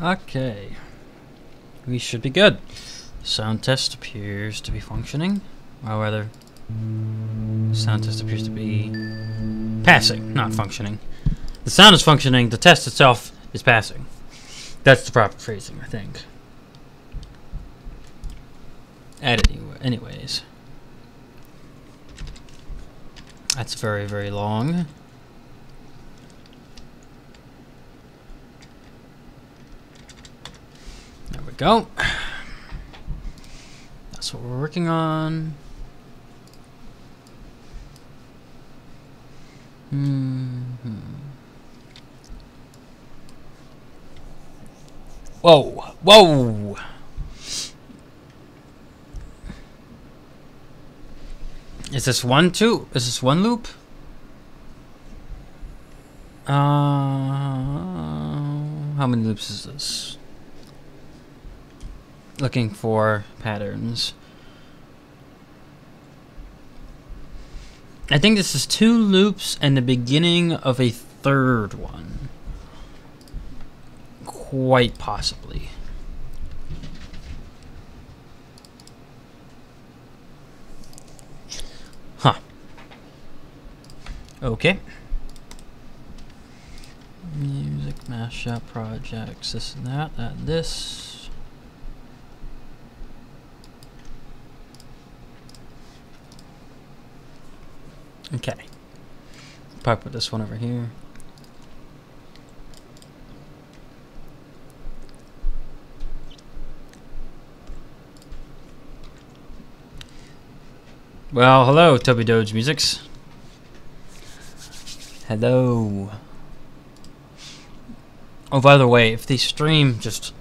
Okay. We should be good. Sound test appears to be functioning. Or rather, sound test appears to be passing, not functioning. The sound is functioning, the test itself is passing. That's the proper phrasing, I think. Anyways. That's very, very long. There we go. That's what we're working on. Whoa! Whoa! Is this one, two? Is this one loop? How many loops is this? Looking for patterns. I think this is 2 loops and the beginning of a 3rd one. Quite possibly. Huh. Okay. Music mashup projects, this and that, this. Okay. Probably put this one over here. Well, hello, Toby Doge Musics. Hello. Oh, by the way, if the stream just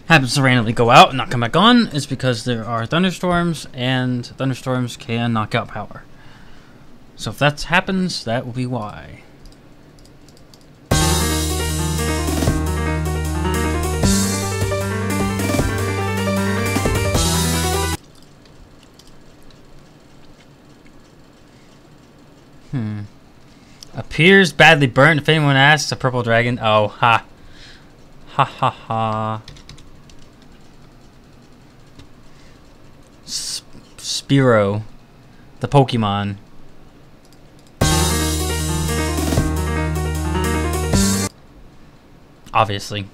happens to randomly go out and not come back on, it's because there are thunderstorms, and thunderstorms can knock out power. So if that happens, that will be why. Appears badly burnt. If anyone asks, a purple dragon. Oh, ha. Ha ha ha. Spearow. The Pokemon. Obviously.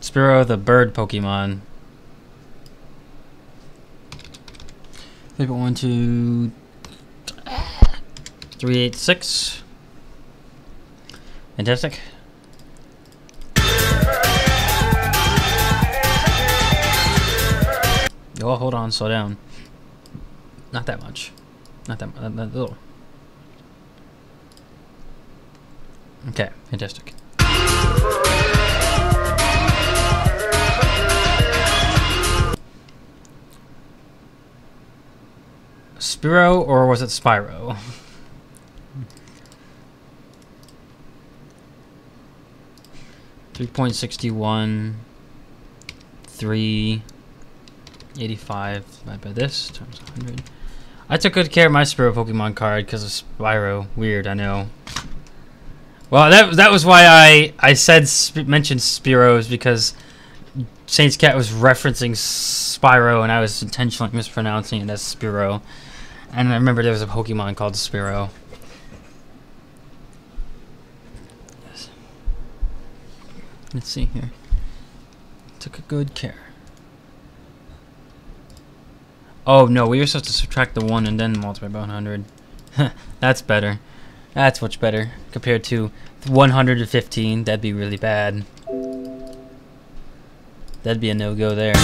Spearow, the bird Pokemon. 1, 2, 3, 8, 6. Fantastic. Oh, hold on, slow down. Not that much. Not that little. Okay, fantastic. Spearow, or was it Spyro? .61 385 divided by this times 100. I took good care of my Spearow Pokemon card because of Spyro. Weird, I know. Well, that was why I mentioned Spearows, because Saints Cat was referencing Spyro and I was intentionally mispronouncing it as Spearow. And I remember there was a Pokemon called Spearow. Yes. Let's see here. Took a good care. Oh no, we were supposed to subtract the 1 and then multiply by 100. That's better. That's much better compared to 115. That'd be really bad. That'd be a no-go there.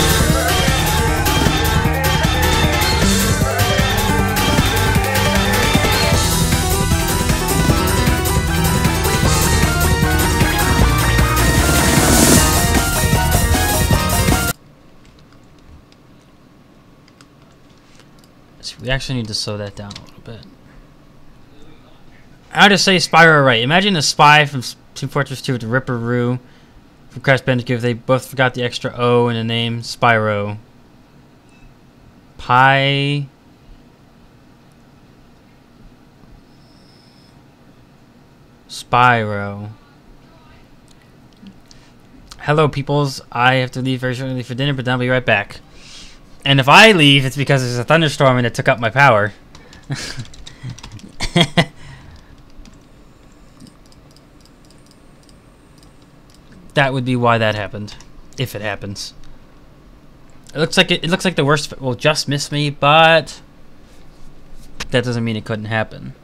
So we actually need to slow that down a little bit. How to say Spyro right? Imagine a spy from Team Fortress 2 with Ripperoo from Crash Bandicoot. They both forgot the extra O in the name. Spyro. Spyro. Hello, peoples. I have to leave very shortly for dinner, but then I'll be right back. And if I leave, it's because there's a thunderstorm and it took up my power. That would be why that happened, if it happens. It looks like the worst will just miss me, but that doesn't mean it couldn't happen.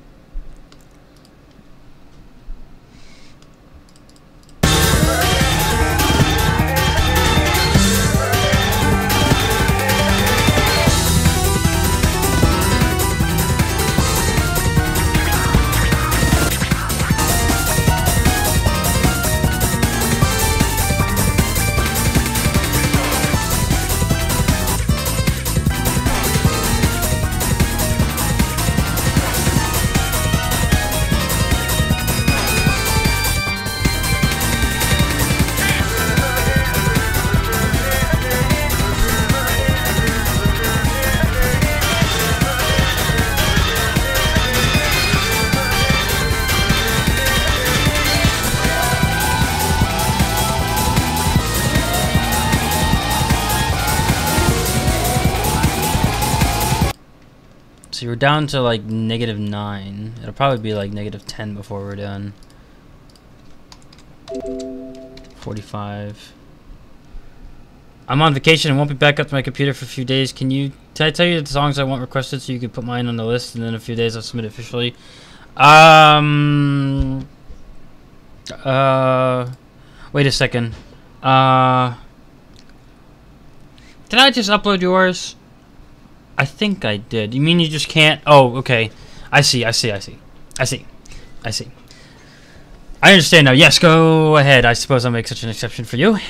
So we're down to like -9. It'll probably be like -10 before we're done. 45. I'm on vacation and won't be back up to my computer for a few days. Can I tell you the songs I want requested so you can put mine on the list, and then in a few days I'll submit it officially? Wait a second. Did I just upload yours? I think I did. You mean you just can't? Oh, okay. I see. I understand now. Yes, go ahead. I suppose I'll make such an exception for you.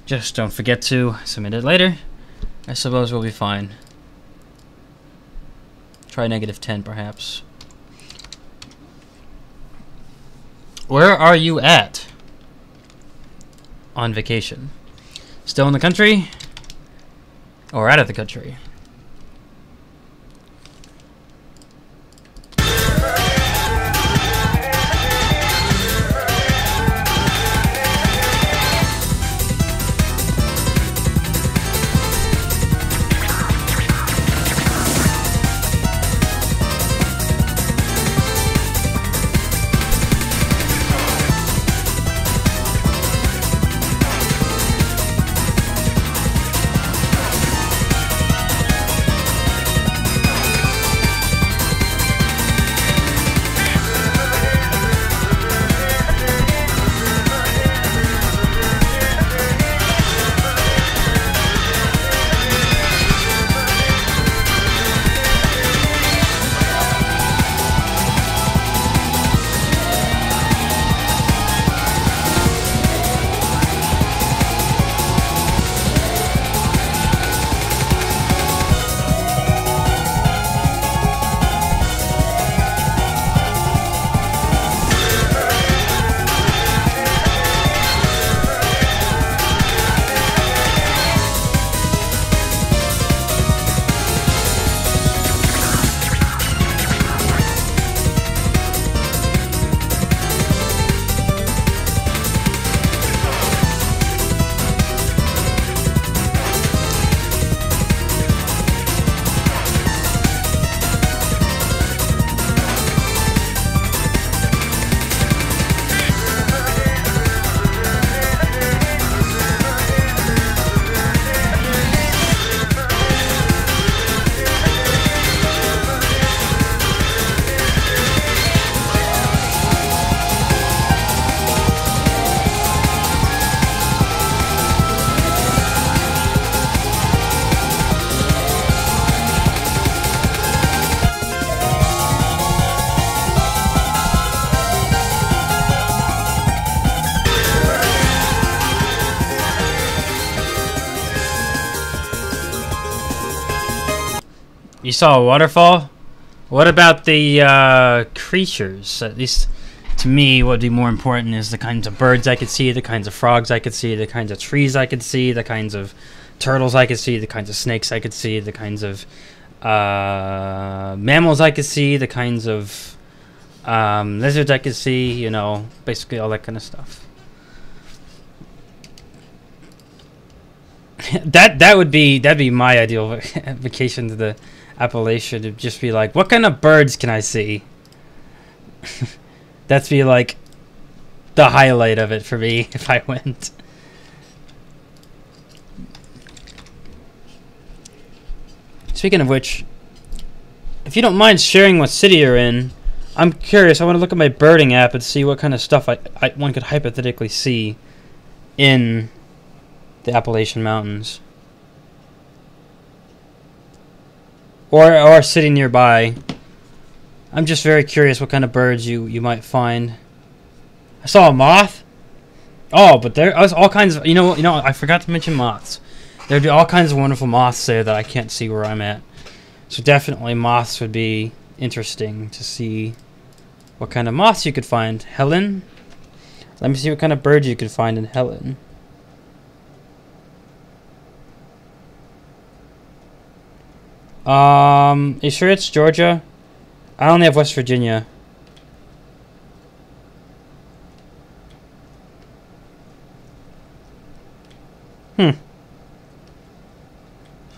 Just don't forget to submit it later. I suppose we'll be fine. Try -10, perhaps. Where are you at? On vacation. Still in the country? Or out of the country? You saw a waterfall? What about the creatures? At least to me, what would be more important is the kinds of birds I could see, the kinds of frogs I could see, the kinds of trees I could see, the kinds of turtles I could see, the kinds of snakes I could see, the kinds of mammals I could see, the kinds of Lizards I could see, you know, basically all that kind of stuff. that'd be my ideal vacation to the Appalachian, to just be like, what kind of birds can I see? That'd be like the highlight of it for me if I went. Speaking of which, if you don't mind sharing what city you're in, I'm curious. I want to look at my birding app and see what kind of stuff one could hypothetically see in the Appalachian Mountains, or a city nearby. I'm just very curious what kind of birds you might find. I saw a moth. Oh, but there was all kinds of you know I forgot to mention moths. There'd be all kinds of wonderful moths there that I can't see where I'm at. So definitely moths would be interesting to see what kind of moths you could find. Helen? Let me see what kind of birds you could find in Helen. You sure it's Georgia? I only have West Virginia.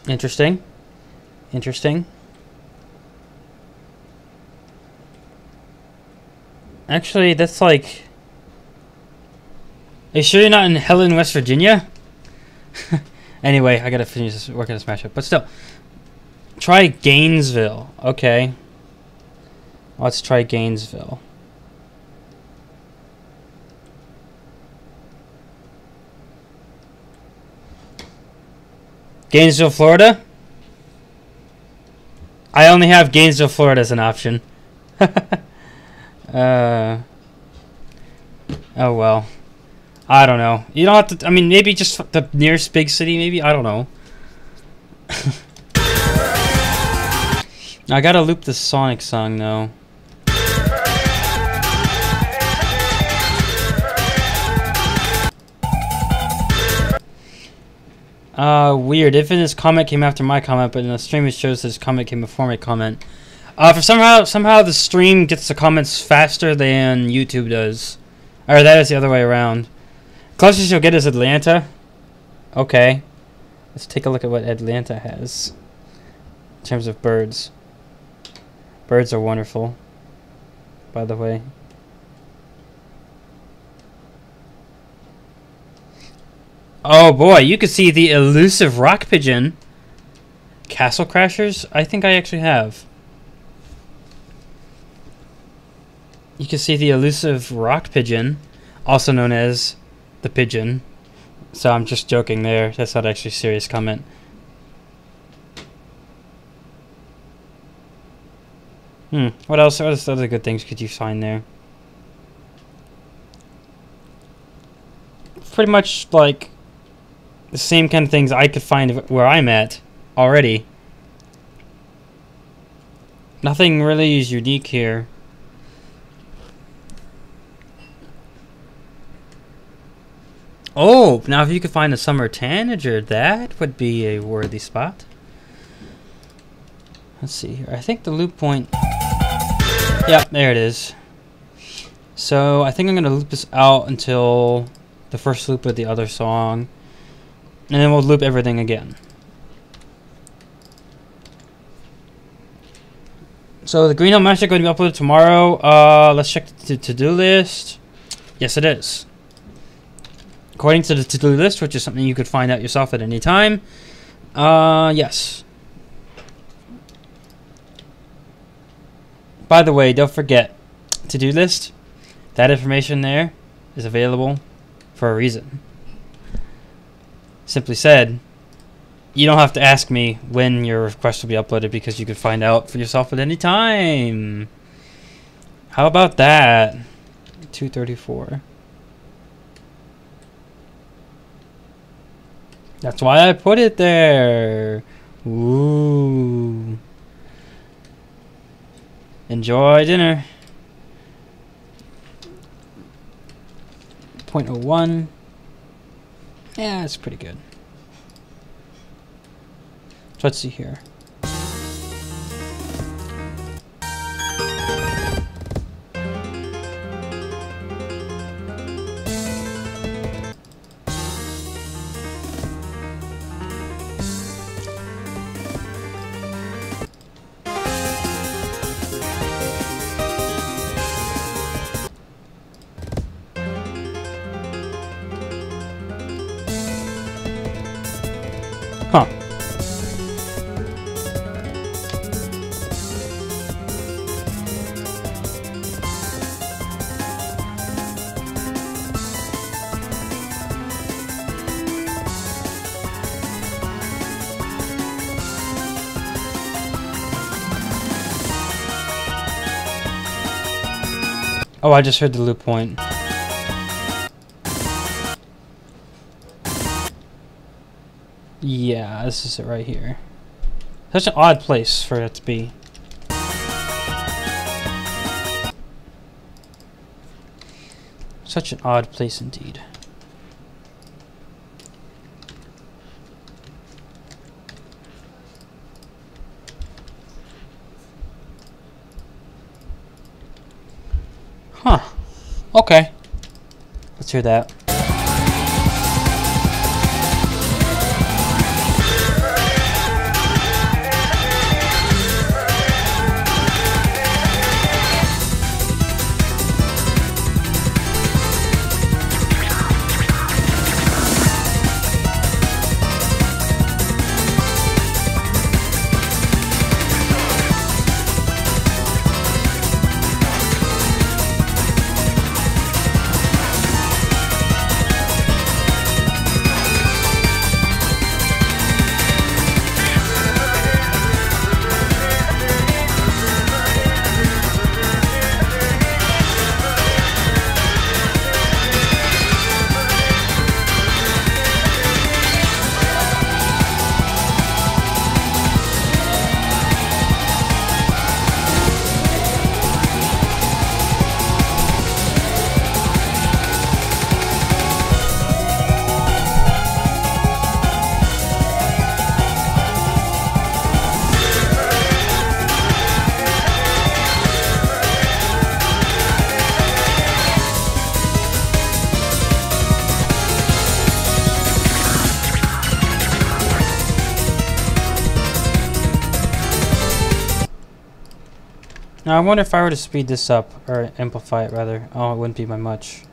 Interesting. Interesting. Actually, that's like... Are you sure you're not in Helen, West Virginia? Anyway, I gotta finish this, work on this mashup. But still. Try Gainesville. Okay. Let's try Gainesville. Gainesville, Florida? I only have Gainesville, Florida as an option. Oh well. I don't know. You don't have to... I mean, maybe just the nearest big city, maybe? I don't know. I gotta loop the Sonic song, though. Weird. Infinite's comment came after my comment, but in the stream it shows his comment came before my comment. For somehow the stream gets the comments faster than YouTube does. Or that is the other way around. Closest you'll get is Atlanta. Okay. Let's take a look at what Atlanta has. In terms of birds. Birds are wonderful, by the way. Oh boy, you can see the elusive rock pigeon. Castle Crashers? I think I actually have. You can see the elusive rock pigeon, also known as the pigeon. So I'm just joking there. That's not actually a serious comment. What else? What other good things could you find there? Pretty much like the same kind of things I could find where I'm at already. Nothing really is unique here. Oh, now if you could find a summer tanager, that would be a worthy spot. Let's see here. I think the loop point... Yep, there it is. So I think I'm going to loop this out until the first loop of the other song. And then we'll loop everything again. So the Green Hill Master is going to be uploaded tomorrow. Let's check the to-do list. Yes, it is. According to the to-do list, which is something you could find out yourself at any time. Yes. By the way, don't forget, to-do list, that information there is available for a reason. Simply said, you don't have to ask me when your request will be uploaded because you can find out for yourself at any time. How about that? 234. That's why I put it there. Ooh. Enjoy dinner. 0.01. Yeah, it's pretty good. So let's see here. Huh. Oh, I just heard the loop point. Yeah, this is it right here. Such an odd place for it to be. Such an odd place indeed. Huh. Okay. Let's hear that. Now I wonder if I were to speed this up, or amplify it rather. Oh, it wouldn't be by much.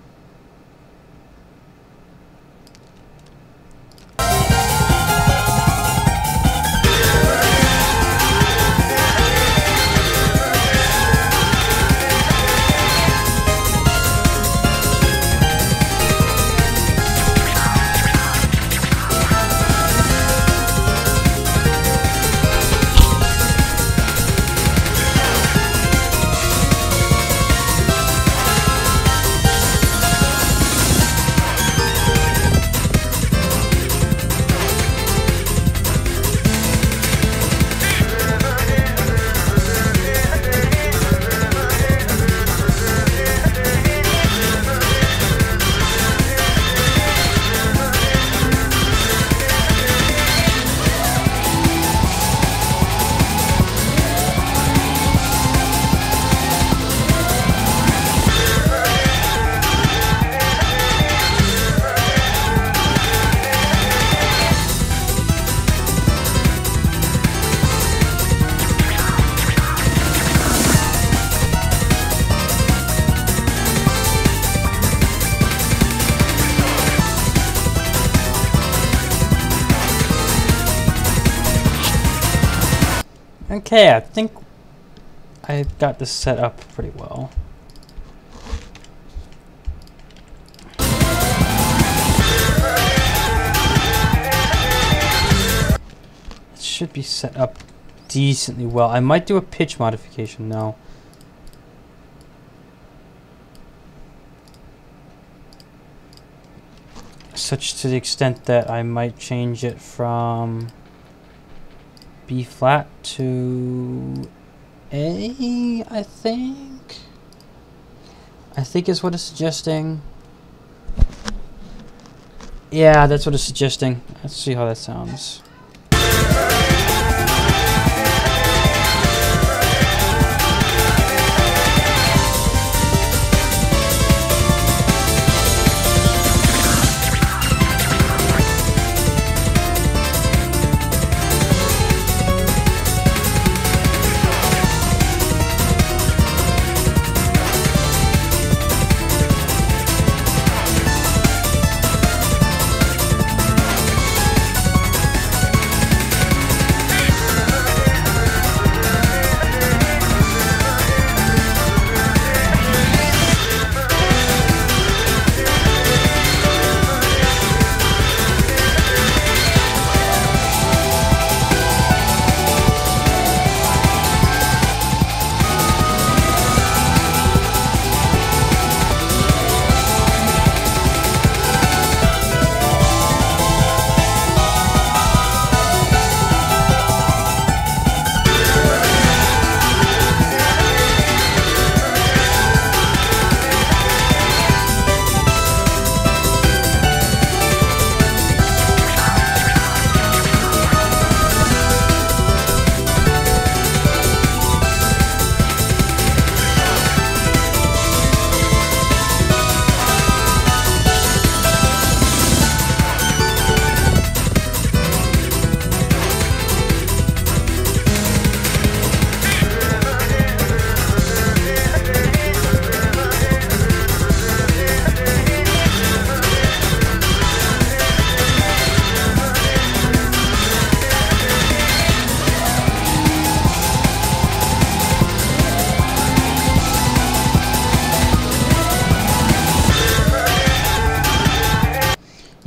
Okay, I think I got this set up pretty well. It should be set up decently well. I might do a pitch modification though. Such to the extent that I might change it from B flat to A, I think is what it's suggesting. Yeah, that's what it's suggesting. Let's see how that sounds.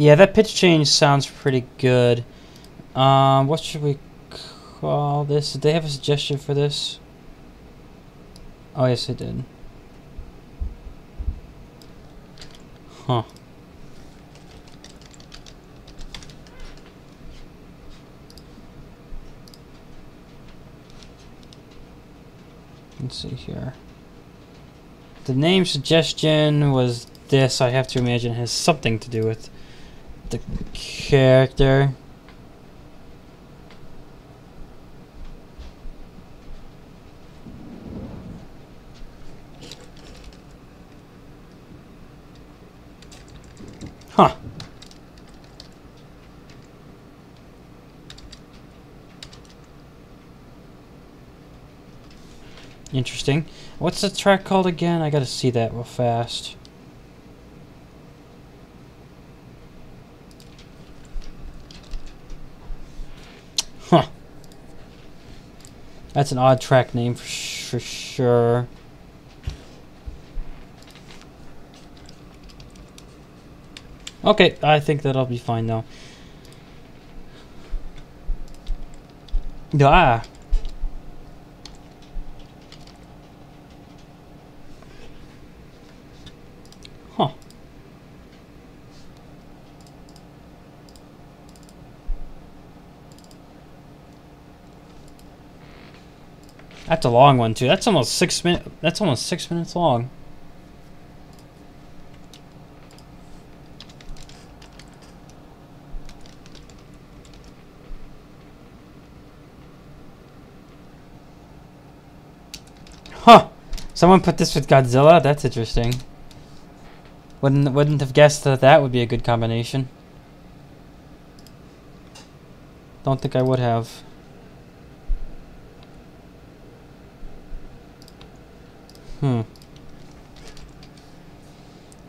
Yeah, that pitch change sounds pretty good. What should we call this? Did they have a suggestion for this? Oh, yes, they did. Huh. Let's see here. The name suggestion was this. I have to imagine it has something to do with the character. Huh. Interesting. What's the track called again? I gotta see that real fast. Huh. That's an odd track name for sure. Okay, I think that'll be fine though. Ah. Huh. That's a long one too. That's almost 6 minutes. That's almost 6 minutes long. Huh. Someone put this with Godzilla? That's interesting. Wouldn't have guessed that that would be a good combination. Don't think I would have.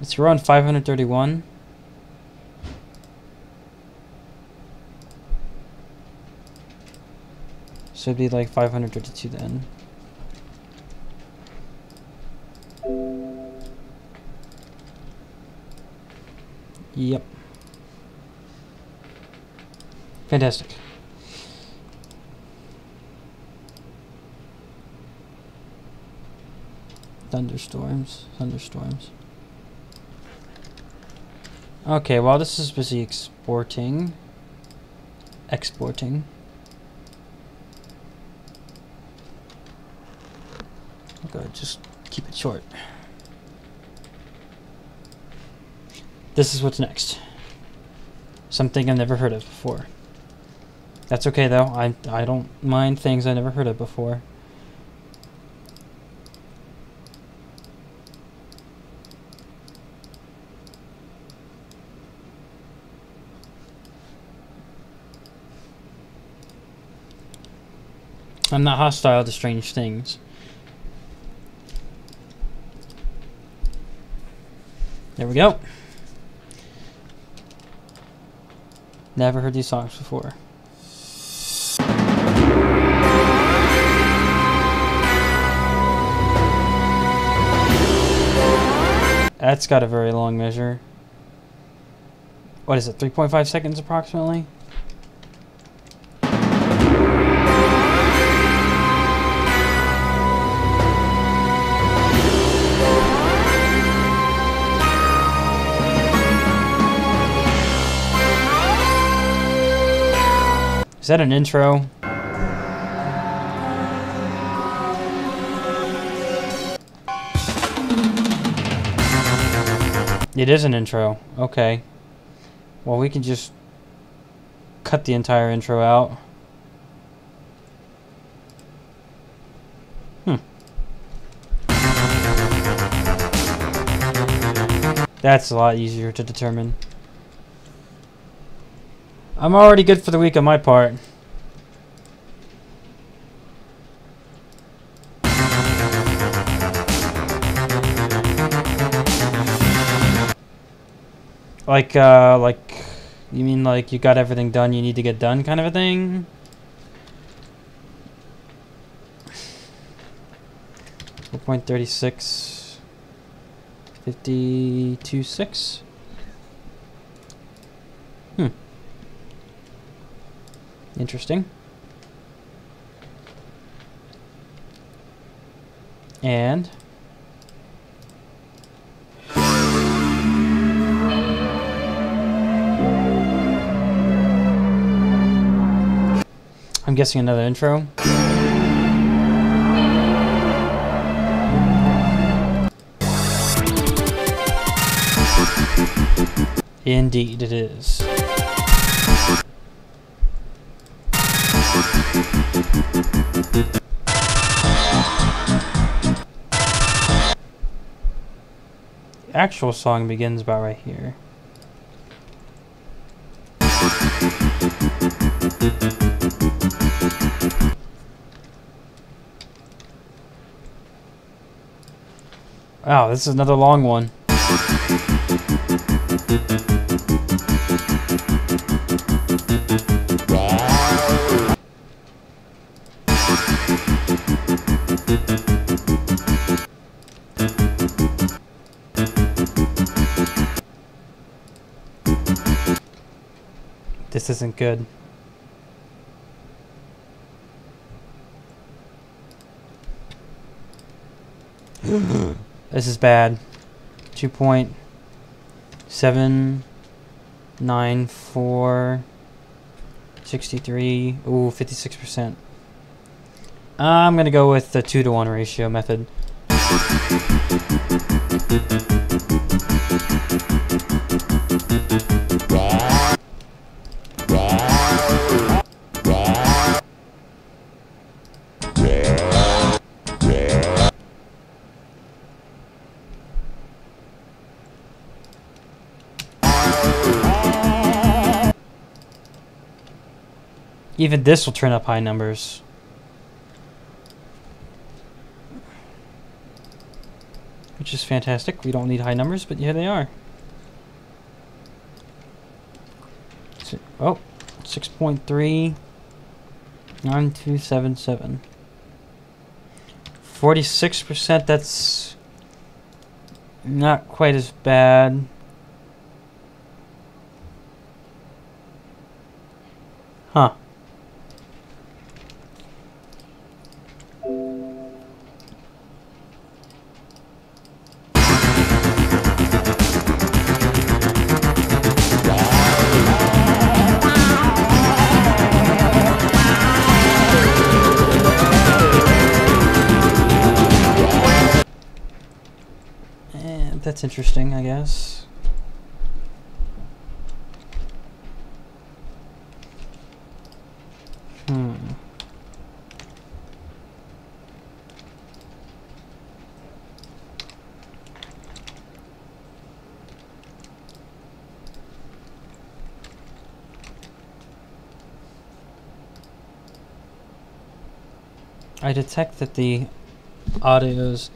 It's around 531. Should be like 532 then. Yep. Fantastic. Thunderstorms. Okay, while this is busy exporting. Okay, just keep it short. This is what's next. Something I've never heard of before. That's okay though. I don't mind things I never heard of before. I'm not hostile to strange things. There we go. Never heard these songs before. That's got a very long measure. What is it, 3.5 seconds approximately? Is that an intro? It is an intro. Okay. Well, we can just cut the entire intro out. That's a lot easier to determine. I'm already good for the week on my part. Like, you mean like you got everything done you need to get done kind of a thing? 4.36, 52.6. Interesting. And I'm guessing another intro. Indeed it is. The actual song begins about right here. Wow, this is another long one. This isn't good. This is bad. 2.794 63. Ooh, 56%. I'm gonna go with the 2-to-1 ratio method. Even this will turn up high numbers. Which is fantastic. We don't need high numbers, but here they are. Oh, 6.3 9277. 46%, that's not quite as bad. Huh. That's interesting, I guess. I detect that the audios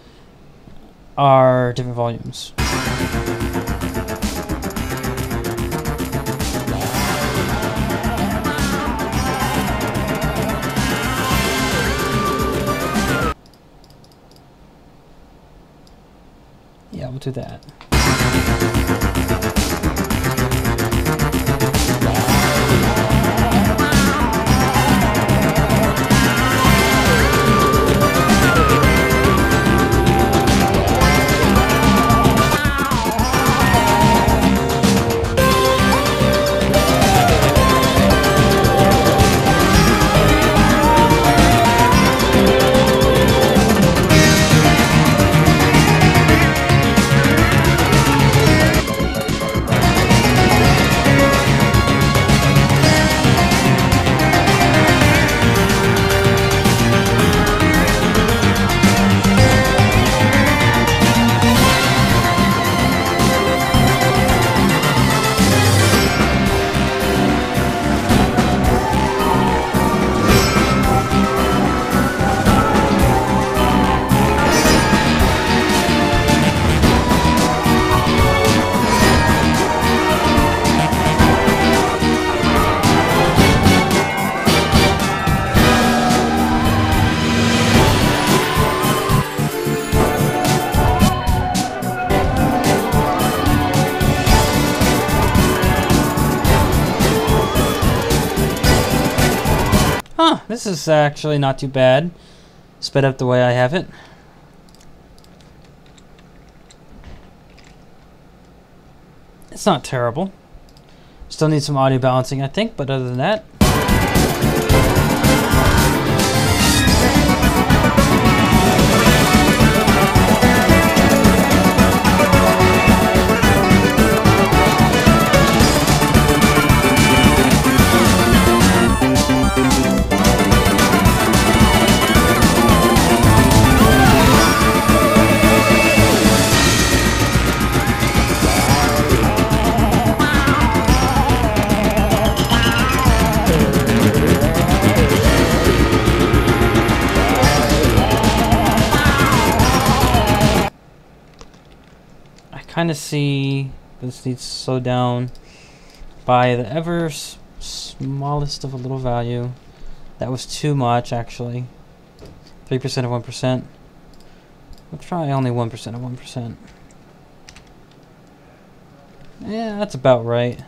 are different volumes. Yeah, we'll do that. This is actually not too bad. Sped up the way I have it. It's not terrible. Still need some audio balancing, I think, but other than that. Kind of see this needs to slow down by the ever smallest of a little value. That was too much, actually. 3% of 1%. We'll try only 1% of 1%. Yeah, that's about right.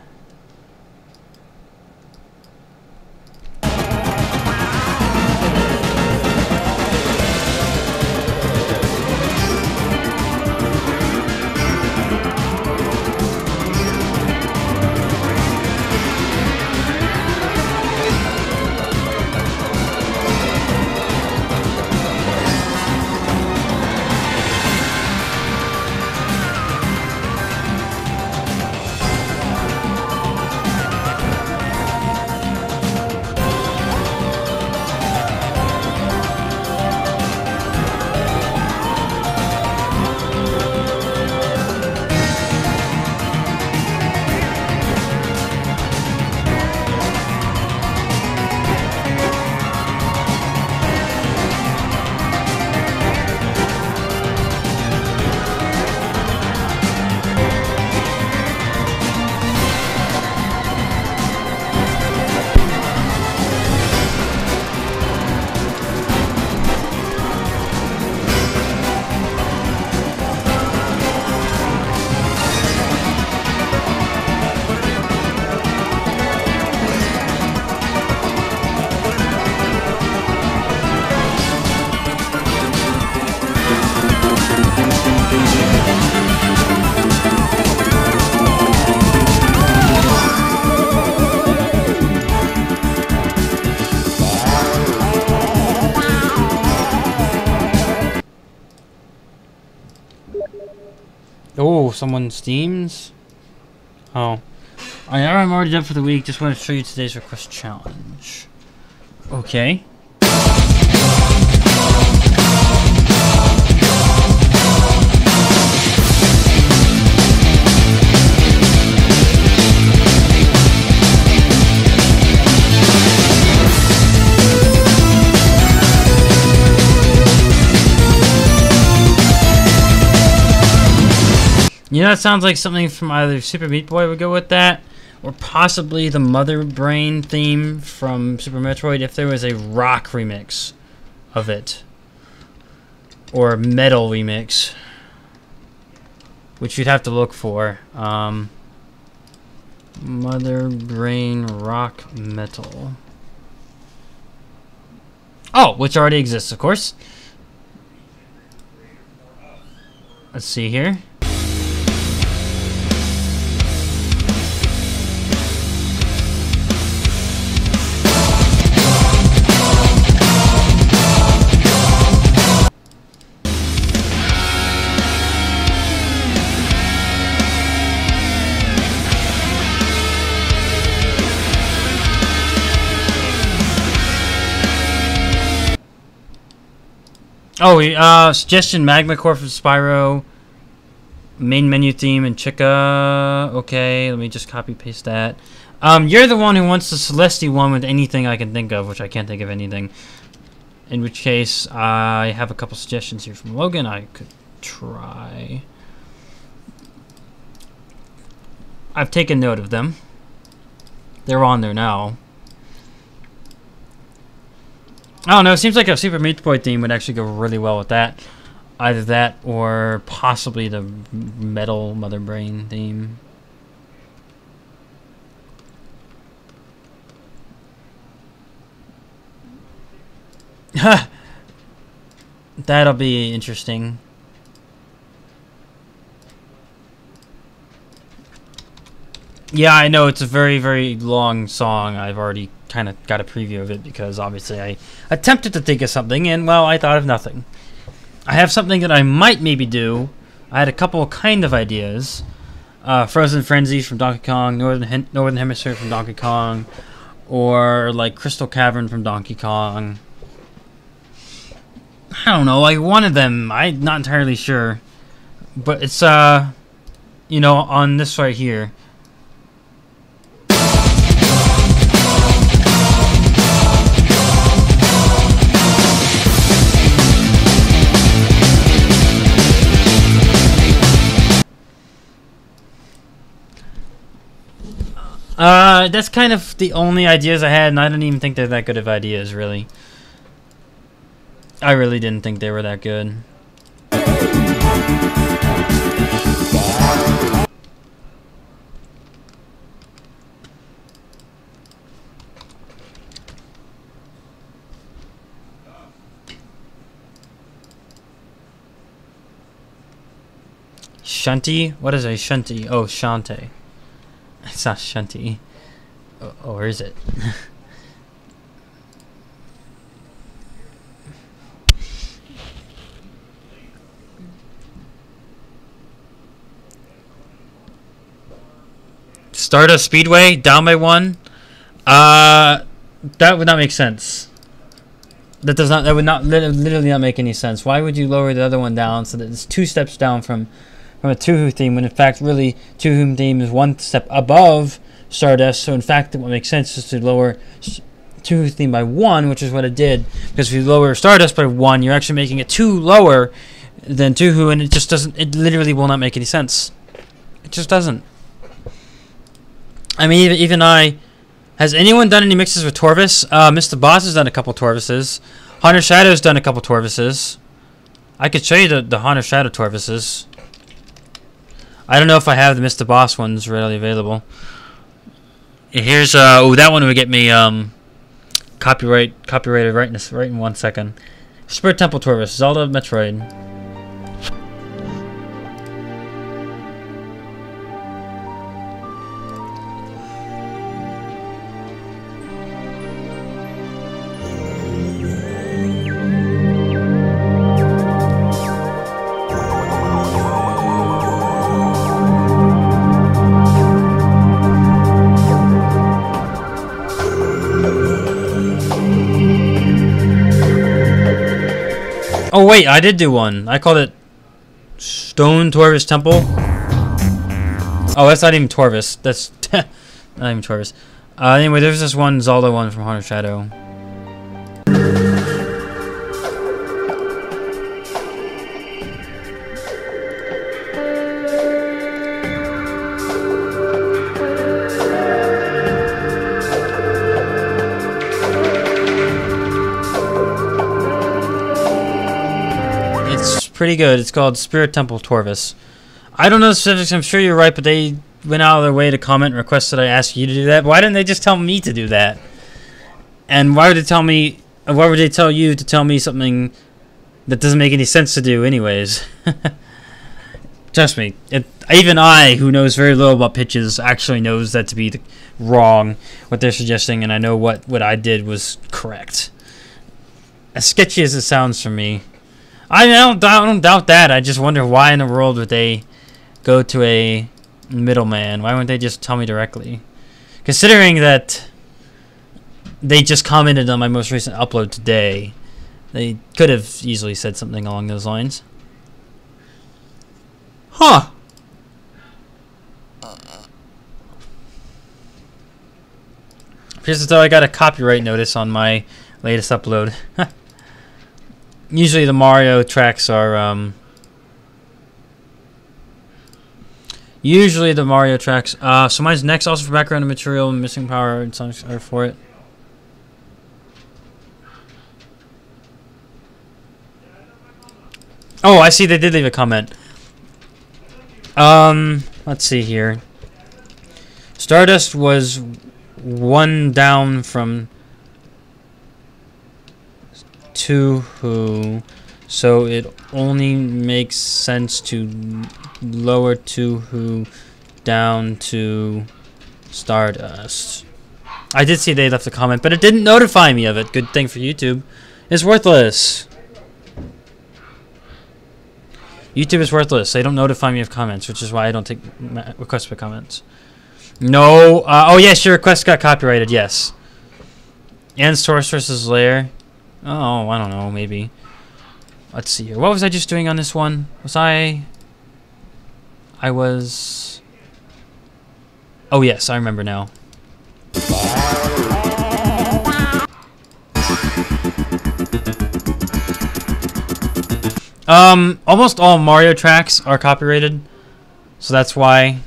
Oh, someone steams? Oh. I'm already done for the week. Just want to show you today's request challenge. Okay. You know, that sounds like something from either Super Meat Boy would go with that, or possibly the Mother Brain theme from Super Metroid if there was a rock remix of it. Or a metal remix. Which you'd have to look for. Mother Brain Rock Metal. Oh, which already exists, of course. Let's see here. Oh, suggestion Magma Core from Spyro. Main menu theme and Chica. Okay, let me just copy paste that. You're the one who wants the Celesti one with anything I can think of, which I can't think of anything. In which case, I have a couple suggestions here from Logan I could try. I've taken note of them. They're on there now. I don't know, it seems like a Super Meat Boy theme would actually go really well with that. Either that or possibly the Metal Mother Brain theme. That'll be interesting. Yeah, I know it's a very, very long song. I've already kind of got a preview of it because obviously I attempted to think of something and, well, I thought of nothing. I have something that I might maybe do. I had a couple of kind of ideas. Frozen Frenzy from Donkey Kong, Northern Hemisphere from Donkey Kong, or like Crystal Cavern from Donkey Kong. I don't know, like one of them. I'm not entirely sure. But it's, you know, on this right here. That's kind of the only ideas I had, and I didn't even think they're that good of ideas, really. I really didn't think they were that good. Shanty? What is a shanty? Oh, Shante. It's not Shanty. Or is it? Stardust Speedway down by 1. That would not make sense. That does not. That would not literally not make any sense. Why would you lower the other one down so that it's 2 steps down from a Tuhu theme when in fact really Tuhu theme is 1 step above Stardust? So in fact, what makes sense is to lower Tuhu theme by 1, which is what it did. Because if you lower Stardust by 1, you're actually making it 2 lower than Tuhu, and it just doesn't. It literally will not make any sense. It just doesn't. I mean, even I. Has anyone done any mixes with Torvis? Mr. Boss has done a couple Torvises. Hunter Shadow's done a couple Torvises. I could show you the Hunter Shadow Torvises. I don't know if I have the Mr. Boss ones readily available. Here's oh, that one would get me copyrighted right in 1 second. Spirit Temple Torvis, Zelda Metroid. Oh wait, I did do one. I called it Stone Torvis Temple. Oh, that's not even Torvis. That's not even Torvis. Anyway, there's this one Zelda one from Hunter Shadow. Pretty good. It's called Spirit Temple Torvis. I don't know the specifics. I'm sure you're right, but they went out of their way to comment and request that I ask you to do that. Why didn't they just tell me to do that? And why would they tell me? Why would they tell you to tell me something that doesn't make any sense to do, anyways? Trust me. Even I, who knows very little about pitches, actually knows that to be wrong what they're suggesting, and I know what I did was correct. As sketchy as it sounds for me. I don't doubt that. I just wonder why in the world would they go to a middleman? Why wouldn't they just tell me directly? Considering that they just commented on my most recent upload today, they could have easily said something along those lines. Huh. Appears as though I got a copyright notice on my latest upload. Usually the Mario tracks are, so mine's next also for background material and missing power and songs are for it. Oh, I see they did leave a comment. Let's see here. Stardust was 1 down from to who, so it only makes sense to lower to who down to Stardust. I did see they left a comment, but it didn't notify me of it. Good thing for YouTube. It's worthless. YouTube is worthless. They don't notify me of comments, which is why I don't take requests for comments. No. Oh, yes, your request got copyrighted. Yes. And Sorceress's Lair. Oh, I don't know. Maybe. Let's see here. What was I just doing on this one? I was... Oh, yes. I remember now. Almost all Mario tracks are copyrighted, so that's why.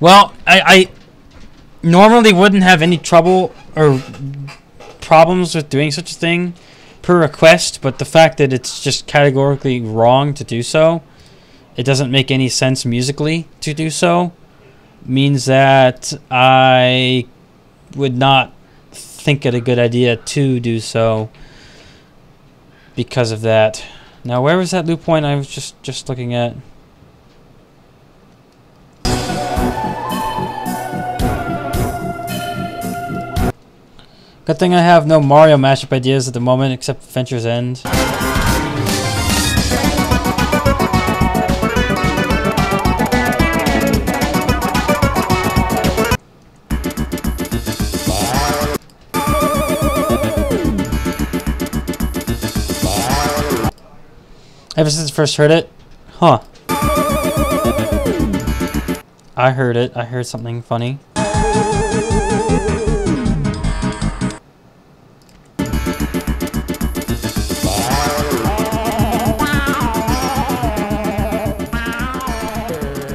Well, I normally wouldn't have any trouble or problems with doing such a thing per request, but the fact that it's just categorically wrong to do so, it doesn't make any sense musically to do so, means that I would not think it a good idea to do so because of that. Now, where was that loop point I was just looking at? Good thing I have no Mario mashup ideas at the moment except Adventure's End. Ever since I first heard it? Huh. I heard it. I heard something funny.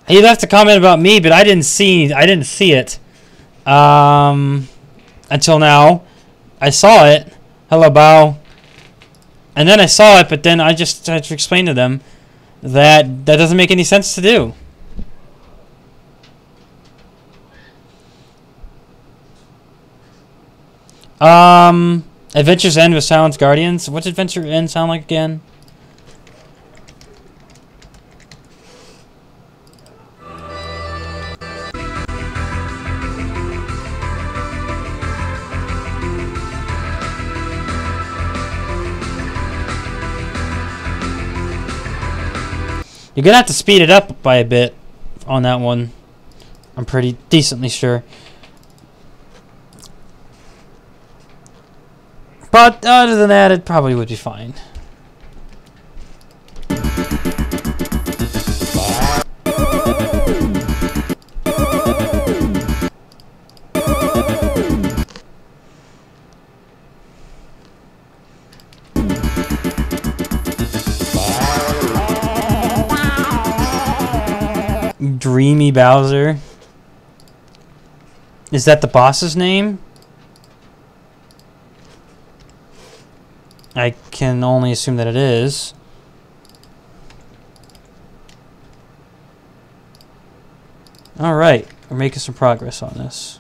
He left a comment about me, but I didn't see it. Until now. I saw it. Hello, Bao. And then I saw it, but then I just had to explain to them that that doesn't make any sense to do. Adventure's End with Silence Guardians. What's Adventure's End sound like again? You're gonna have to speed it up by a bit on that one. I'm pretty decently sure. But other than that, it probably would be fine. Dreamy Bowser. Is that the boss's name? I can only assume that it is. Alright, we're making some progress on this.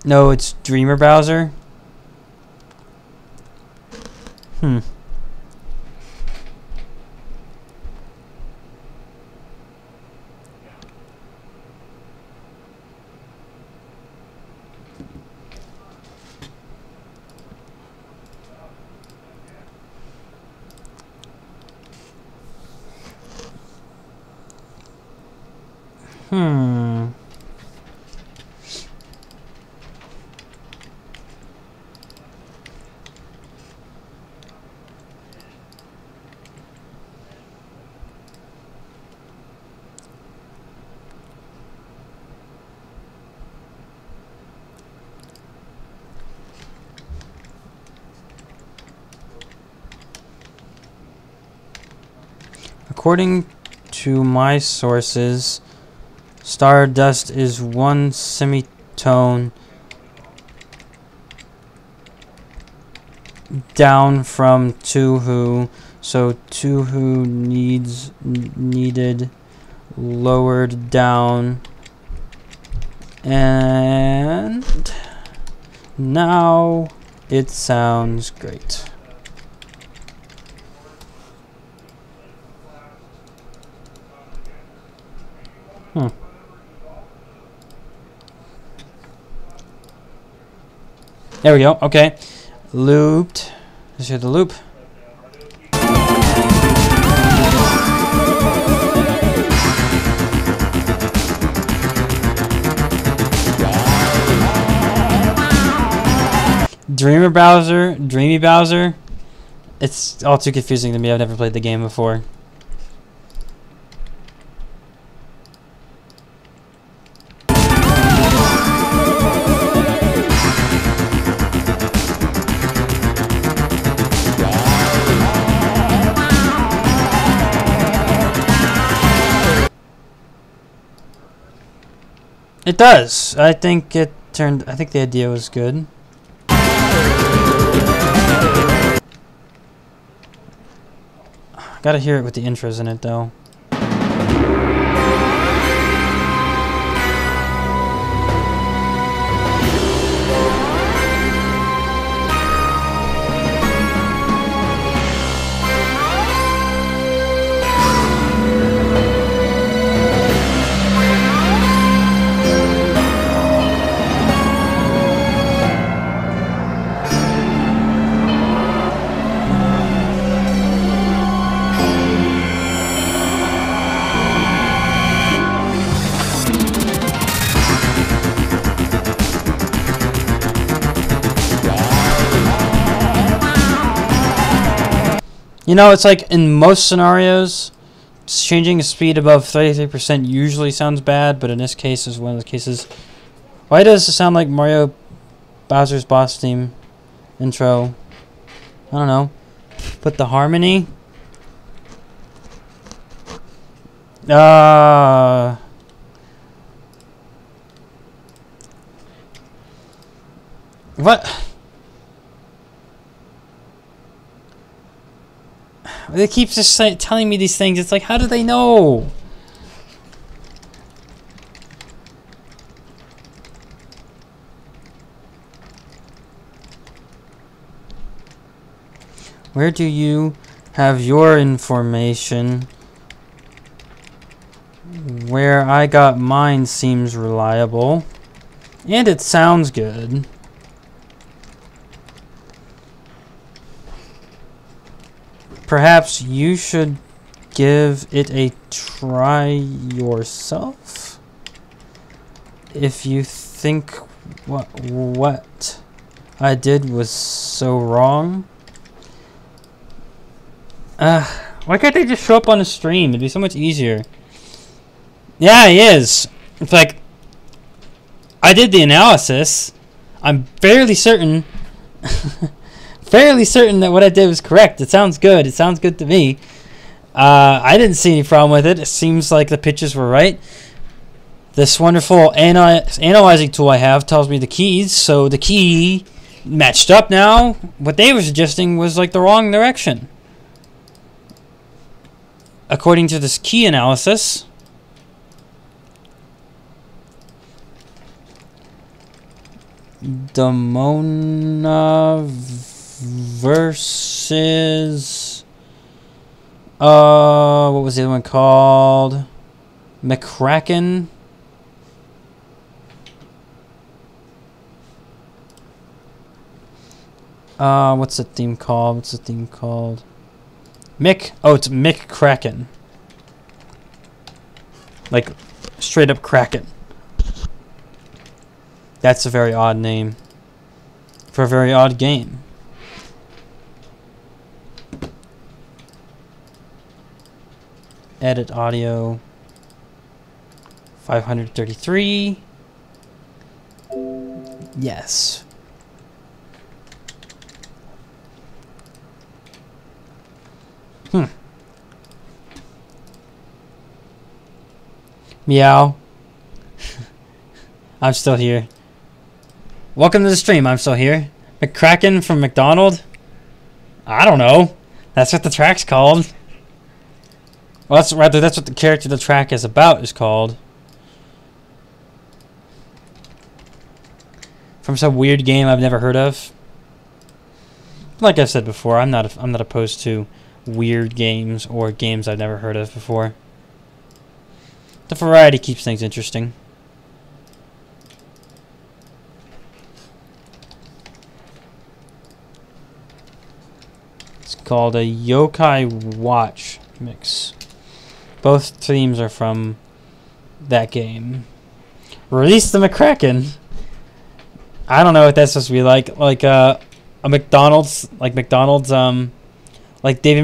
No, it's Dreamer Bowser. According to my sources, Stardust is one semitone down from Tuhu, so Tuhu needed lowered down, and now it sounds great. There we go. Okay. Looped. Let's hear the loop. Dreamy Bowser. It's all too confusing to me. I've never played the game before. It does. I think the idea was good. Gotta hear it with the intros in it, though. You know, it's like in most scenarios, changing a speed above 33% usually sounds bad, but in this case is one of the cases. Why does it sound like Mario Bowser's Boss Theme intro? I don't know. Put the harmony. What? They keep just telling me these things. It's like, how do they know? Where do you have your information? Where I got mine seems reliable. And it sounds good. Perhaps you should give it a try yourself. If you think what I did was so wrong. Why can't they just show up on the stream? It'd be so much easier. Yeah, he is. It's like, I did the analysis. I'm fairly certain that what I did was correct. It sounds good. It sounds good to me. I didn't see any problem with it. It seems like the pitches were right. This wonderful analyzing tool I have tells me the keys, so the key matched up now. What they were suggesting was like the wrong direction. According to this key analysis, Demona versus what was the other one called? McCracken. What's the theme called? Mick. Oh, it's Mick Kraken. Like straight up Kraken. That's a very odd name for a very odd game. Edit audio 533. Yes. Meow. I'm still here. Welcome to the stream. I'm still here. McCracken from McDonald. I don't know. That's what the track's called. Well, that's what the character the track is about is called. From some weird game I've never heard of. Like I've said before, I'm not opposed to weird games or games I've never heard of before. The variety keeps things interesting. It's called a Yokai Watch mix. Both themes are from that game. Release the McCracken. I don't know what that's supposed to be like a McDonald's, like David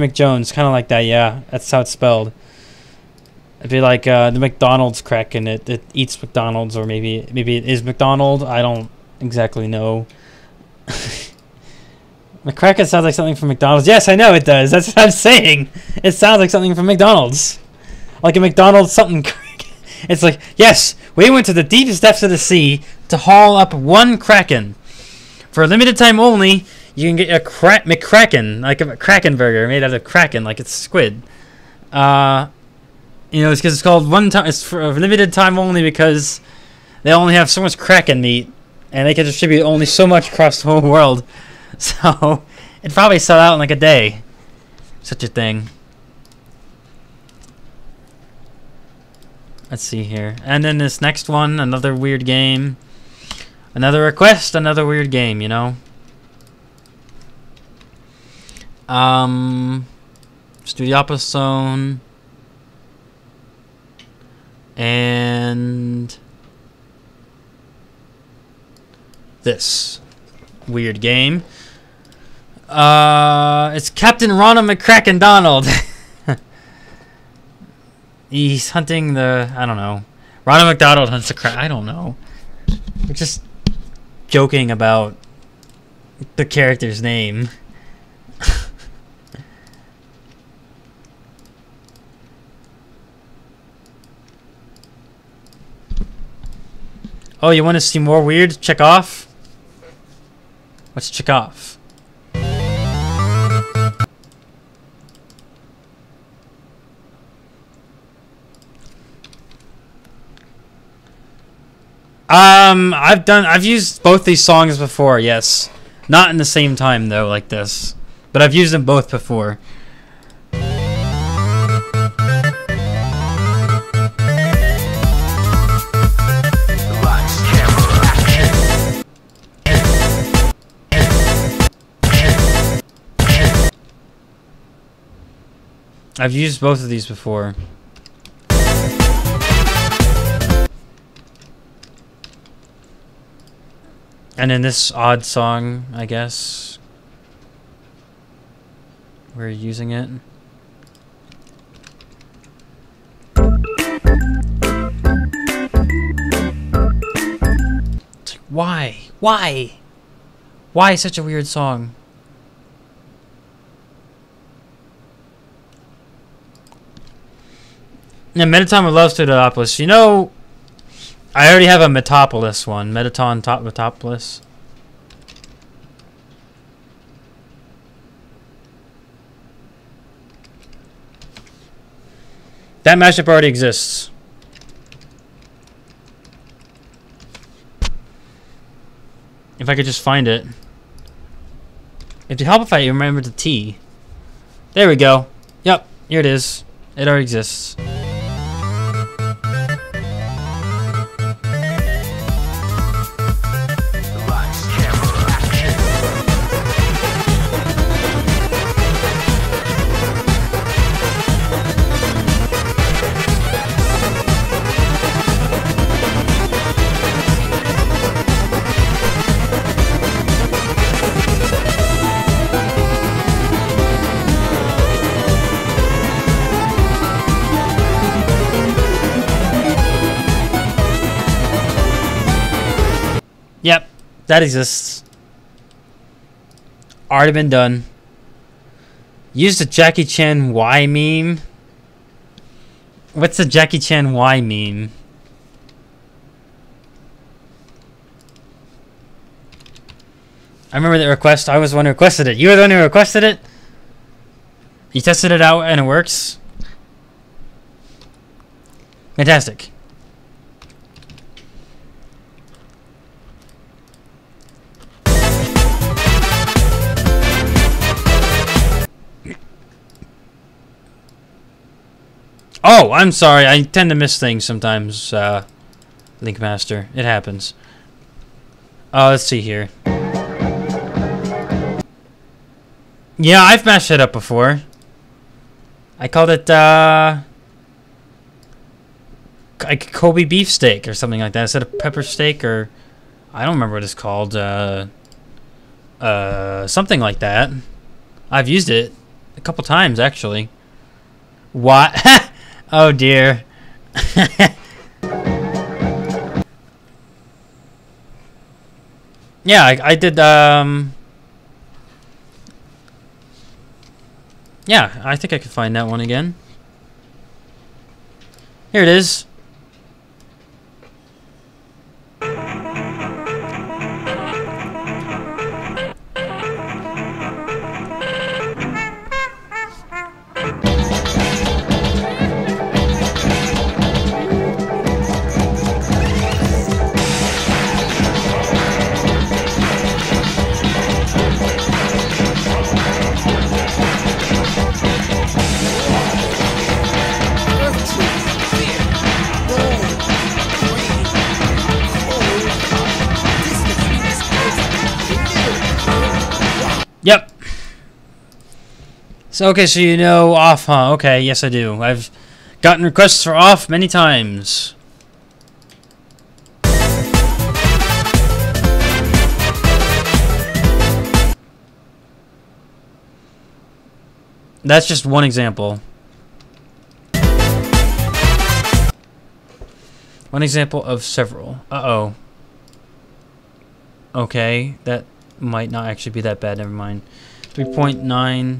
McJones, kind of like that. Yeah, that's how it's spelled. It'd be like the McDonald's Kraken. It eats McDonald's, or maybe it is McDonald. I don't exactly know. McCracken sounds like something from McDonald's. Yes, I know it does. That's what I'm saying. It sounds like something from McDonald's, like a McDonald's something. It's like, yes, we went to the deepest depths of the sea to haul up one Kraken. For a limited time only, you can get a McCracken, like a Kraken burger made out of Kraken, like it's squid. You know, it's because it's called one time. It's for a limited time only because they only have so much Kraken meat, and they can distribute only so much across the whole world. So it'd probably sell out in like a day. Such a thing. Let's see here. And then this next one, another weird game. Another request, another weird game, you know. Studiopolis Zone. And this weird game. It's Captain Ronald McCracken Donald. He's hunting the, I don't know. Ronald McDonald hunts the I don't know. We're just joking about the character's name. Oh, you want to see more weird? Check off? What's check off? I've used both these songs before, yes. Not in the same time though, like this. But I've used them both before. I've used both of these before. And in this odd song, I guess, we're using it. It's like, why? Why? Why such a weird song? Yeah, Metaton would love Studiopolis. You know, I already have a Metopolis one. Metaton top Metopolis. That mashup already exists. If I could just find it. It'd help if I remembered the T. There we go. Yep, here it is. It already exists. Yep, that exists. Already been done. Use the Jackie Chan Y meme. What's the Jackie Chan Y meme? I remember the request. I was the one who requested it. You were the one who requested it? You tested it out and it works? Fantastic. Oh, I'm sorry. I tend to miss things sometimes, Linkmaster. It happens. Let's see here. Yeah, I've mashed it up before. I called it, like Kobe beef steak or something like that. Instead of pepper steak, or I don't remember what it's called. Something like that. I've used it a couple times, actually. What? Oh dear. Yeah, I did, yeah, I think I could find that one again. Here it is. Yep. So, okay, so you know off, huh? Okay, yes I do. I've gotten requests for off many times. That's just one example. One example of several. Uh-oh. Okay, that might not actually be that bad. Never mind. 3.9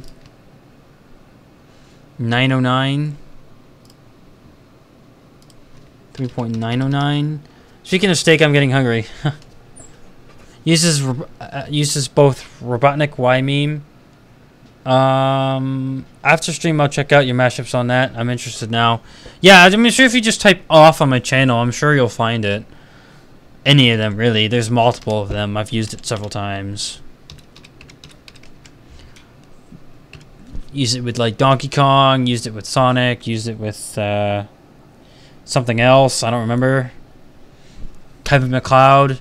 909 3.909. Speaking of steak, I'm getting hungry. uses both Robotnik Y meme. After stream, I'll check out your mashups on that. I'm interested now. Yeah, I'm sure if you just type off on my channel, I'm sure you'll find it. Any of them, really. There's multiple of them. I've used it several times. Used it with, like, Donkey Kong. Used it with Sonic. Used it with, something else. I don't remember. Kevin McLeod.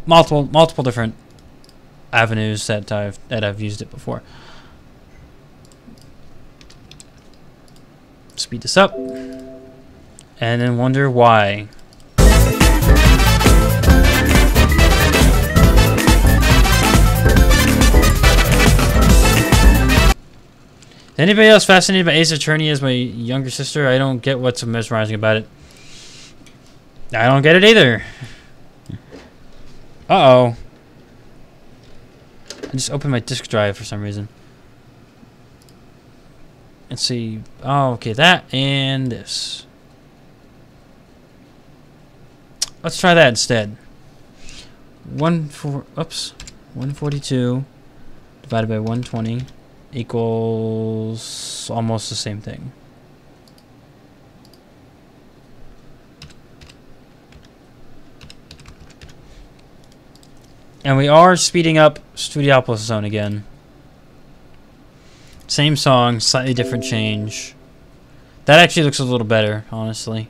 Multiple different avenues that I've used it before. Speed this up. And then wonder why. Anybody else fascinated by Ace Attorney as my younger sister? I don't get what's so mesmerizing about it. I don't get it either. Uh-oh. I just opened my disk drive for some reason. Let's see. Oh, okay, that and this. Let's try that instead. 142 divided by 120 equals almost the same thing. And we are speeding up Studiopolis Zone again. Same song, slightly different change. That actually looks a little better, honestly.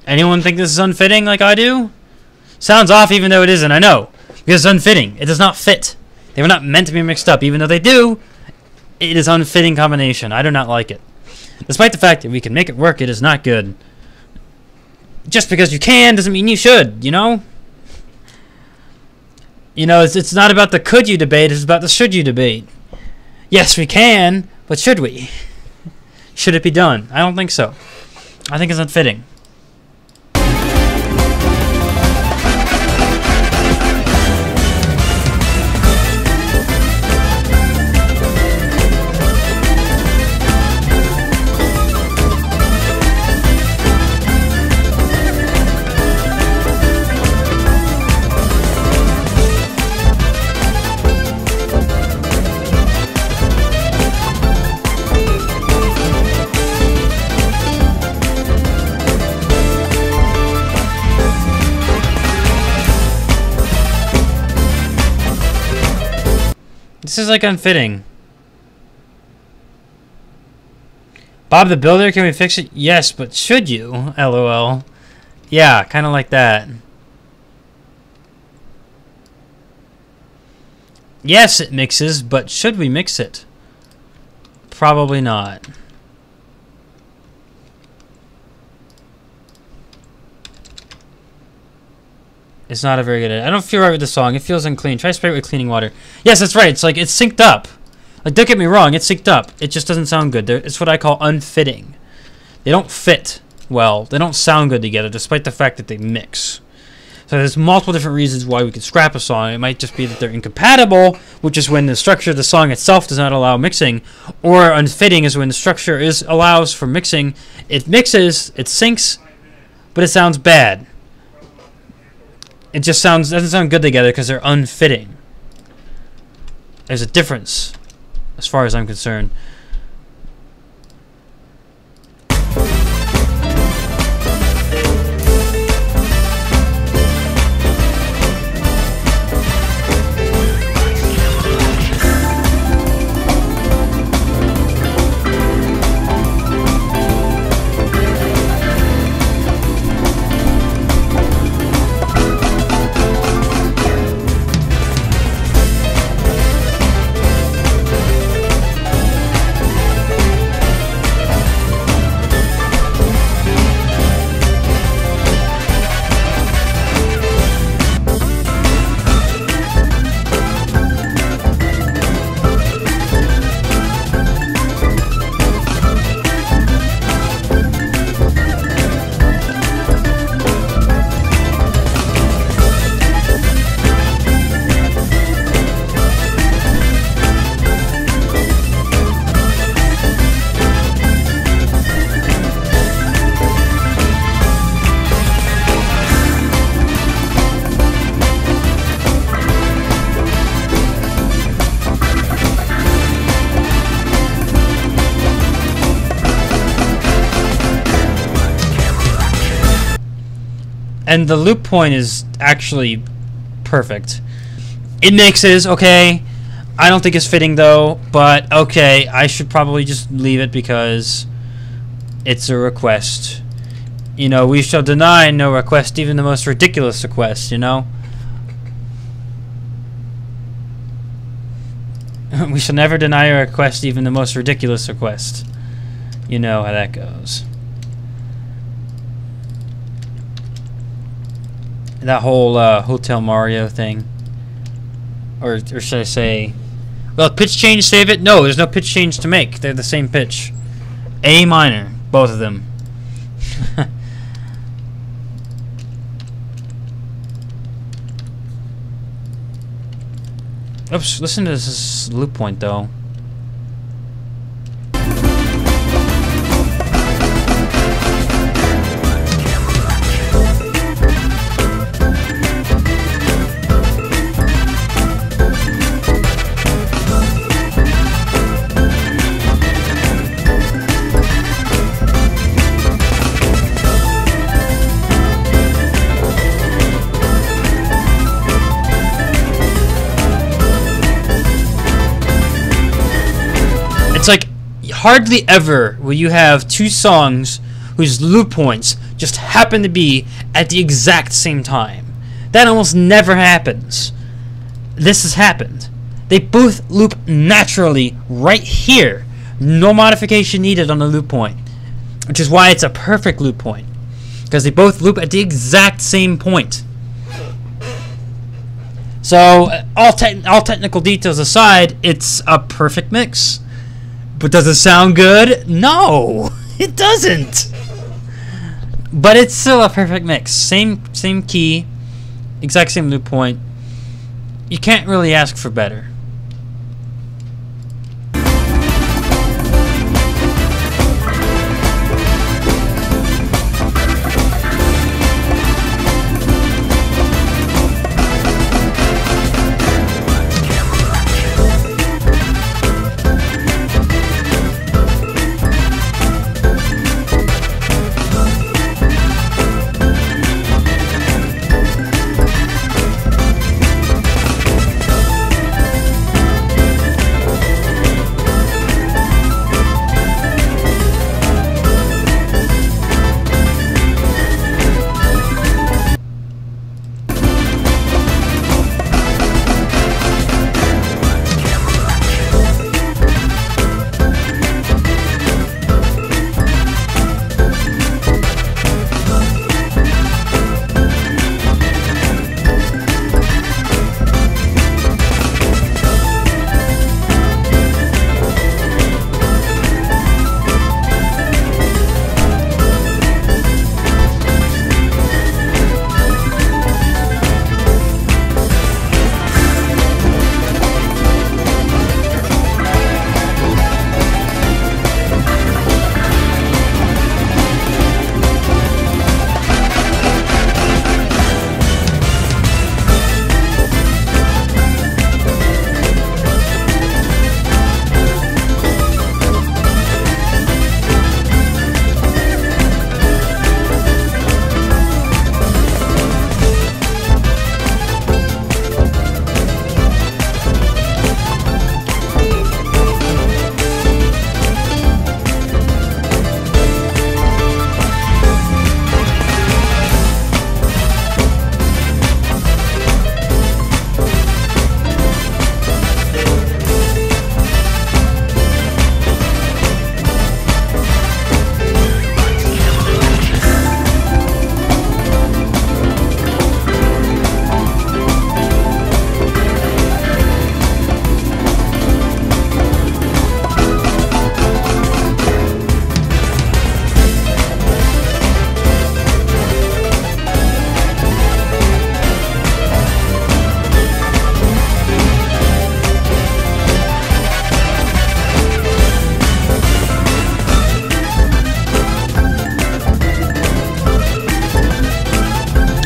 Anyone think this is unfitting like I do? Sounds off even though it isn't, I know. Because it's unfitting. It does not fit. They were not meant to be mixed up. Even though they do, it is unfitting combination. I do not like it. Despite the fact that we can make it work, it is not good. Just because you can doesn't mean you should, you know? You know, it's not about the could you debate, it's about the should you debate. Yes, we can, but should we? Should it be done? I don't think so. I think it's unfitting. This is like unfitting. Bob the Builder, can we fix it? Yes, but should you? LOL. Yeah, kind of like that. Yes, it mixes, but should we mix it? Probably not. It's not a very good idea. I don't feel right with the song. It feels unclean. Try spray it with cleaning water. Yes, that's right. It's like it's synced up. Like, don't get me wrong. It's synced up. It just doesn't sound good. It's what I call unfitting. They don't fit well. They don't sound good together, despite the fact that they mix. So there's multiple different reasons why we could scrap a song. It might just be that they're incompatible, which is when the structure of the song itself does not allow mixing, or unfitting is when the structure allows for mixing. It mixes, it syncs, but it sounds bad. It just doesn't sound good together because they're unfitting. There's a difference, as far as I'm concerned. And the loop point is actually perfect. It mixes, okay. I don't think it's fitting though, but okay, I should probably just leave it because it's a request. You know, we shall deny no request, even the most ridiculous request, you know? We shall never deny a request, even the most ridiculous request. You know how that goes. That whole Hotel Mario thing. Or should I say... Well, pitch change, save it? No, there's no pitch change to make. They're the same pitch. A minor, both of them. Oops, listen to this loop point, though. It's like hardly ever will you have two songs whose loop points just happen to be at the exact same time. That almost never happens. This has happened. They both loop naturally right here. No modification needed on the loop point. Which is why it's a perfect loop point. Because they both loop at the exact same point. So all technical details aside, it's a perfect mix. But does it sound good? No, it doesn't. But it's still a perfect mix. Same key, exact same loop point. You can't really ask for better.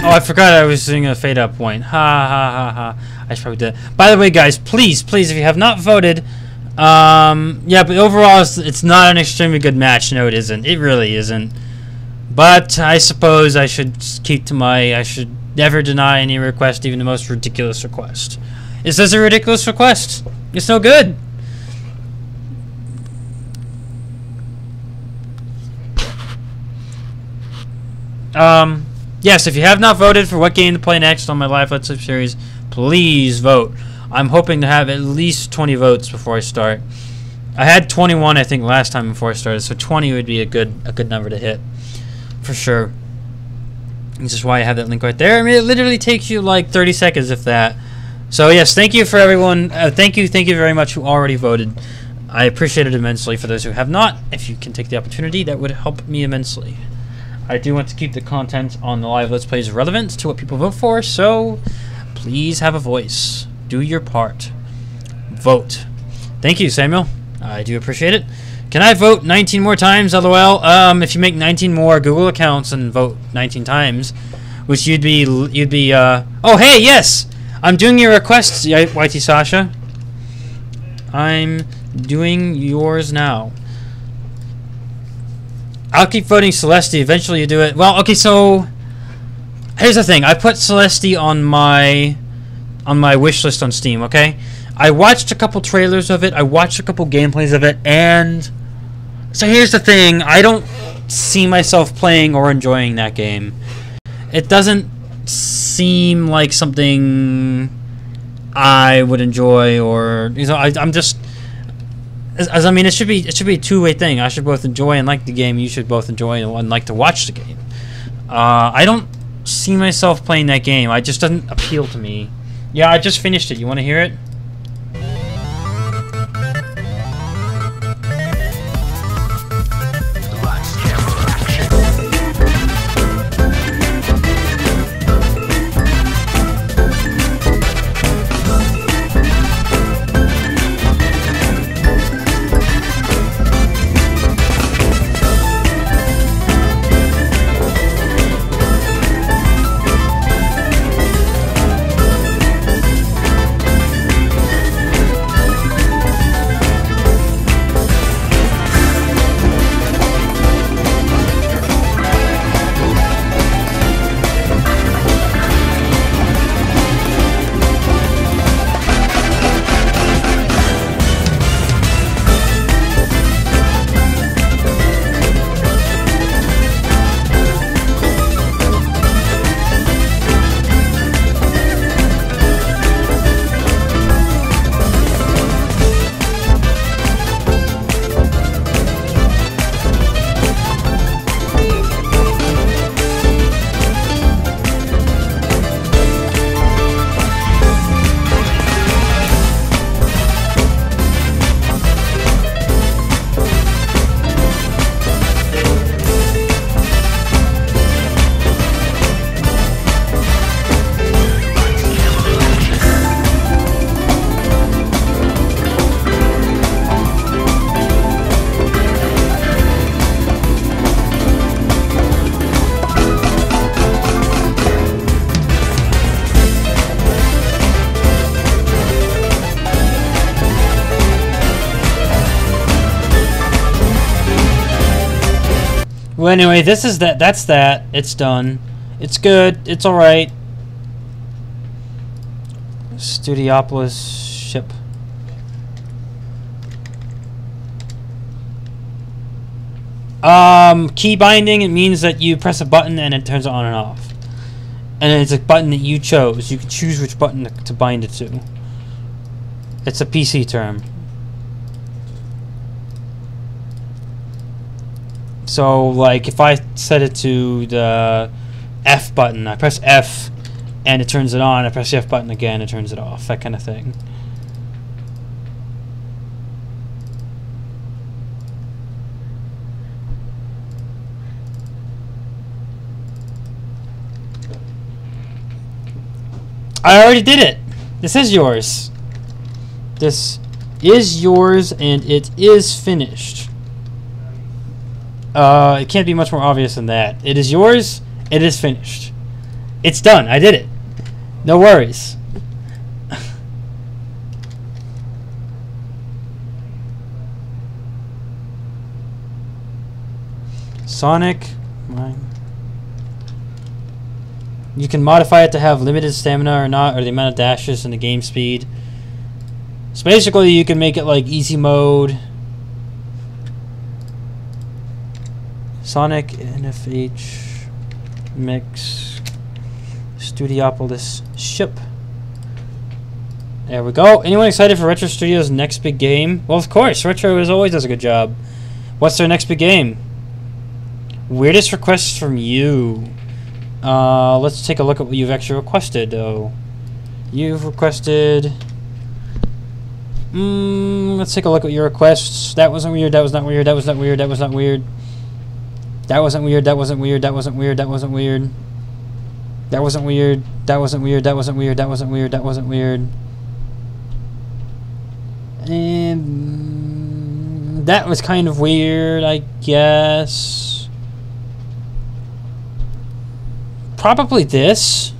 I forgot I was doing a fade up point. Ha ha ha ha. I should probably do that. By the way, guys, please, if you have not voted, yeah, but overall, it's not an extremely good match. No, it isn't. It really isn't. But I suppose I should keep to my. I should never deny any request, even the most ridiculous request. Is this a ridiculous request? It's no good. Yes, if you have not voted for what game to play next on my live Let's Play series, please vote. I'm hoping to have at least 20 votes before I start. I had 21, I think, last time before I started, so 20 would be a good number to hit, for sure. This is why I have that link right there. I mean, it literally takes you like 30 seconds, if that. So yes, thank you for everyone. Thank you very much who already voted. I appreciate it immensely. For those who have not, if you can take the opportunity, that would help me immensely. I do want to keep the content on the live Let's Plays relevant to what people vote for, so please have a voice. Do your part. Vote. Thank you, Samuel. I do appreciate it. Can I vote 19 more times? LOL. If you make 19 more Google accounts and vote 19 times, which you'd be. Oh, hey, yes. I'm doing your requests, YT Sasha. I'm doing yours now. I'll keep voting Celeste. Eventually you do it. Well, okay, so here's the thing. I put Celeste on my wish list on Steam, okay? I watched a couple trailers of it. I watched a couple gameplays of it, and so here's the thing. I don't see myself playing or enjoying that game. It doesn't seem like something I would enjoy, or I'm just as I mean, it should be a two-way thing. I should both enjoy and like the game. You should both enjoy and like to watch the game. I don't see myself playing that game. It just doesn't appeal to me. Yeah, I just finished it. You want to hear it? Well, anyway, this is that. That's that. It's done. It's good. It's all right. Studiopolis ship. Key binding. It means that you press a button and it turns it on and off. And it's a button that you chose. You can choose which button to bind it to. It's a PC term. So, like, if I set it to the F button, I press F and it turns it on. I press the F button again, it turns it off. That kind of thing. I already did it. This is yours. This is yours and it is finished. It can't be much more obvious than that. It is yours. It is finished. It's done. I did it. No worries. Sonic. You can modify it to have limited stamina or not, or the amount of dashes and the game speed. So basically, you can make it like easy mode. Sonic NFH Mix Studiopolis ship. There we go. Anyone excited for Retro Studios' next big game? Well, of course. Retro always does a good job. What's their next big game? Weirdest requests from you. Let's take a look at what you've actually requested, though. You've requested... let's take a look at your requests. That wasn't weird. That was not weird. That was not weird. That was not weird. That wasn't weird. That wasn't weird. That wasn't weird. That wasn't weird. That wasn't weird. That wasn't weird. That wasn't weird. That wasn't weird. That wasn't weird. And that was kind of weird, I guess. Probably this.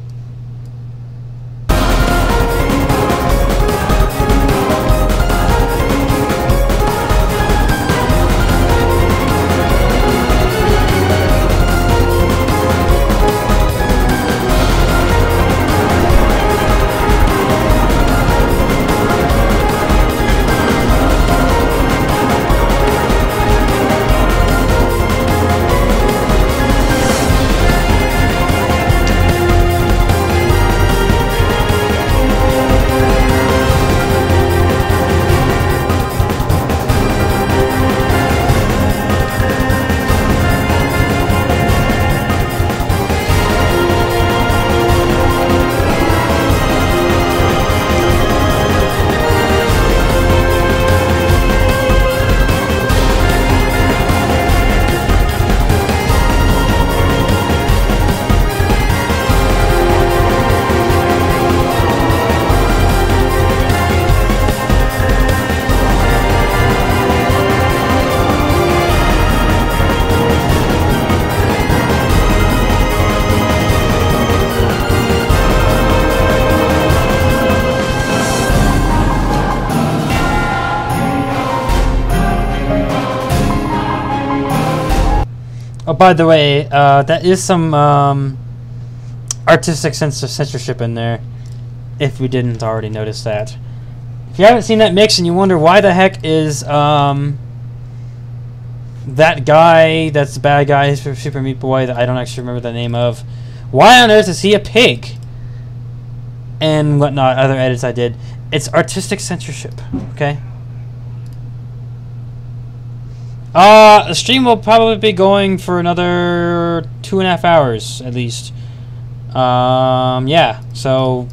by the way, that is some artistic censorship in there, if we didn't already notice that. If you haven't seen that mix and you wonder why the heck is that guy that's the bad guy, Super Meat Boy, that I don't actually remember the name of, why on earth is he a pig? And whatnot, other edits I did. It's artistic censorship, okay? The stream will probably be going for another 2.5 hours, at least. Yeah, so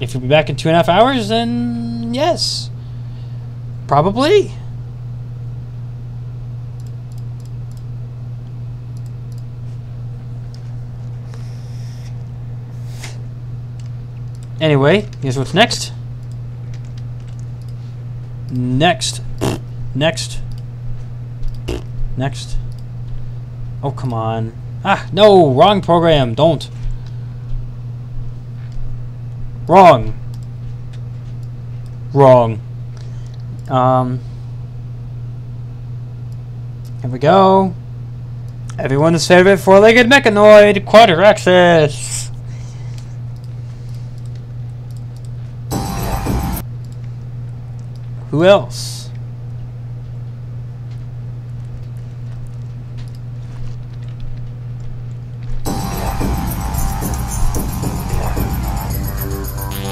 if you'll be back in 2.5 hours, then yes. Probably. Anyway, here's what's next. Next. Oh, come on. Ah, no, wrong program. Don't. Wrong. Here we go. Everyone's favorite four-legged mechanoid, Quadraxis. Who else?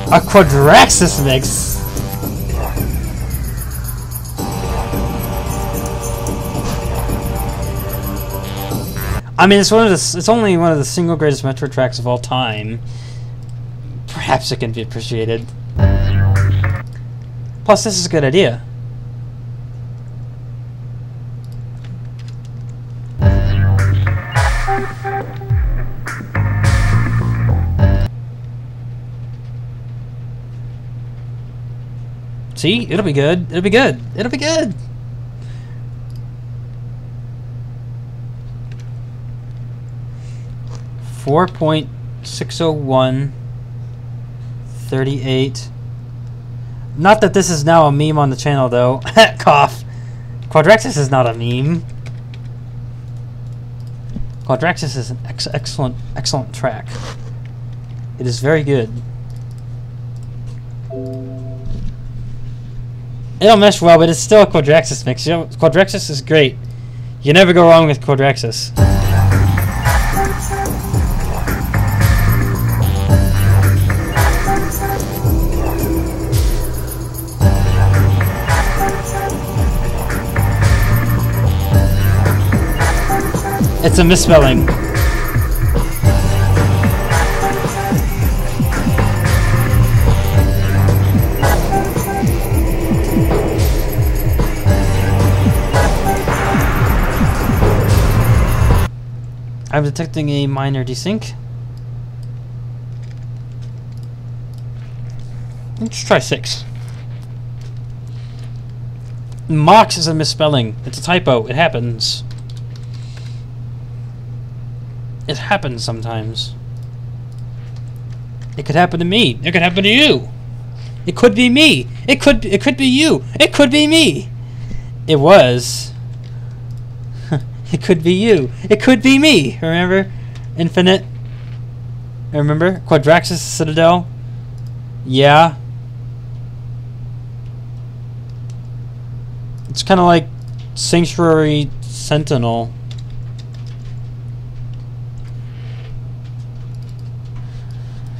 A Quadraxis mix. I mean, it's only one of the single greatest Metro tracks of all time. Perhaps it can be appreciated. Plus, this is a good idea. See? It'll be good. It'll be good. It'll be good. .601.38. Not that this is now a meme on the channel, though. Cough. Quadraxis is not a meme. Quadraxis is an excellent track. It is very good. It don't mesh well, but it's still a Quadraxis mix. You know, Quadraxis is great. You never go wrong with Quadraxis. It's a misspelling. I'm detecting a minor desync. Let's try 6. Mox is a misspelling. It's a typo. It happens. It happens sometimes. It could happen to me. It could happen to you. It could be me. It could be you. It could be me. It was. It could be you. It could be me. Remember? Infinite. Remember? Quadraxis Citadel. Yeah. It's kind of like Sanctuary Sentinel.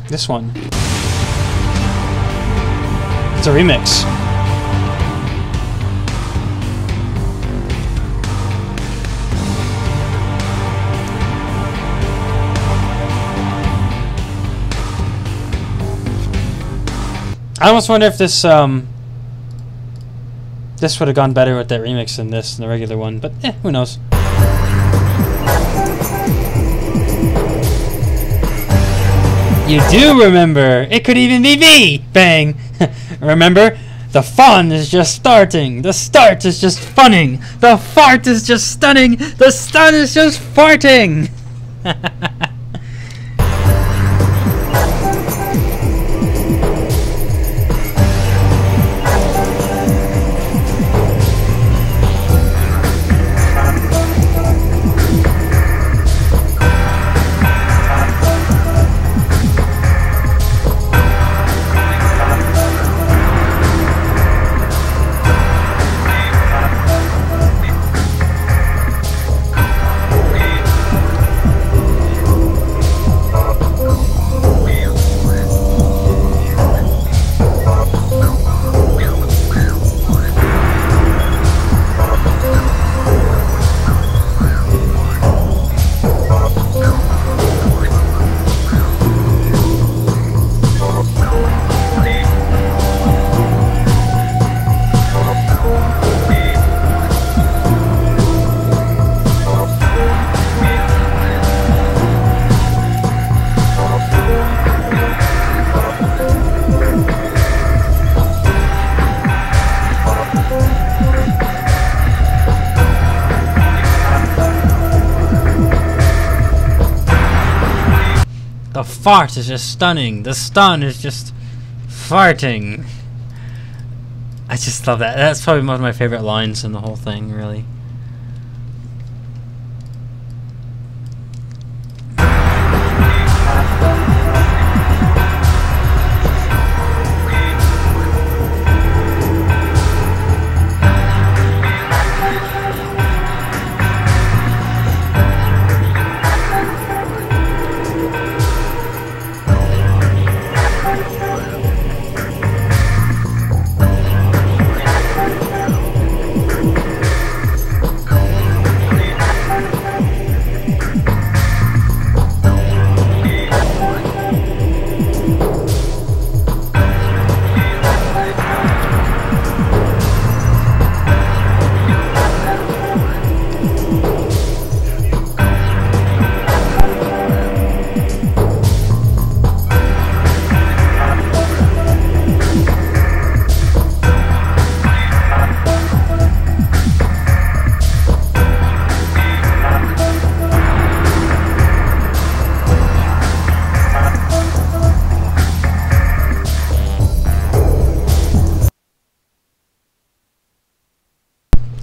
This one. It's a remix. I almost wonder if this this would have gone better with that remix than this and the regular one, but who knows? You do remember! It could even be me! Bang! Remember? The fun is just starting! The start is just funning! The fart is just stunning! The stun is just farting! A fart is just stunning. The stun is just farting. I just love that. That's probably one of my favorite lines in the whole thing, really.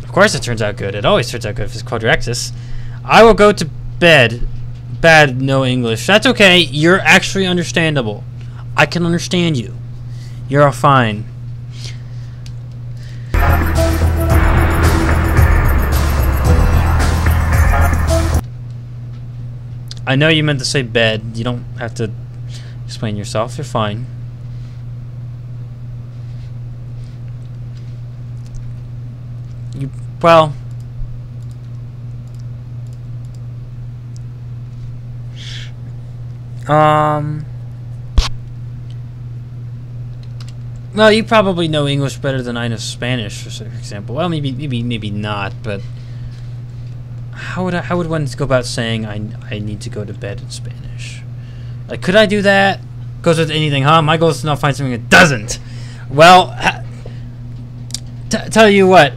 Of course it turns out good. It always turns out good if it's quadraxis. I will go to bed. Bad, no English. That's okay. You're actually understandable. I can understand you. You're all fine. I know you meant to say bed. You don't have to explain yourself. You're fine. Well, well, you probably know English better than I know Spanish, for example. Well, maybe not. But how would one go about saying I need to go to bed in Spanish? Like, could I do that? Goes with anything, huh? My goal is to not find something that doesn't. Well, tell you what.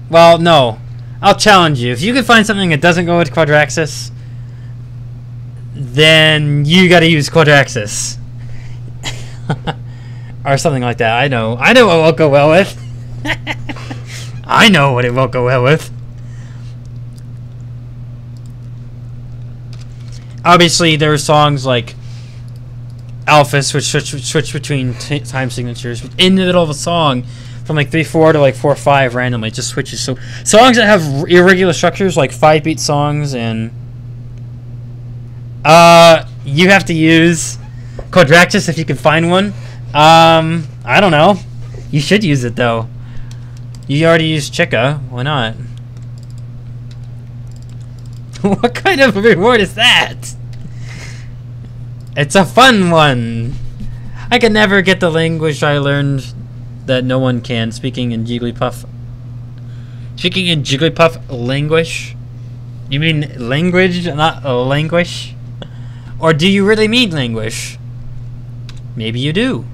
Well, no. I'll challenge you. If you can find something that doesn't go with quadraxis, then you gotta use quadraxis. Or something like that. I know. I know what won't go well with. I know what it won't go well with. Obviously, there are songs like Alphas, which switch between time signatures in the middle of a song. From like 3/4 to like 4/5 randomly, it just switches. So songs that have irregular structures, like 5-beat songs, and you have to use quadraxis if you can find one. I don't know. You should use it though. You already used Chica. Why not? What kind of reward is that? It's a fun one. I can never get the language I learned that no one can, speaking in Jigglypuff language. You mean language, not languish? Or do you really mean languish? Maybe you do.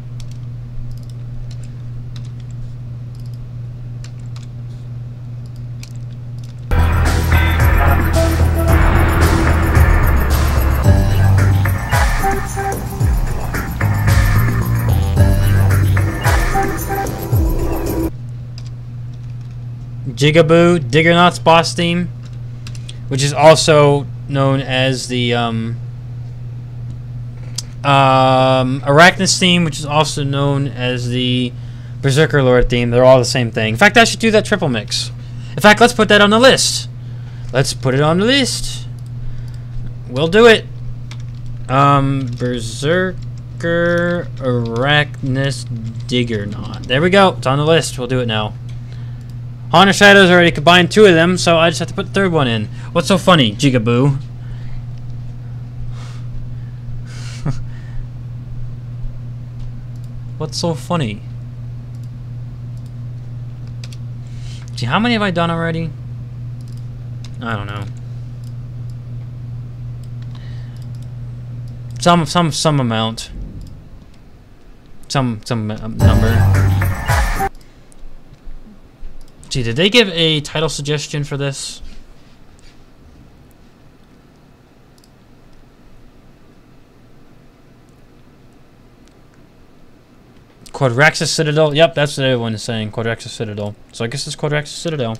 Jigaboo, Diggernauts boss theme, which is also known as the Arachnus theme, which is also known as the Berserker Lord theme. They're all the same thing. In fact, I should do that triple mix. In fact, let's put that on the list. Let's put it on the list. We'll do it. Berserker Arachnus Diggernaut. There we go. It's on the list. We'll do it now. Haunter Shadows already combined 2 of them, so I just have to put the 3rd one in. What's so funny, Jigaboo? What's so funny? Gee, how many have I done already? I don't know. Some amount. Some number. Gee, did they give a title suggestion for this? Quadraxis Citadel. Yep, that's what everyone is saying. Quadraxis Citadel. So I guess it's Quadraxis Citadel.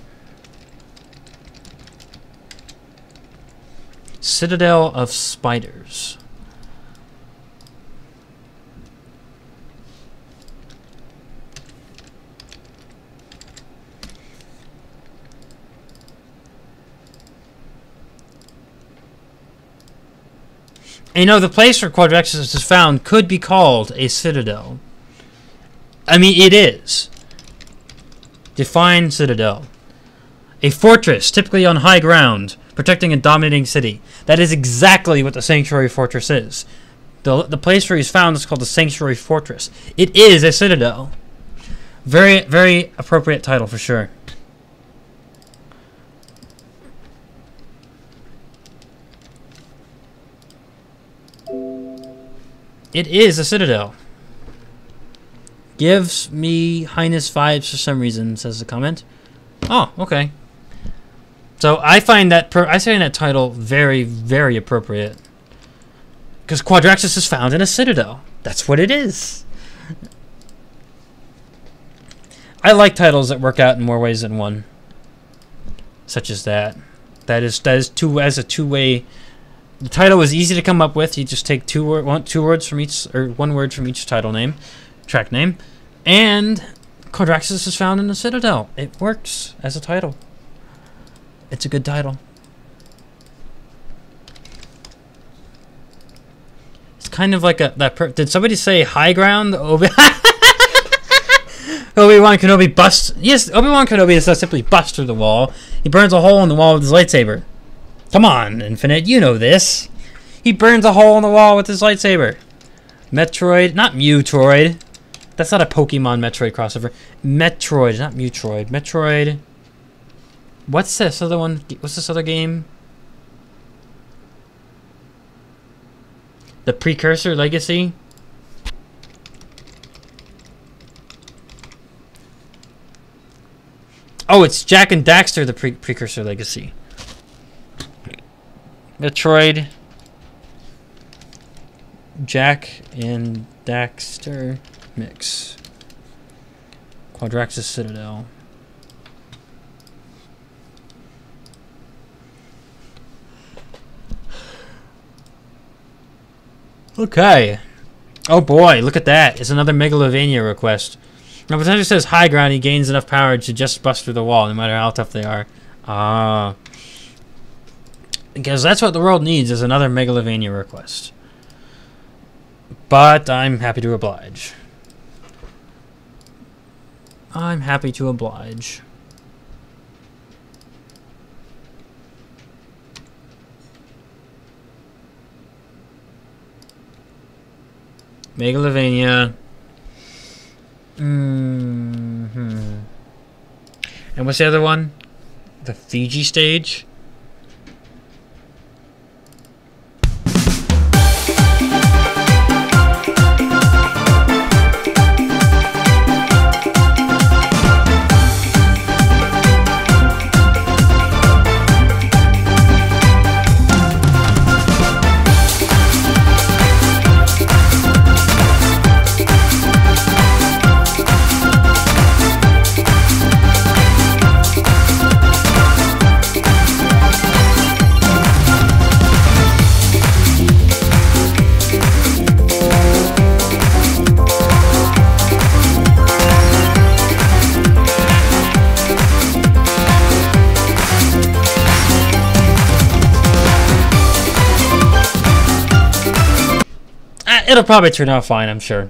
Citadel of Spiders. And, you know, the place where Quadraxis is found could be called a citadel. I mean, it is. Define citadel. A fortress, typically on high ground, protecting a dominating city. That is exactly what the Sanctuary Fortress is. The place where he's found is called the Sanctuary Fortress. It is a citadel. Very, very appropriate title for sure. It is a citadel. Gives me Highness vibes for some reason, says the comment. Oh, okay. So I find that title very, very appropriate. Because Quadraxis is found in a citadel. That's what it is. I like titles that work out in more ways than one. Such as that. That is a two-way. The title was easy to come up with. You just take two words from each, or one word from each title name, track name, and Quadraxis is found in the Citadel. It works as a title. It's a good title. It's kind of like did somebody say high ground? Obi-Wan Kenobi busts. Yes, Obi-Wan Kenobi does not simply bust through the wall. He burns a hole in the wall with his lightsaber. Come on, Infinite, you know this. He burns a hole in the wall with his lightsaber. Metroid, not Mutroid. That's not a Pokemon Metroid crossover. Metroid, not Mutroid. Metroid. What's this other one? What's this other game? The Precursor Legacy? Oh, it's Jack and Daxter, the Precursor Legacy. Metroid, Jack and Daxter mix. Quadraxis Citadel. Okay. Oh boy, look at that. It's another Megalovania request. Now, potentially says high ground, he gains enough power to just bust through the wall, no matter how tough they are. Because that's what the world needs, is another Megalovania request. But I'm happy to oblige. I'm happy to oblige. Megalovania. And what's the other one? The Fiji stage? It'll probably turn out fine, I'm sure.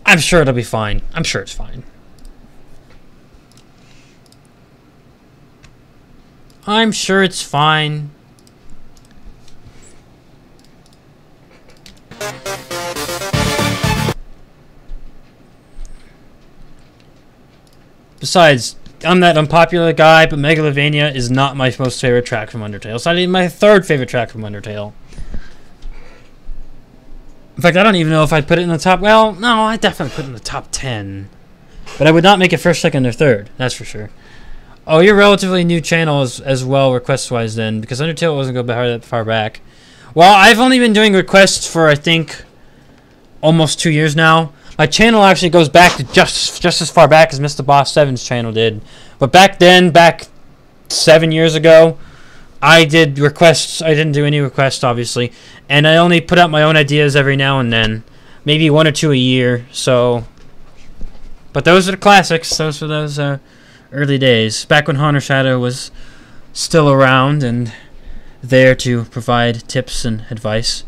I'm sure it'll be fine. I'm sure it's fine. I'm sure it's fine. Besides, I'm that unpopular guy, but Megalovania is not my most favorite track from Undertale. It's not even my third favorite track from Undertale. In fact, I don't even know if I'd put it in the top... Well, no, I'd definitely put it in the top 10. But I would not make it first, second, or third. That's for sure. Oh, you're a relatively new channel as well, request-wise, then. Because Undertale wasn't go that far back. Well, I've only been doing requests for, I think, almost 2 years now. My channel actually goes back to just as far back as Mr. Boss 7's channel did. But back then, back 7 years ago, I did requests. I didn't do any requests, obviously. And I only put out my own ideas every now and then. Maybe 1 or 2 a year. So, but those are the classics. Those were those early days. Back when Haunter Shadow was still around and there to provide tips and advice.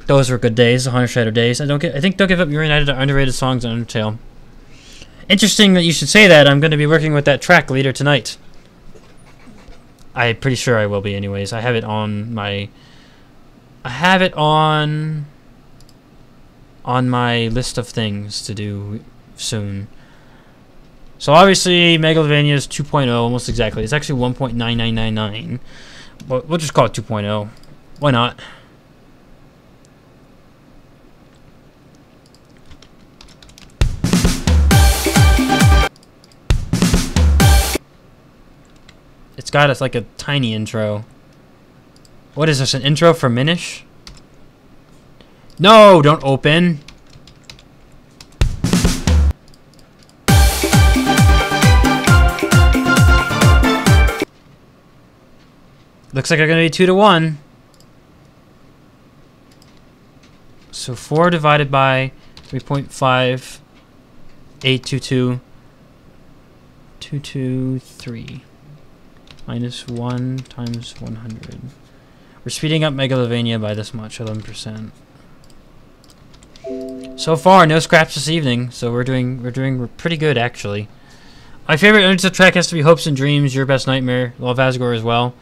Those were good days, the Haunter Shadow days. I think Don't Give Up Your United are underrated songs on Undertale. Interesting that you should say that. I'm going to be working with that track later tonight. I'm pretty sure I will be anyways. I have it on my list of things to do soon. So obviously Megalovania is 2.0 almost exactly. It's actually 1.9999. But we'll just call it 2.0. Why not? It's got us like a tiny intro. What is this, an intro for Minish? No, don't open. Looks like they're going to be 2 to 1. So 4 divided by 3.5, 822, 223. Minus 1 times 100. We're speeding up Megalovania by this much, 11%. So far, no scraps this evening, so we're pretty good actually. My favorite Undertale track has to be Hopes and Dreams, Your Best Nightmare, Love Asgore as well.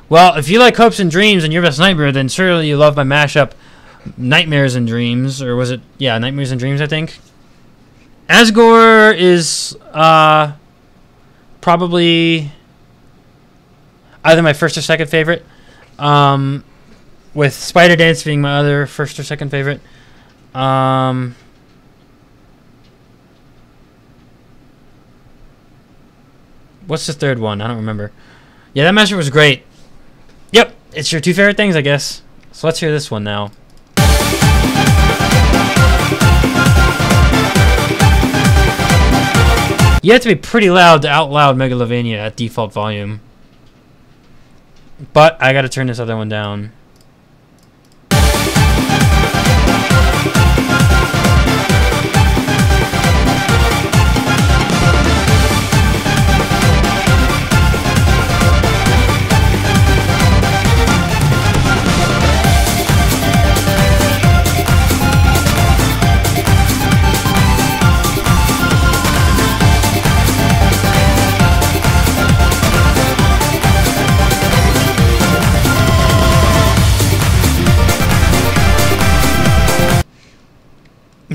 Well, if you like Hopes and Dreams and Your Best Nightmare, then surely you love my mashup Nightmares and Dreams, or was it, yeah, Nightmares and Dreams, I think. Asgore is probably either my first or second favorite, with Spider Dance being my other first or second favorite. What's the third one? I don't remember. Yeah, that mashup was great. Yep, it's your 2 favorite things, I guess. So let's hear this one now. You have to be pretty loud to out-loud Megalovania at default volume. But I gotta turn this other one down.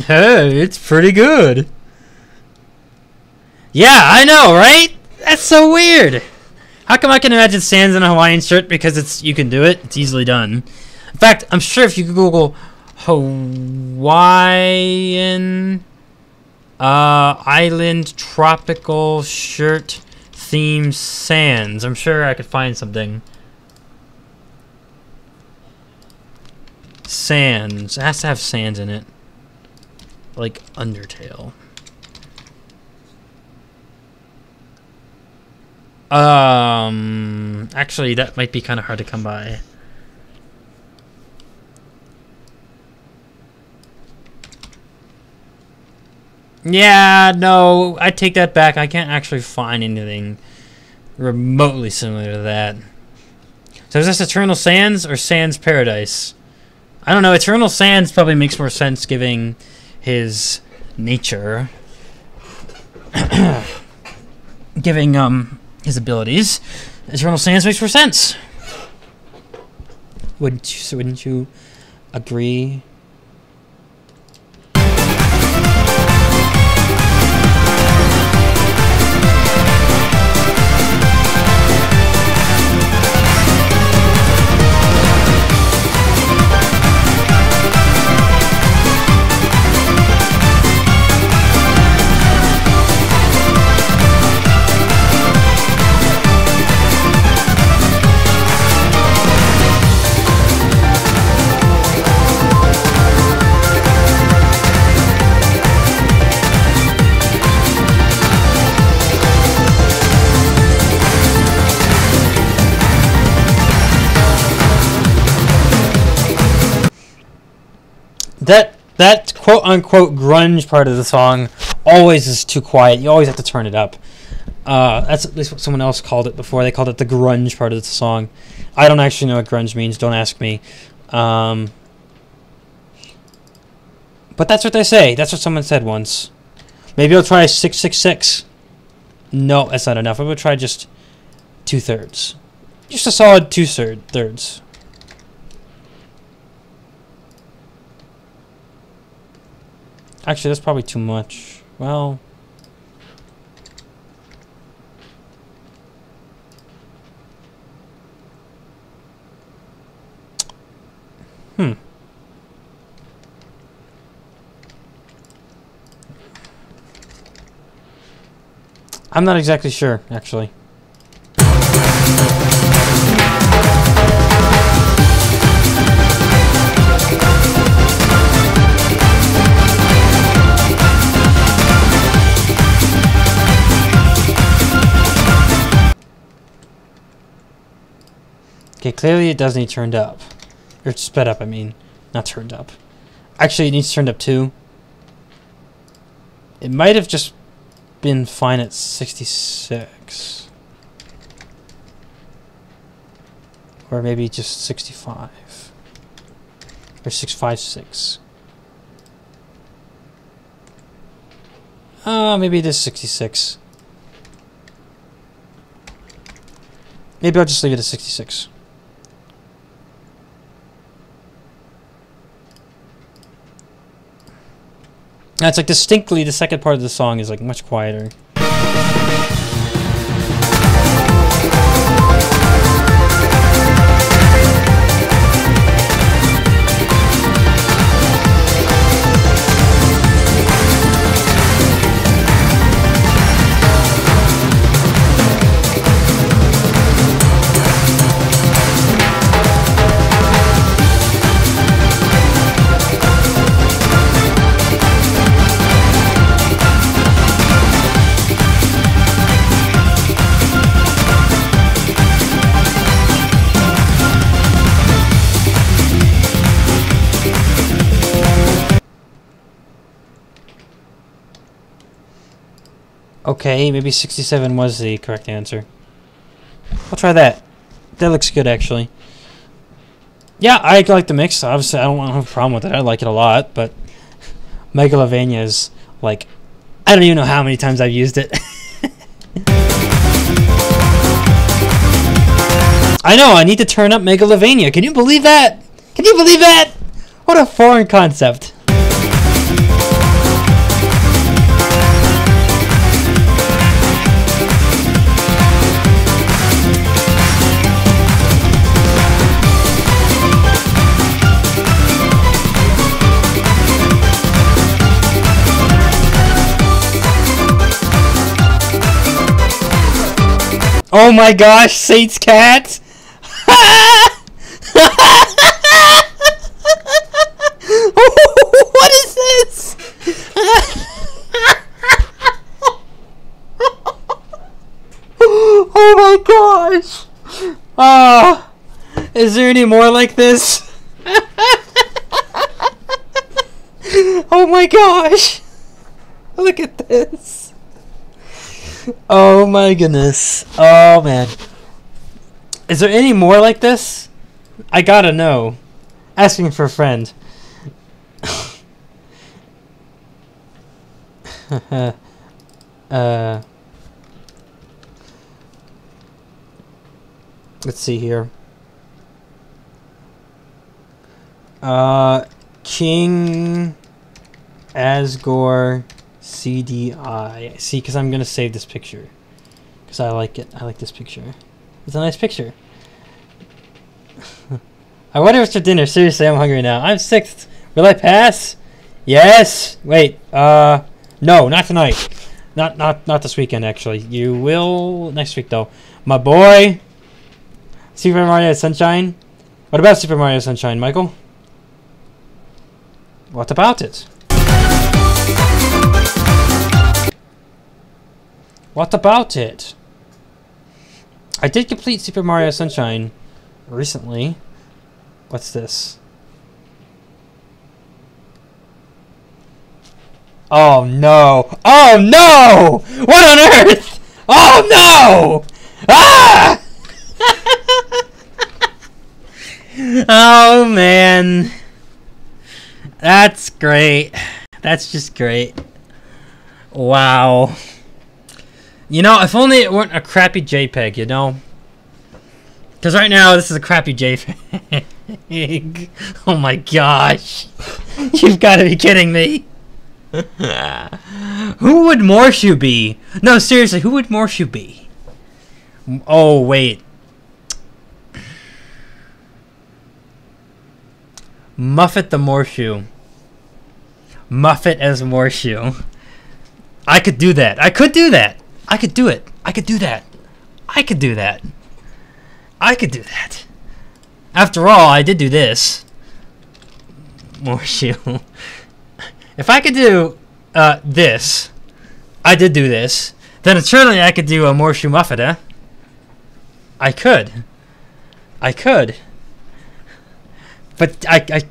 Hey, it's pretty good. Yeah, I know, right? That's so weird. How come I can imagine Sans in a Hawaiian shirt? Because it's, you can do it. It's easily done. In fact, I'm sure if you Google Hawaiian island tropical shirt theme Sans, I'm sure I could find something. Sans. It has to have Sans in it. Like Undertale. Actually, that might be kind of hard to come by. Yeah, no, I take that back. I can't actually find anything remotely similar to that. So is this Eternal Sands or Sands Paradise? I don't know. Eternal Sands probably makes more sense given his nature. Giving his abilities. Eternal Sands makes more sense. Wouldn't you agree? that quote unquote grunge part of the song always is too quiet. You always have to turn it up. That's at least what someone else called it before. They called it the grunge part of the song. I don't actually know what grunge means. Don't ask me. But that's what they say. That's what someone said once. Maybe I'll try 6/6/6. No, that's not enough. I'm gonna try just 2/3. Just a solid 2/3. Actually, that's probably too much. Well, I'm not exactly sure, actually. Okay, clearly it does need turned up. Or sped up, I mean. Not turned up. Actually, it needs turned up too. It might have just been fine at 66. Or maybe just 65. Or 656. Maybe it is 66. Maybe I'll just leave it at 66. It's like distinctly the second part of the song is like much quieter. Okay, maybe 67 was the correct answer. I'll try that. That looks good, actually. Yeah, I like the mix. Obviously, I don't have a problem with it. I like it a lot, but Megalovania is, like, I don't even know how many times I've used it. I know, I need to turn up Megalovania. Can you believe that? Can you believe that? What a foreign concept. Oh my gosh, Saint's cat! What is this? Oh my gosh! Is there any more like this? Oh my gosh! Look at this! Oh my goodness. Oh man. Is there any more like this? I gotta know. Asking for a friend. Let's see here. King Asgore CDI. See, because I'm going to save this picture. Because I like it. I like this picture. It's a nice picture. I wonder what's for dinner. Seriously, I'm hungry now. I'm 6th. Will I pass? Yes. Wait. No, not tonight. Not this weekend, actually. You will next week, though. My boy. Super Mario Sunshine. What about Super Mario Sunshine, Michael? What about it? What about it? I did complete Super Mario Sunshine recently. What's this? Oh no! Oh no! What on earth? Oh no! Ah! Oh man. That's great. That's just great. Wow. You know, if only it weren't a crappy JPEG, you know? Because right now, this is a crappy JPEG. Oh my gosh. You've got to be kidding me. Who would Morshu be? No, seriously, who would Morshu be? Oh, wait. Muffet the Morshu. Muffet as Morshu. I could do that. I could do that. I could do it. I could do that. I could do that. I could do that. After all, I did do this. Morshu. If I could do this, I did do this, then certainly I could do a Morshu Muffet, eh? I could. I could. But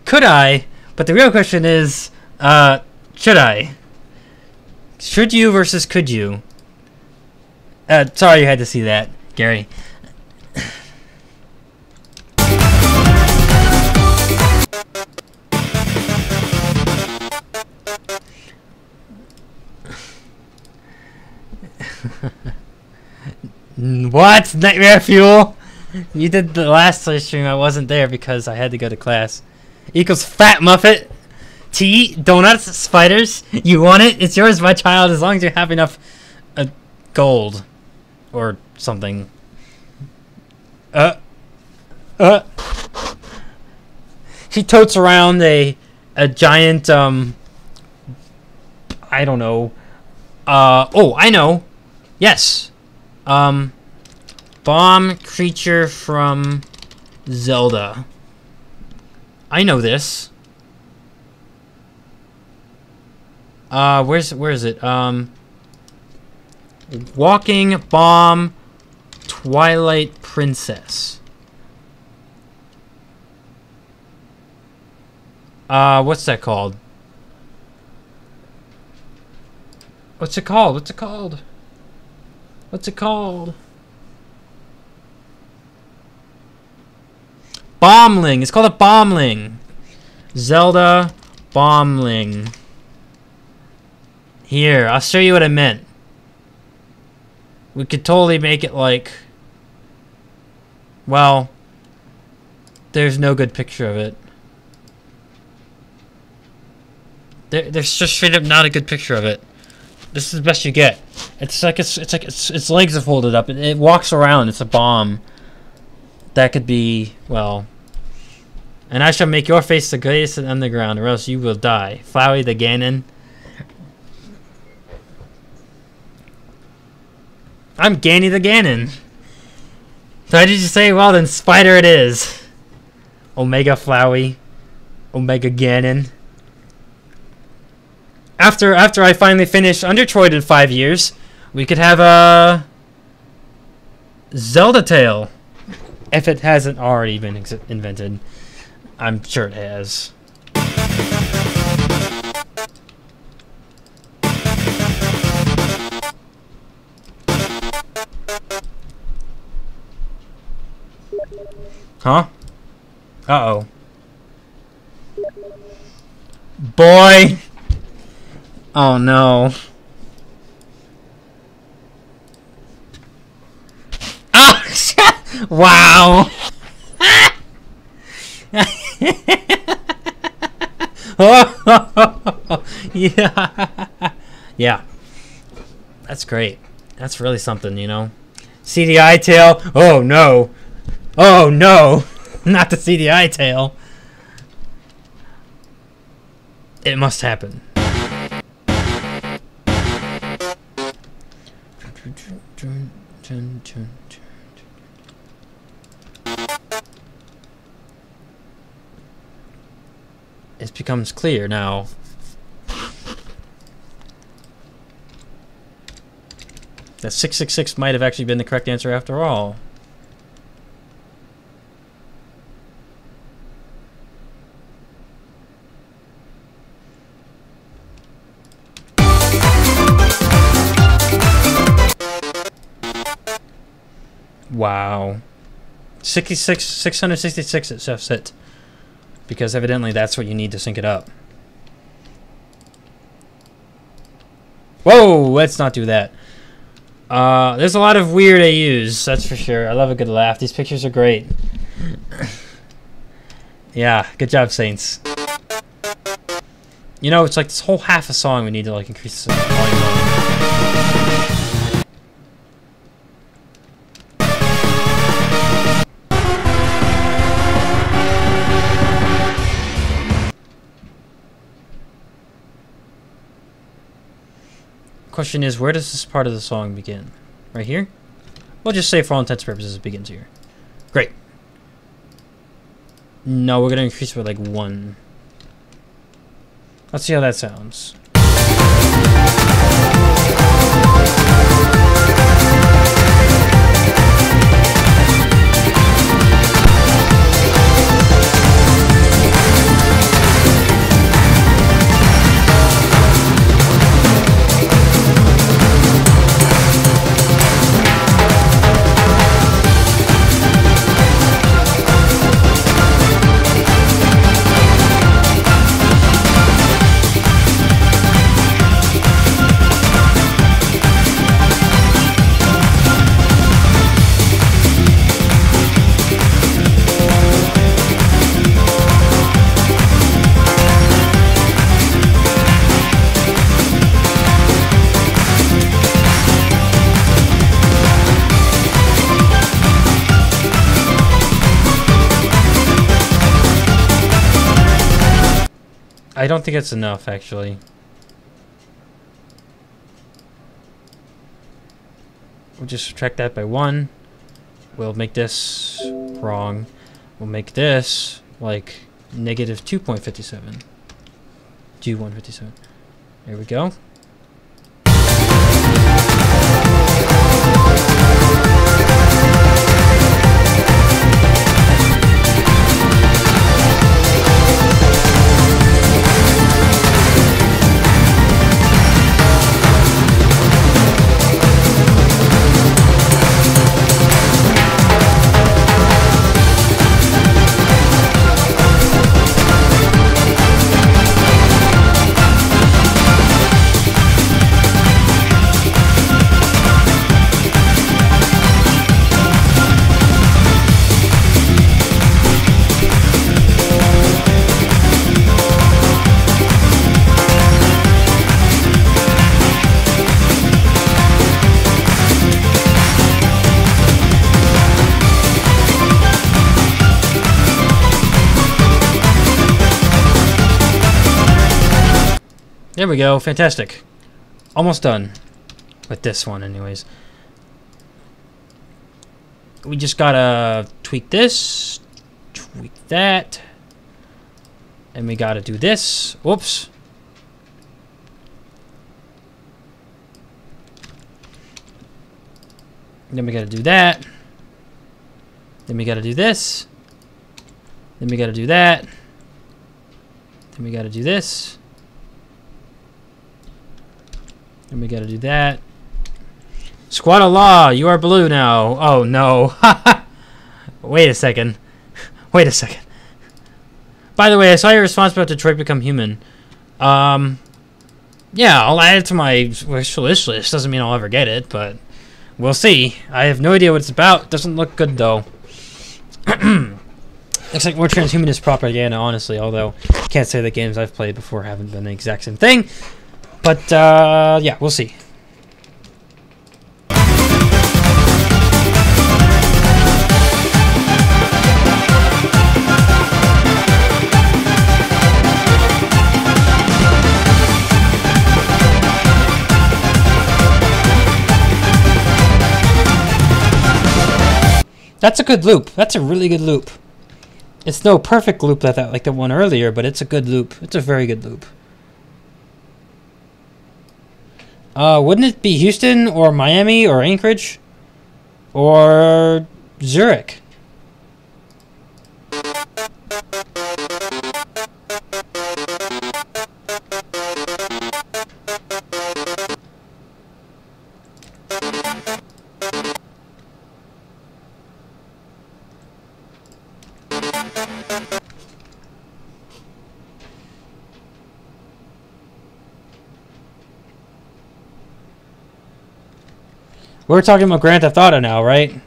could I? But the real question is, should I? Should you versus could you? Sorry you had to see that, Gary. What? Nightmare Fuel? You did the last stream, I wasn't there because I had to go to class. Equals Fat Muffet. T, donuts, spiders. You want it? It's yours, my child, as long as you have enough gold. Or something. She totes around a giant, I don't know. Oh, I know. Yes. Bomb creature from Zelda. I know this. Where is it? Walking Bomb Twilight Princess. What's that called? What's it called? What's it called? What's it called? Bombling. It's called a Bombling. Zelda Bombling. Here, I'll show you what I meant. We could totally make it like... Well, there's no good picture of it. There's just straight up not a good picture of it. This is the best you get. It's like its legs are folded up. It walks around. It's a bomb. That could be, well... And I shall make your face the greatest in the underground, or else you will die. Flowey the Ganon. I'm Ganny the Ganon. So I did you say? Well, then Spider it is. Omega Flowey. Omega Ganon. After I finally finish Undertroid in 5 years, we could have a Zelda Tale. If it hasn't already been invented. I'm sure it has. Huh? Uh-oh. Boy! Oh no. Oh! Wow! Yeah. Yeah. That's great. That's really something, you know. CDI tail. Oh no. Oh no. Not the CDI tail. It must happen. It becomes clear now. That 666 might have actually been the correct answer after all. Wow. 666 it says it. Because evidently that's what you need to sync it up. Whoa, let's not do that. There's a lot of weird AUs, that's for sure. I love a good laugh. These pictures are great. Yeah, good job, Saints. You know, it's like this whole half a song we need to like increase the volume on. Question is, where does this part of the song begin? Right here? We'll just say for all intents and purposes it begins here. Great. No, we're gonna increase it by like 1. Let's see how that sounds. I don't think it's enough, actually. We'll just subtract that by 1. We'll make this wrong. We'll make this like negative 2.57. G157. There we go. There we go, fantastic. Almost done with this one anyways. We just gotta tweak this, tweak that, and we gotta do this. Whoops. Then we gotta do that. Then we gotta do this. Then we gotta do that. Then we gotta do this. And we gotta do that. Squad of Law, you are blue now. Oh no. Wait a second. Wait a second. By the way, I saw your response about Detroit Become Human. Yeah, I'll add it to my wish list. Doesn't mean I'll ever get it, but we'll see. I have no idea what it's about. Doesn't look good though. Looks like more transhumanist propaganda, honestly, although I can't say the games I've played before haven't been the exact same thing. But, yeah, we'll see. That's a good loop. That's a really good loop. It's no perfect loop like the one earlier, but it's a good loop. It's a very good loop. Wouldn't it be Houston or Miami or Anchorage or Zurich? We're talking about Grand Theft Auto now, right?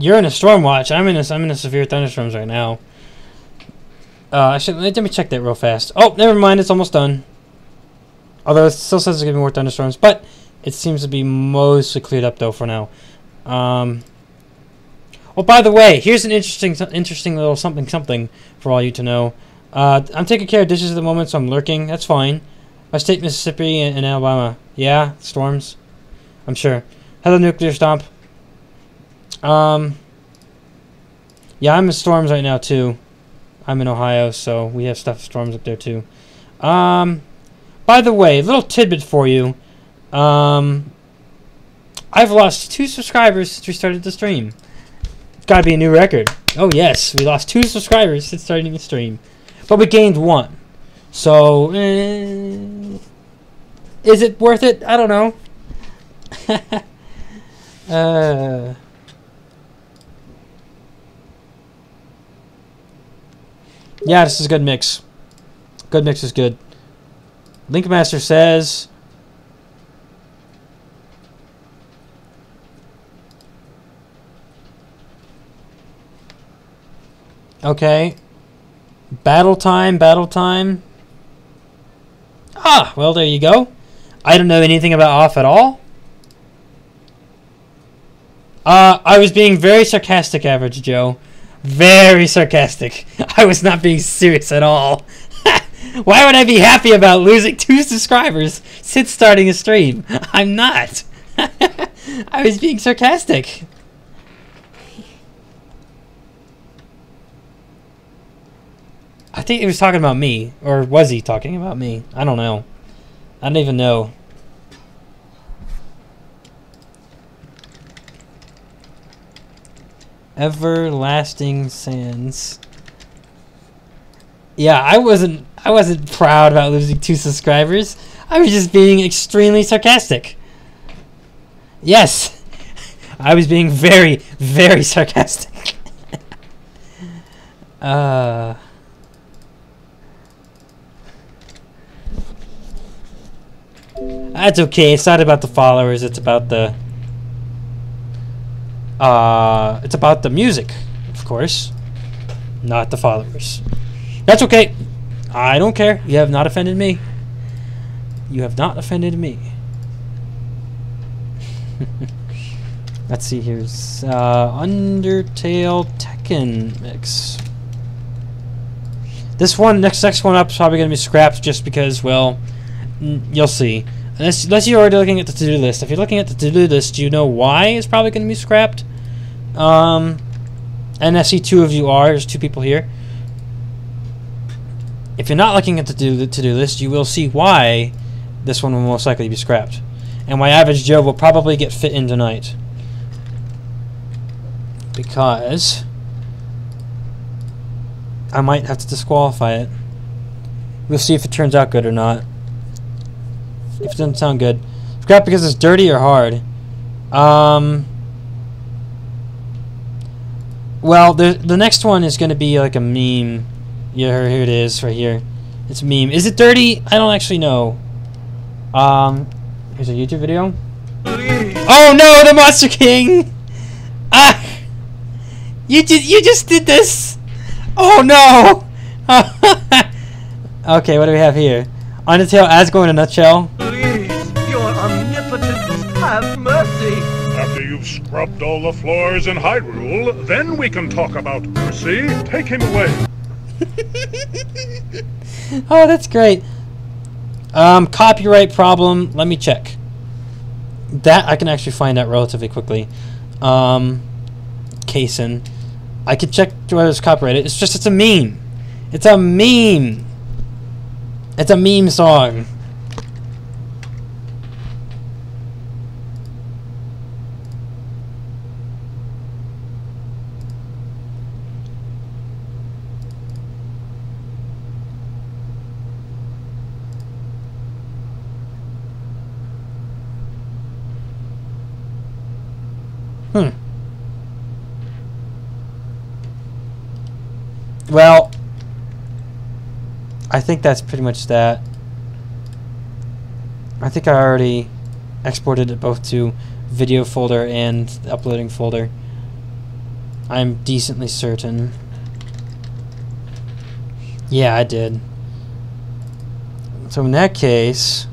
You're in a storm watch. I'm in a severe thunderstorms right now. Let me check that real fast. Oh, never mind. It's almost done. Although it still says there's gonna be more thunderstorms, but it seems to be mostly cleared up though for now. Oh, by the way, here's an interesting little something for all you to know. I'm taking care of dishes at the moment, so I'm lurking. That's fine. My state, Mississippi and Alabama. Yeah, storms. I'm sure. Hello, nuclear stomp. Yeah, I'm in storms right now too. I'm in Ohio, so we have storms up there too. By the way, little tidbit for you. I've lost 2 subscribers since we started the stream. It's gotta be a new record. Oh yes, we lost 2 subscribers since starting the stream. But we gained 1. So, is it worth it? I don't know. Yeah, this is a good mix. Good mix is good. Linkmaster says... Okay. Battle time, battle time. Ah, well, there you go. I don't know anything about off at all. I was being very sarcastic, Average Joe. Very sarcastic. I was not being serious at all. Why would I be happy about losing 2 subscribers since starting a stream? I'm not. I was being sarcastic. I think he was talking about me. Or was he talking about me? I don't know. I don't even know. Everlasting Sands. Yeah, I wasn't proud about losing 2 subscribers. I was just being extremely sarcastic. Yes. I was being very, very sarcastic. That's okay. It's not about the followers. It's about the music, of course, not the followers. That's okay. I don't care. You have not offended me. You have not offended me. Let's see. Here's Undertale Tekken mix. This one, next one up, is probably gonna be scrapped just because, well, You'll see. Unless you're already looking at the to-do list. If you're looking at the to-do list, you know why it's probably going to be scrapped. And I see 2 of you are. There's 2 people here. If you're not looking at the to-do list, you will see why this one will most likely be scrapped. And why Average Joe will probably get fit in tonight. Because I might have to disqualify it. We'll see if it turns out good or not. If it doesn't sound good. Scrap because it's dirty or hard? Well, the next one is going to be like a meme. Yeah, here it is, right here. It's a meme. Is it dirty? I don't actually know. Here's a YouTube video. Oh no, the Monster King! Ah! You just did this! Oh no! Okay, what do we have here? Undertale Asgore in a nutshell. Please, your omnipotence, have mercy. After you've scrubbed all the floors in Hyrule, then we can talk about mercy. Take him away. Oh, that's great. Copyright problem. Let me check. That I can actually find out relatively quickly. Kaysen. I can check whether it's copyrighted. It's just, it's a meme. It's a meme. It's a meme song. Well, I think that's pretty much that. I think I already exported it both to video folder and the uploading folder. I'm decently certain. Yeah, I did. So in that case,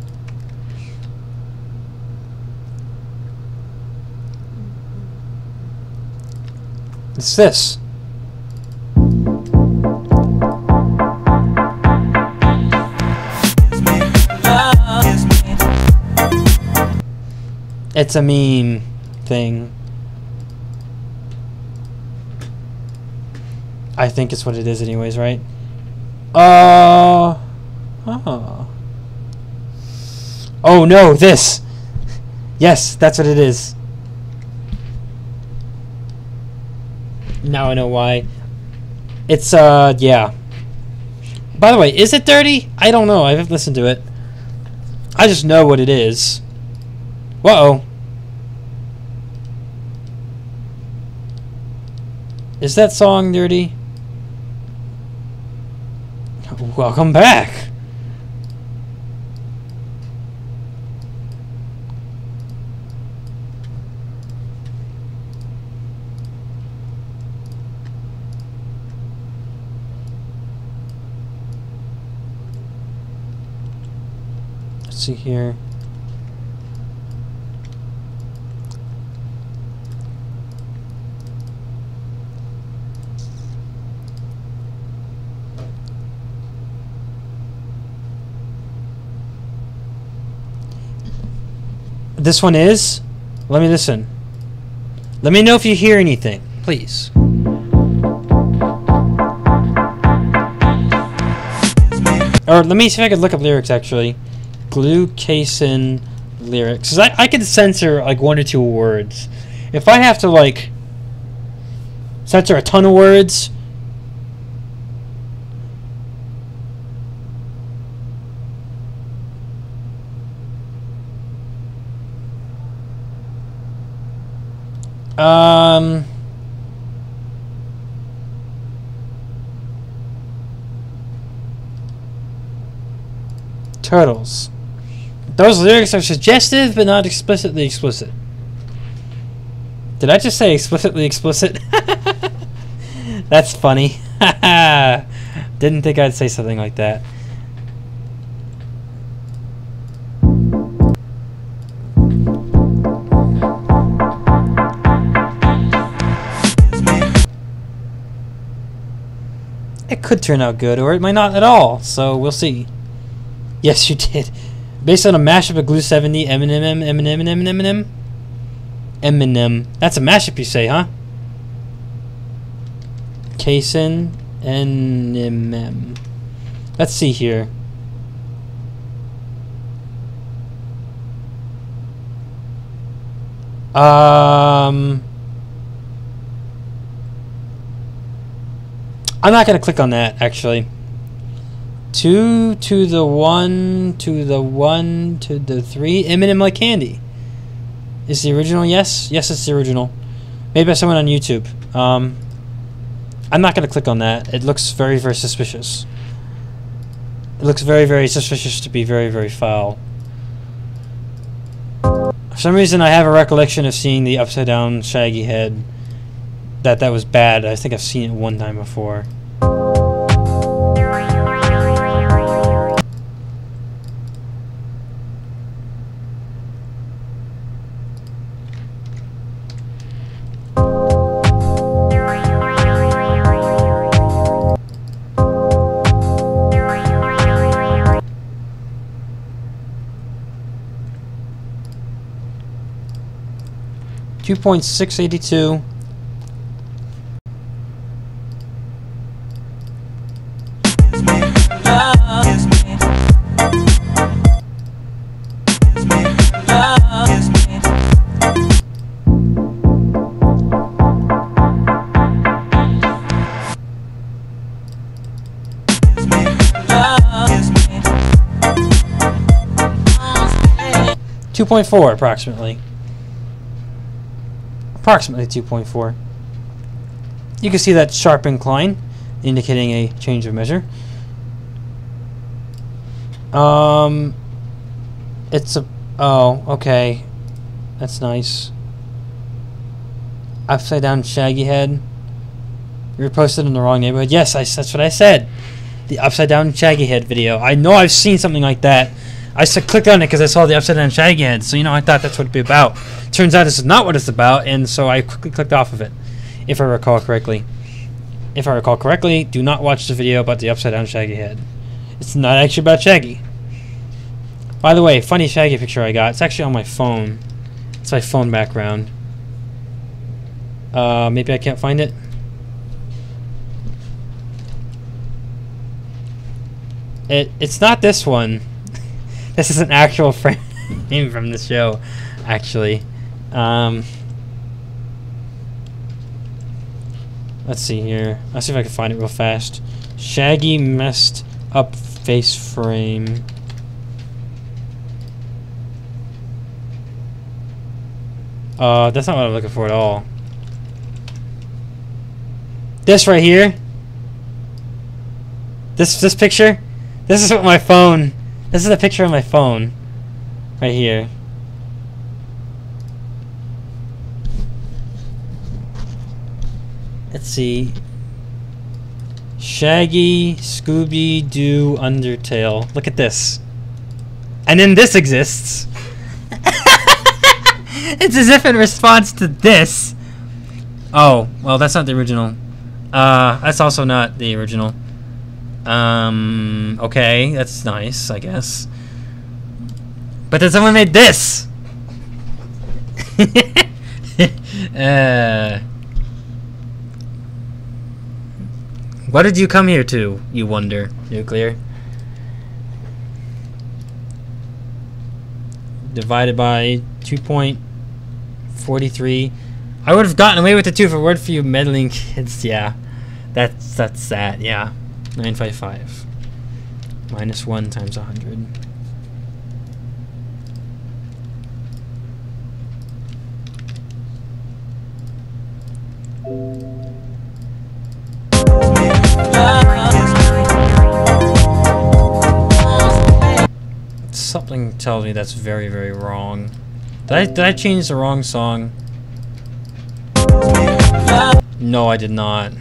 it's this. It's a meme thing. I think it's what it is anyways, right? Oh. Oh no, this! Yes, that's what it is. Now I know why. It's, yeah. By the way, is it dirty? I don't know. I haven't listened to it. I just know what it is. Whoa. Is that song dirty? Welcome back. Let's see here. This one is? Let me listen. Let me know if you hear anything, please. Or let me see if I can look up lyrics actually. Glue Kaysen lyrics. 'Cause I can censor like 1 or 2 words. If I have to like censor a ton of words, Turtles. Those lyrics are suggestive but not explicitly explicit. Did I just say explicitly explicit? That's funny. Didn't think I'd say something like that. It could turn out good, or it might not at all, so we'll see. Yes, you did. Based on a mashup of Glue 70, Eminem. That's a mashup, you say, huh? Kason, Eminem. Let's see here. I'm not gonna click on that, actually. 2 to the 1 to the 1 to the 3. Eminem Like Candy. Is the original? Yes. Yes, it's the original. Made by someone on YouTube. I'm not gonna click on that. It looks very, very suspicious. It looks very, very suspicious to be very, very foul. For some reason, I have a recollection of seeing the upside down shaggy head. That was bad. I think I've seen it one time before. $2.682. $2.4 approximately. Approximately 2.4. You can see that sharp incline, indicating a change of measure. It's a... Oh, okay. That's nice. Upside down shaggy head. You're posted in the wrong neighborhood. Yes, that's what I said. The upside down shaggy head video. I know I've seen something like that. I clicked on it because I saw the upside down shaggy head, so I thought that's what it'd be about. Turns out this is not what it's about, and so I quickly clicked off of it, if I recall correctly. If I recall correctly, do not watch the video about the upside down shaggy head. It's not actually about Shaggy. By the way, funny Shaggy picture I got. It's actually on my phone. It's my phone background. Maybe I can't find it. It's not this one. This is an actual frame from the show, actually. Let's see here. I'll see if I can find it real fast. Shaggy messed up face frame. That's not what I'm looking for at all. This right here. This picture. This is what my phone. This is a picture of my phone, right here. Let's see. Shaggy, Scooby-Doo, Undertale. Look at this. And then this exists. It's as if in response to this. Oh, well, that's not the original. That's also not the original. Okay, that's nice, I guess. But then someone made this! What did you come here to, you wonder, Nuclear? Divided by 2.43. I would have gotten away with the 2 if it weren't for you meddling kids, yeah. That's that, yeah. 955 minus 1 times 100. Something tells me that's very, very wrong. Did I change the wrong song? No, I did not.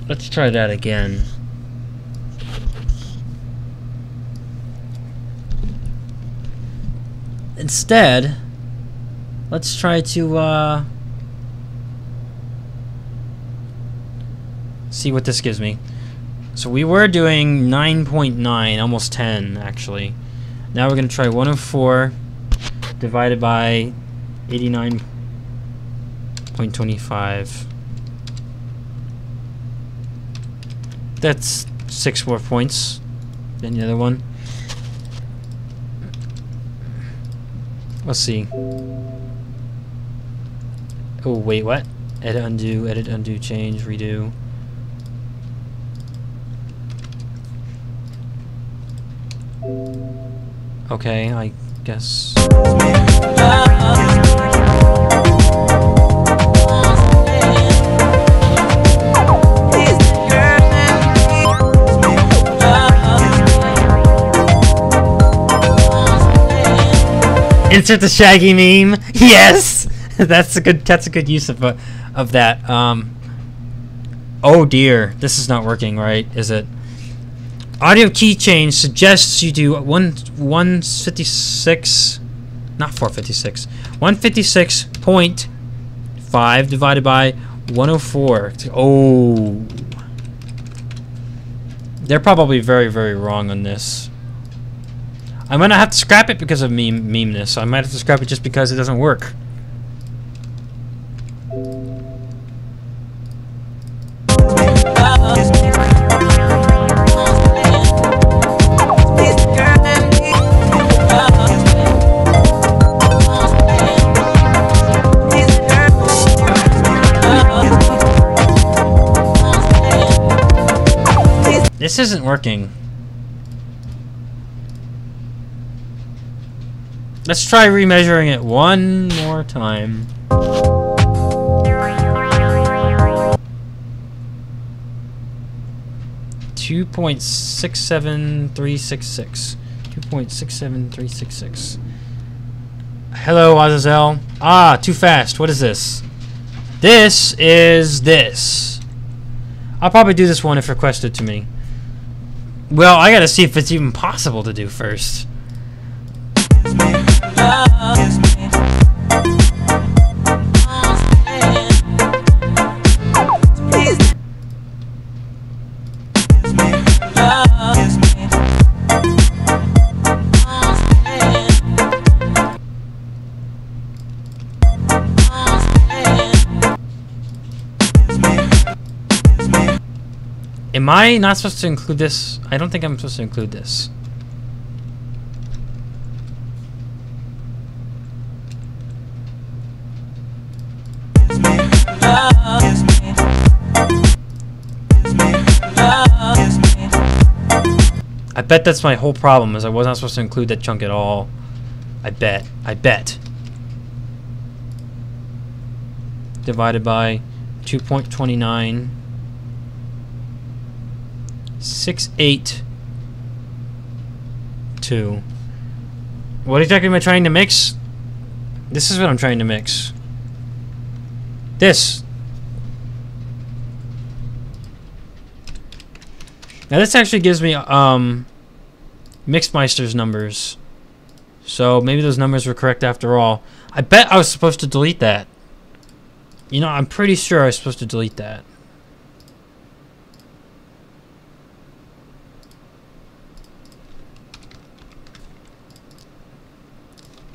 Let's try that again. Instead, let's try to see what this gives me. So we were doing 9.9, almost 10 actually. Now we're going to try 104 divided by 89.25. That's 6 more points than the other one. Let's see. Oh, wait, what? Edit, undo, change, redo. Okay, I guess. Insert the Shaggy meme. Yes, that's a good use of that. Oh dear, this is not working right, is it? Audio key change suggests you do 156, not 456, 156.5 divided by 104. Oh, they're probably very wrong on this. I'm gonna have to scrap it because of memeness. I might have to scrap it just because it doesn't work. This isn't working. Let's try remeasuring it one more time. $2.67366. 2.67366. Hello, Azazel. Ah, too fast. What is this? This is this. I'll probably do this one if requested to me. Well, I gotta see if it's even possible to do first. Am I not supposed to include this? I don't think I'm supposed to include this. I bet that's my whole problem, is I was not supposed to include that chunk at all. I bet. Divided by 2.29. 682. What exactly am I trying to mix? This is what I'm trying to mix. This. Now this actually gives me Mixmeister's numbers. So maybe those numbers were correct after all. I bet I was supposed to delete that. You know, I'm pretty sure I was supposed to delete that.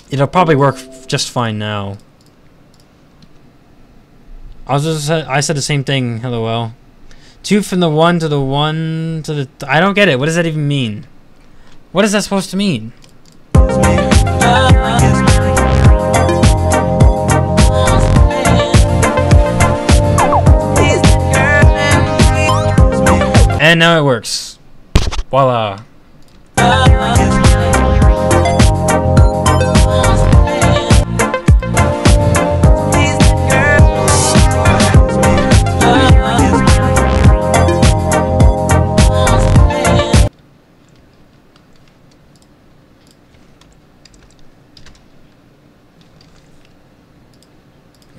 It'll probably work just fine now. I said the same thing, LOL. 2 from the 1 to the 1 to the... I don't get it. What does that even mean? What is that supposed to mean? And now it works. Voila.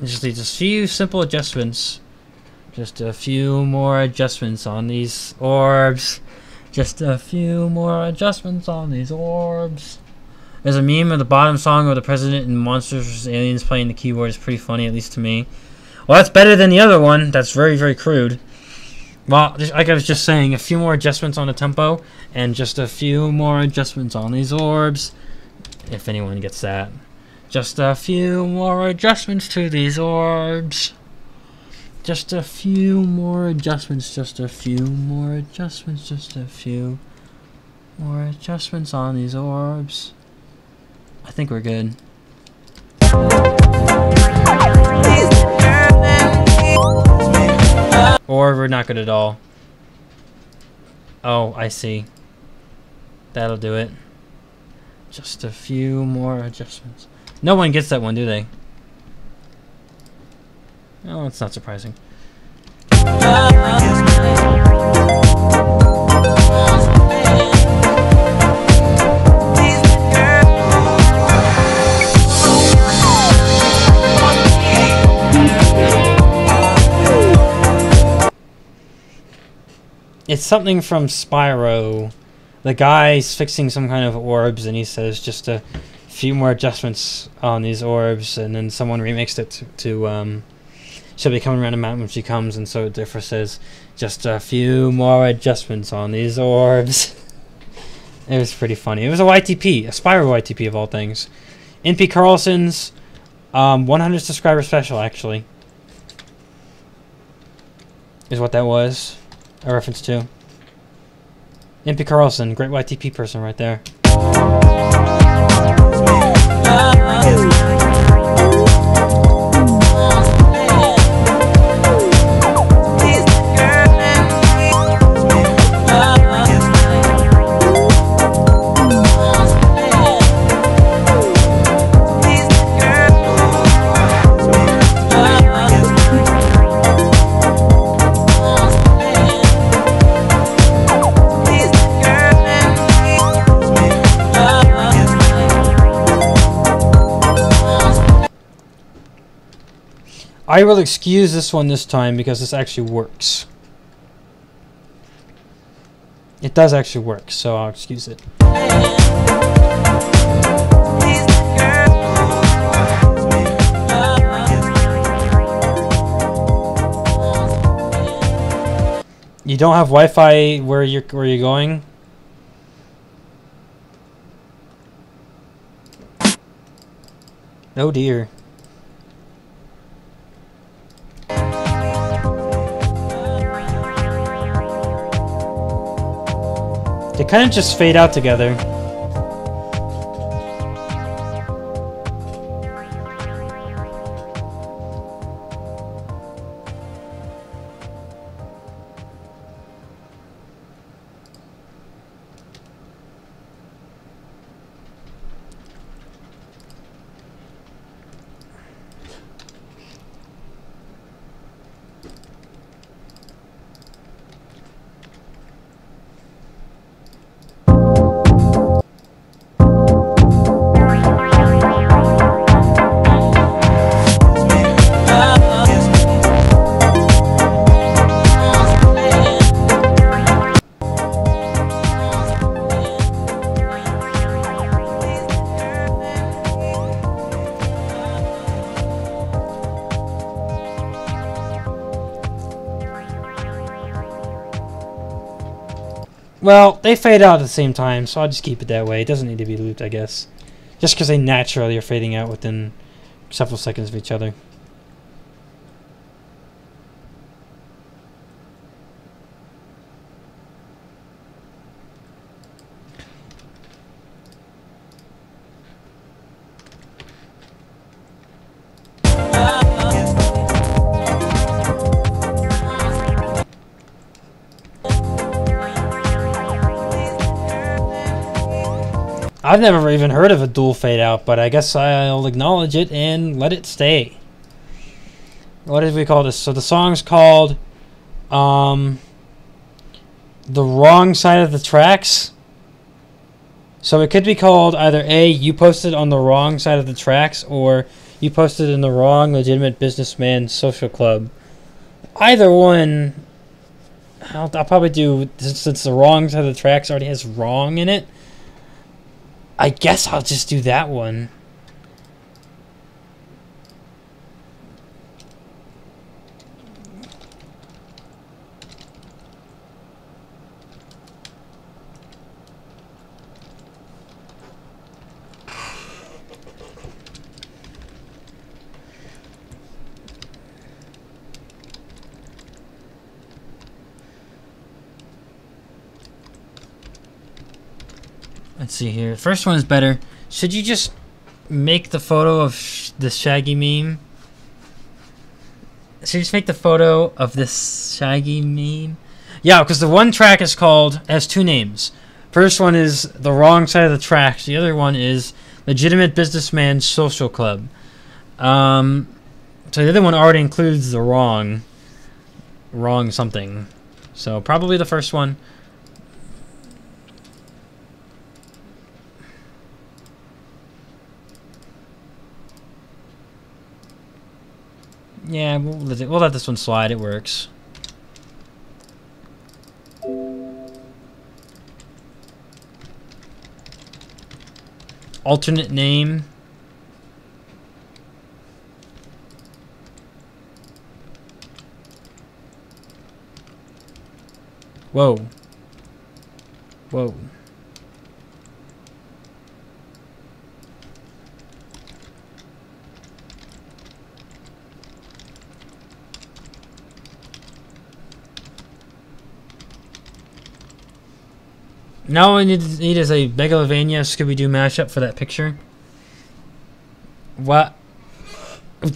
Just need a few simple adjustments. Just a few more adjustments on these orbs. Just a few more adjustments on these orbs. There's a meme of the bottom song of the President and Monsters vs. Aliens playing the keyboard. It's pretty funny, at least to me. Well, that's better than the other one. That's very crude. Well, like I was just saying, a few more adjustments on the tempo, and just a few more adjustments on these orbs, if anyone gets that. Just a few more adjustments to these orbs. Just a few more adjustments, just a few more adjustments, just a few more adjustments on these orbs. I think we're good. Or we're not good at all. Oh, I see. That'll do it. Just a few more adjustments. No one gets that one, do they? Oh, it's not surprising. It's something from Spyro. The guy's fixing some kind of orbs, and he says just a few more adjustments on these orbs, and then someone remixed it to she'll be coming around the mountain when she comes, and so it therefore says just a few more adjustments on these orbs. It was pretty funny. It was a YTP, a Spyro YTP of all things. NP Carlson's 100 subscriber special, actually, is what that was a reference to. NP Carlson, great YTP person right there. I will excuse this one this time because this actually works. It does actually work, so I'll excuse it. You don't have Wi-Fi where you're going? Oh dear. They kind of just fade out together. Well, they fade out at the same time, so I'll just keep it that way. It doesn't need to be looped, I guess. Just because they naturally are fading out within several seconds of each other. I've never even heard of a dual fade out, but I guess I'll acknowledge it and let it stay. What did we call this? So the song's called The Wrong Side of the Tracks. So it could be called either A, You Posted on the Wrong Side of the Tracks, or You Posted in the Wrong Legitimate Businessman Social Club. Either one, I'll probably do, since the wrong side of the tracks already has wrong in it. I guess I'll just do that one. Let's see here. First one is better. Should you just make the photo of the Shaggy meme? Should you just make the photo of this Shaggy meme? Yeah, because the one track is called, has two names. First one is The Wrong Side of the Tracks. The other one is Legitimate Businessman Social Club. So the other one already includes the wrong something. So probably the first one. Yeah, we'll let this one slide. It works. Alternate name. Whoa. Whoa. Now all we need is a Megalovania Scooby-Doo mashup for that picture. What? I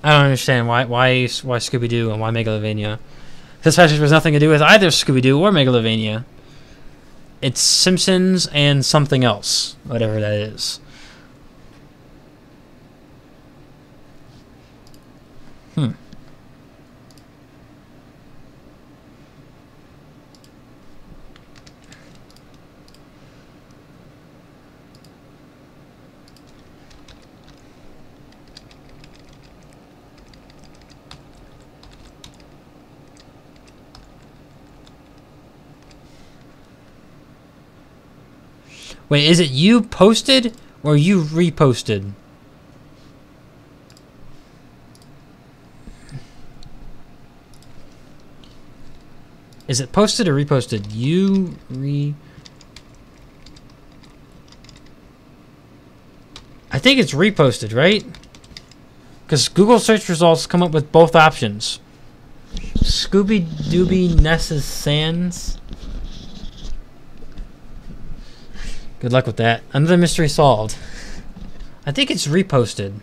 don't understand why Scooby-Doo and why Megalovania. This passage has nothing to do with either Scooby-Doo or Megalovania. It's Simpsons and something else, whatever that is. Wait, is it you posted or you reposted? Is it posted or reposted? I think it's reposted, right? Because Google search results come up with both options. Scooby-Dooby Ness's Sands. Good luck with that. Another mystery solved. I think it's reposted.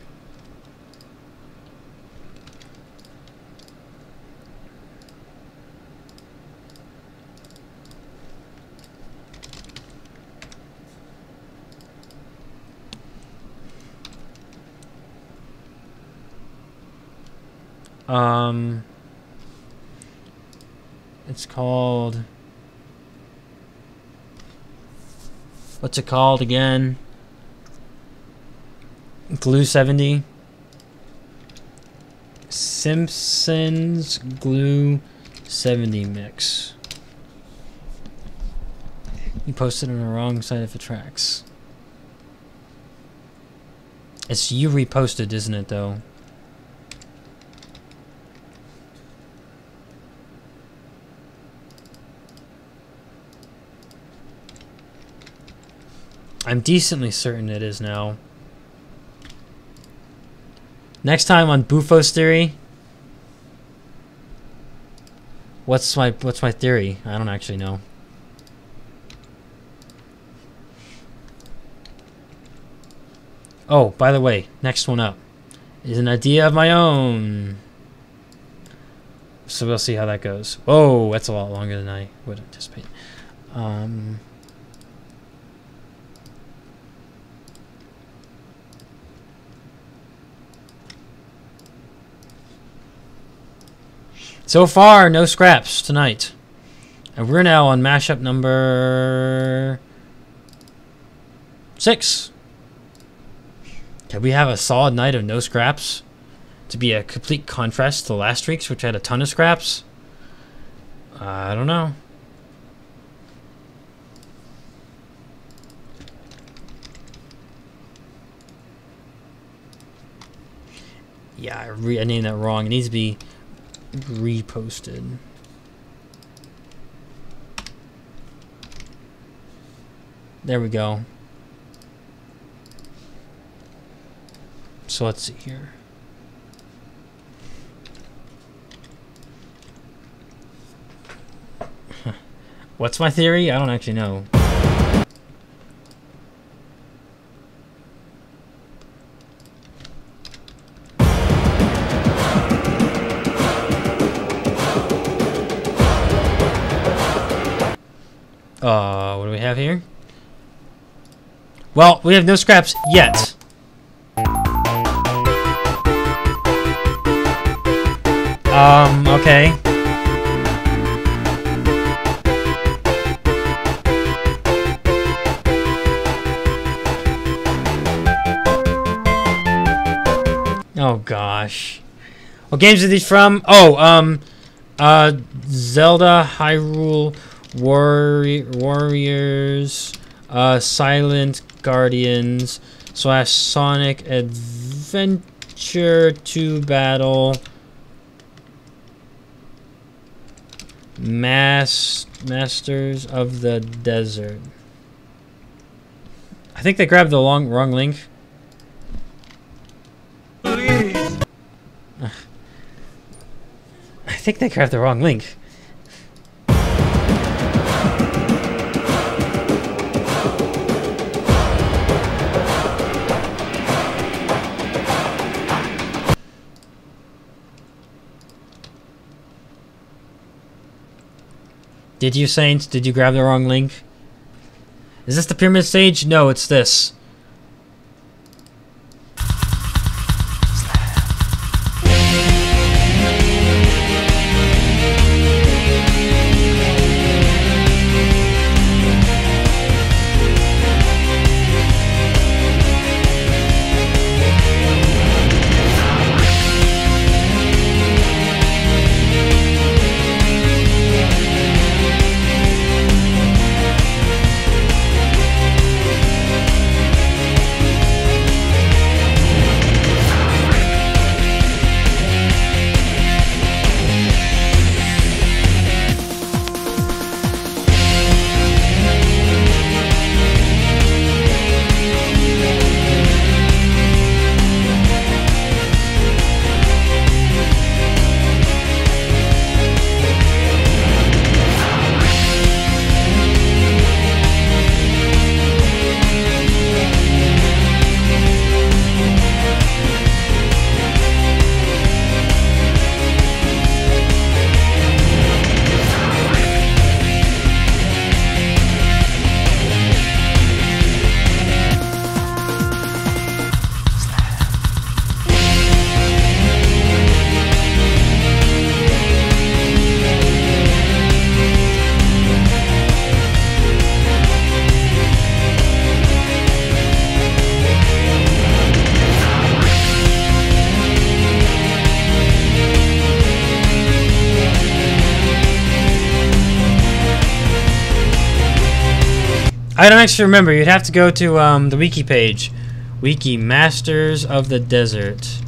It's called... What's it called again? Glue 70. Simpsons Glue 70 mix. You posted on the wrong side of the tracks. It's you reposted, isn't it, though? I'm decently certain it is now. Next time on Bufos theory. What's my theory? I don't actually know. Oh, by the way, next one up is an idea of my own. So we'll see how that goes. Whoa, that's a lot longer than I would anticipate. So far, no scraps tonight. And we're now on mashup number 6. Can we have a solid night of no scraps to be a complete contrast to last week's, which had a ton of scraps? I don't know. Yeah, I named that wrong. It needs to be reposted. There we go. So let's see here. What's my theory? I don't actually know. What do we have here? Well, we have no scraps yet. Okay. Oh gosh. What games are these from? Oh, Zelda Hyrule Warriors, Silent Guardians / Sonic Adventure 2 Battle, Masters of the Desert. I think they grabbed the wrong link. Please. I think they grabbed the wrong link. Did you, Saints? Did you grab the wrong link? Is this the pyramid stage? No, it's this. I don't actually remember. You'd have to go to the wiki page. Wiki Masters of the Desert.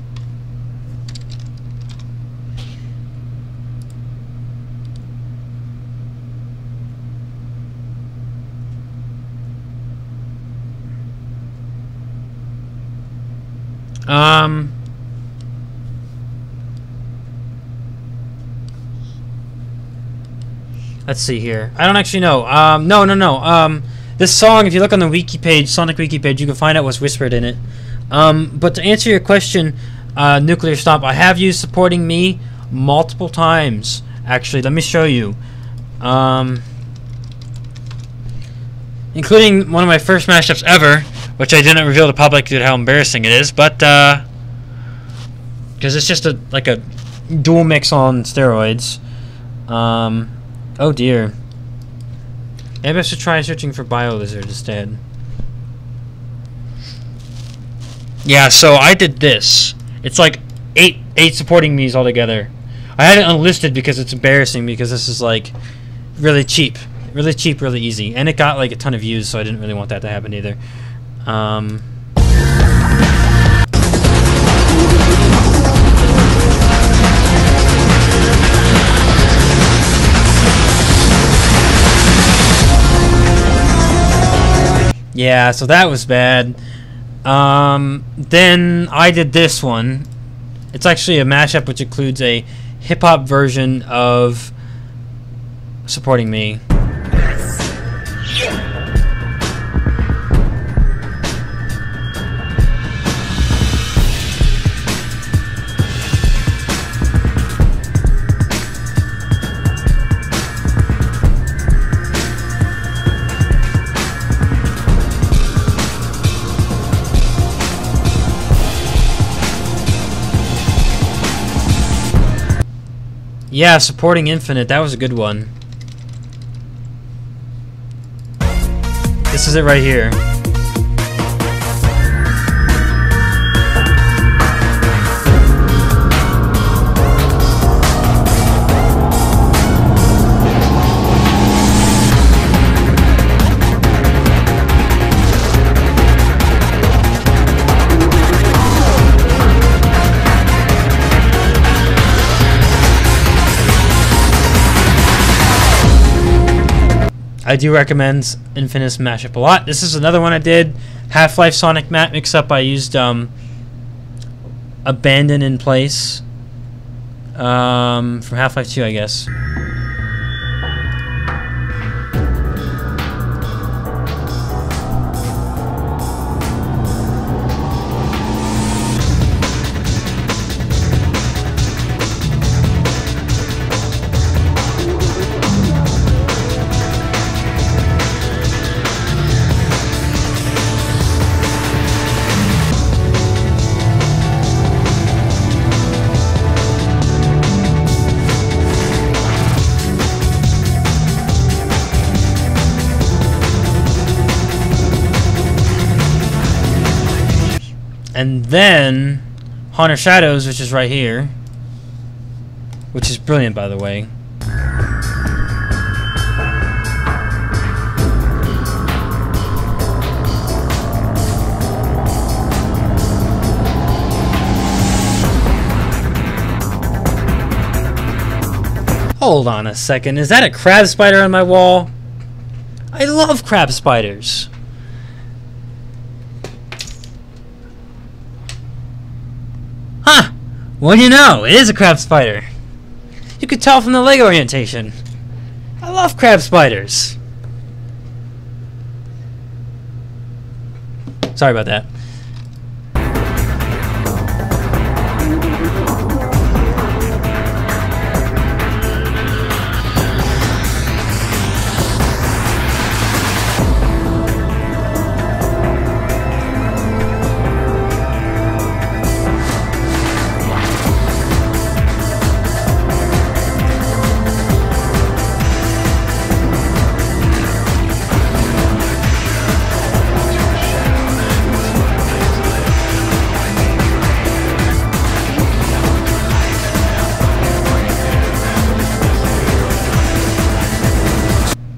Let's see here. I don't actually know. No. This song, if you look on the wiki page, Sonic wiki page, you can find out what's whispered in it. But to answer your question, Nuclear Stomp, I have used Supporting Me multiple times. Actually, let me show you. Including one of my first mashups ever, which I didn't reveal to the public due to how embarrassing it is, but because it's just like a dual mix on steroids. Oh dear. Maybe I should try searching for BioLizard instead. Yeah, so I did this. It's like eight Supporting Me's altogether. I had it unlisted because it's embarrassing, because this is like really cheap, really easy, and it got like a ton of views, so I didn't really want that to happen either. Yeah, so that was bad. Then I did this one. It's actually a mashup which includes a hip-hop version of Supporting Me. Yeah, supporting Infinite. That was a good one. This is it right here. I do recommend Infinite's mashup a lot. This is another one I did. Half-Life Sonic map mix-up. I used Abandon in Place from Half-Life 2, I guess. And then Haunter Shadows, which is right here, which is brilliant, by the way. Hold on a second, is that a crab spider on my wall? I love crab spiders. Huh! What do you know? It is a crab spider. You could tell from the leg orientation. I love crab spiders. Sorry about that.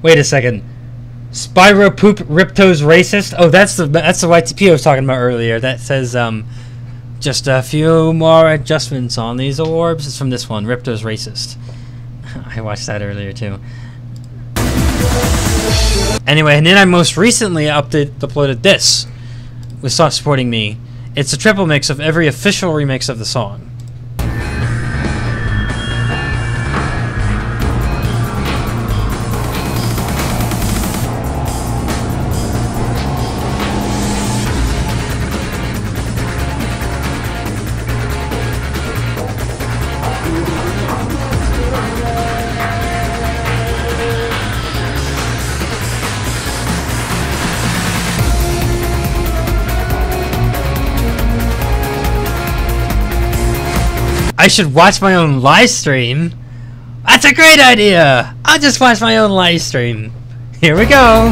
Wait a second. Spyro Poop Ripto's racist? Oh, that's the YTP I was talking about earlier. That says just a few more adjustments on these orbs. It's from this one. Ripto's racist. I watched that earlier too. Anyway, and then I most recently uploaded this with Stop Supporting Me. It's a triple mix of every official remix of the song. I should watch my own live stream. That's a great idea. I'll just watch my own live stream. Here we go.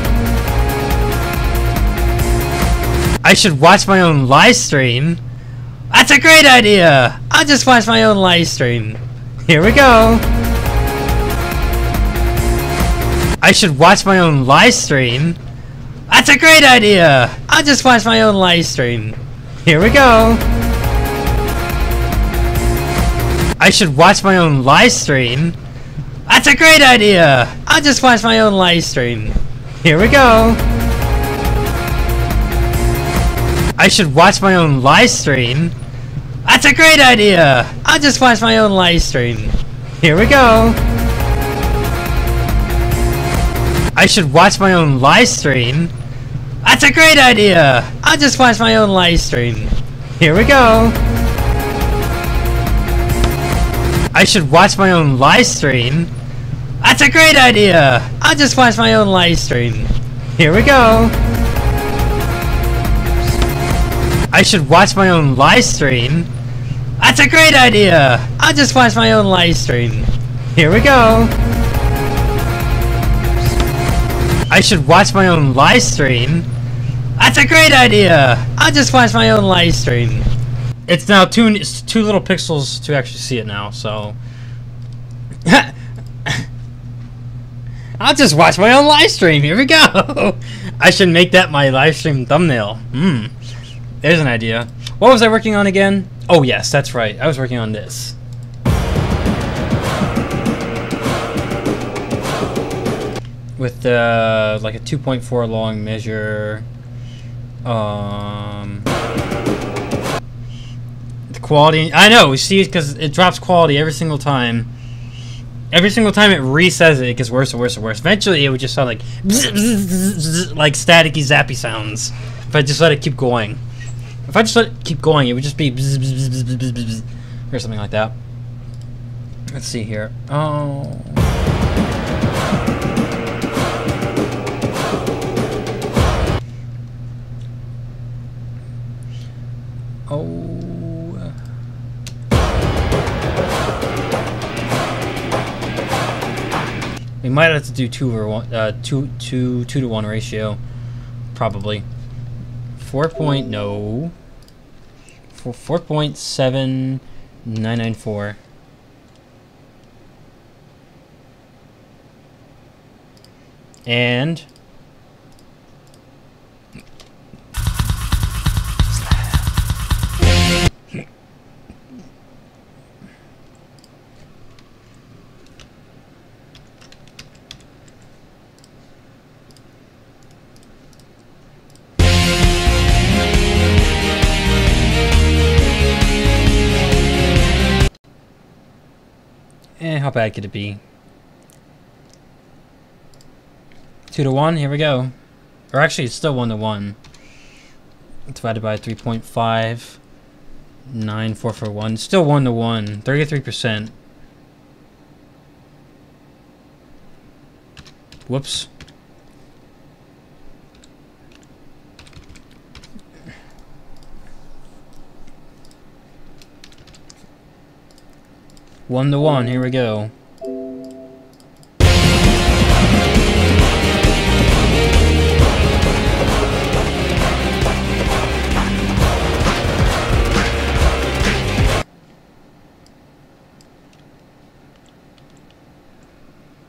I should watch my own live stream. That's a great idea. I'll just watch my own live stream. Here we go. I should watch my own live stream. That's a great idea. I'll just watch my own live stream. Here we go. I should watch my own live stream. That's a great idea. I'll just watch my own live stream. Here we go. I should watch my own live stream. That's a great idea. I'll just watch my own live stream. Here we go. I should watch my own live stream. That's a great idea. I'll just watch my own live stream. Here we go. I should watch my own live stream. That's a great idea. I'll just watch my own live stream. Here we go. I should watch my own live stream. That's a great idea. I'll just watch my own live stream. Here we go. I should watch my own live stream. That's a great idea. I'll just watch my own live stream. It's now two little pixels to actually see it now, so I'll just watch my own live stream. Here we go. I should make that my live stream thumbnail. There's an idea. What was I working on again? Oh yes, that's right. I was working on this. With like a 2.4 long measure. The quality. I know. See, because it drops quality every single time. Every single time it resets it, it gets worse and worse and worse. Eventually, it would just sound like like staticky, zappy sounds. If I just let it keep going. If I just let it keep going, it would just be or something like that. Let's see here. Oh. We might have to do 2 to 1 ratio, probably. 4.7994. And how bad could it be? 2 to 1, here we go. Or actually, it's still 1 to 1. Divided by 3.59441. Still 1 to 1. 33%. Whoops. One to 1, here we go.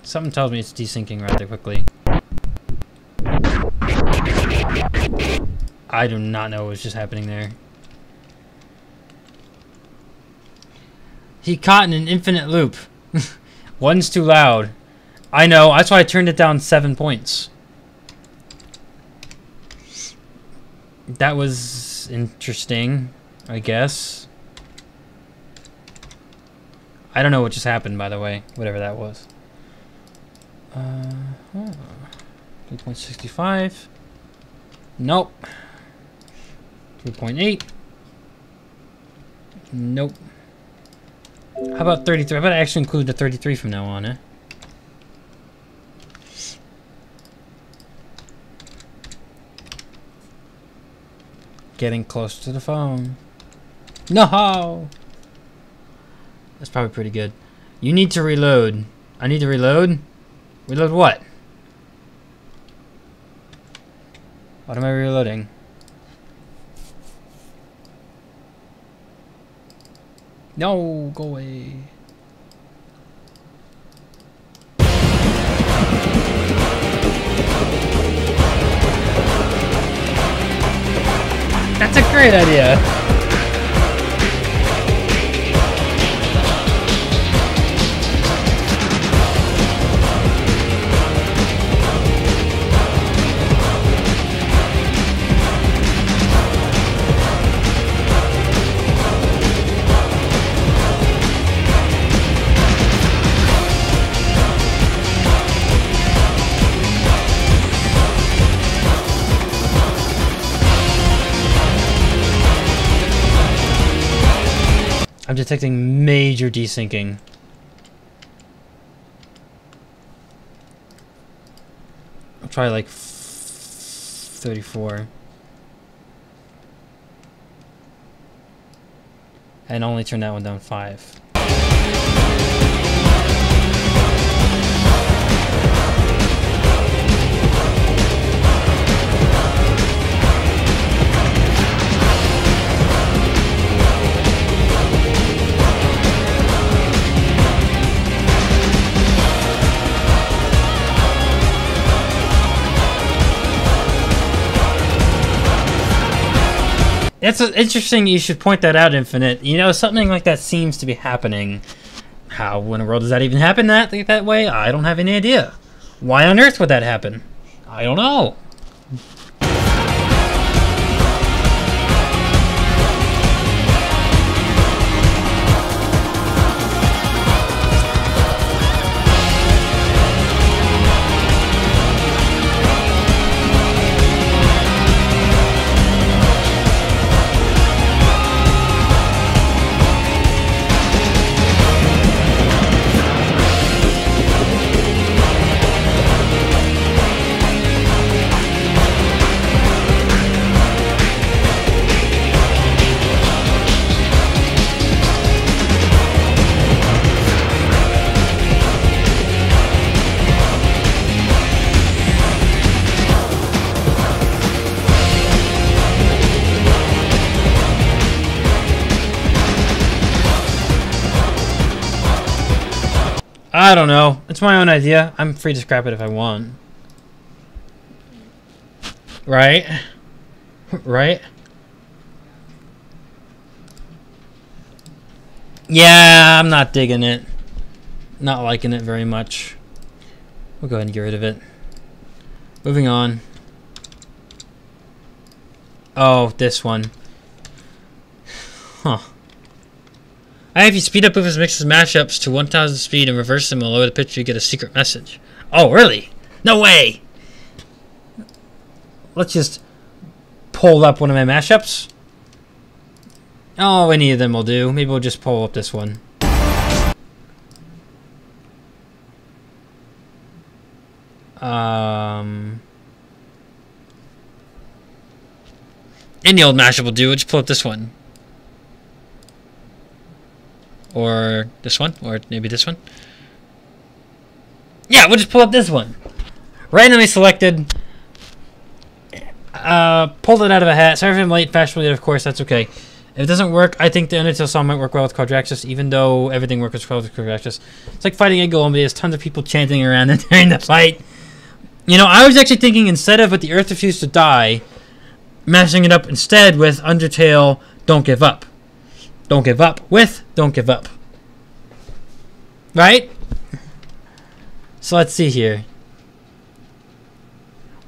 Something tells me it's desyncing rather quickly. I do not know what's just happening there. He caught in an infinite loop. One's too loud. I know, that's why I turned it down 7 points. That was interesting, I guess. I don't know what just happened, by the way, whatever that was. 3.65. Nope. 3.8. Nope. How about 33? How about I actually include the 33 from now on, eh? Getting close to the phone. No! That's probably pretty good. You need to reload. I need to reload? Reload what? What am I reloading? No, go away. That's a great idea. I'm detecting major desyncing. I'll try like 34. And only turn that one down 5. It's interesting you should point that out, Infinite. You know, something like that seems to be happening. How in the world does that even happen that way? I don't have any idea. Why on earth would that happen? I don't know. I don't know. It's my own idea. I'm free to scrap it if I want. Right? Right? Yeah, I'm not digging it. Not liking it very much. We'll go ahead and get rid of it. Moving on. Oh, this one. Huh. If you speed up Bufosmixes Mashups to 1000 speed and reverse them and lower the pitch, you get a secret message. Oh, really? No way! Let's just pull up one of my mashups. Oh, any of them will do. Maybe we'll just pull up this one. Any old mashup will do. We'll just pull up this one. Or this one, or maybe this one. Yeah, we'll just pull up this one. Randomly selected. Pulled it out of a hat. Sorry if I'm late, fashionably, of course, that's okay. If it doesn't work, I think the Undertale song might work well with Quadraxis, even though everything works well with Quadraxis. It's like fighting a golem. There's tons of people chanting around it during the fight. You know, I was actually thinking instead of with the Earth Refused to Die, mashing it up instead with Undertale Don't Give Up. Don't give up with Don't Give Up. Right? So let's see here.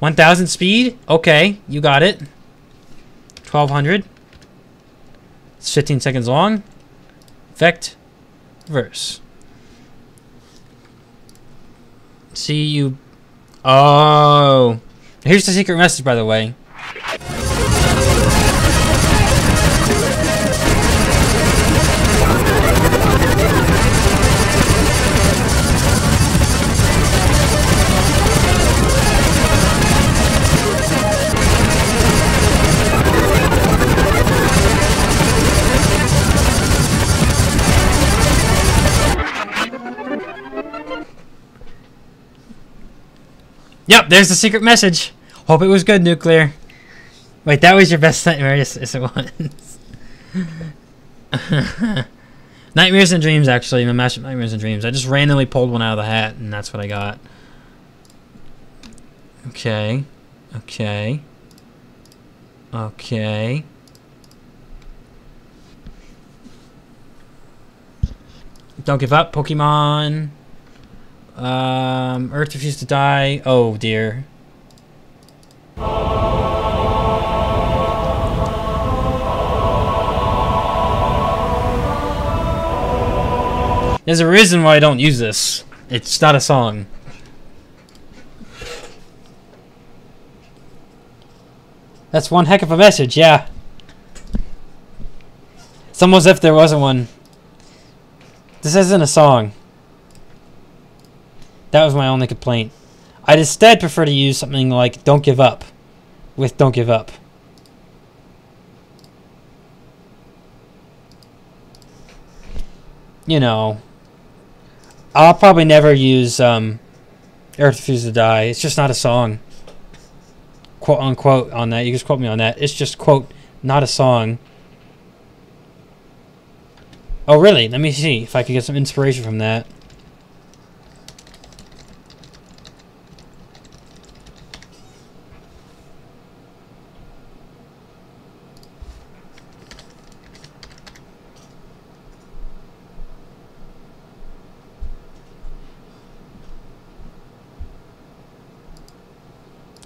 1000 speed? Okay, you got it. 1200. It's 15 seconds long. Effect. Verse. See you. Oh. Here's the secret message, by the way. Yep, there's the secret message. Hope it was good, Nuclear. Wait, that was your best nightmare? Yes, it was. Nightmares and Dreams, actually. My mashup Nightmares and Dreams. I just randomly pulled one out of the hat, and that's what I got. Okay. Okay. Okay. Don't give up, Pokemon. Earth Refused to Die. Oh dear. There's a reason why I don't use this. It's not a song. That's one heck of a message, yeah. It's almost as if there wasn't one. This isn't a song. That was my only complaint. I'd instead prefer to use something like Don't Give Up with Don't Give Up. You know, I'll probably never use Earth Refused to Die. It's just not a song. Quote unquote on that. You just quote me on that. It's just, quote, not a song. Oh, really? Let me see if I can get some inspiration from that.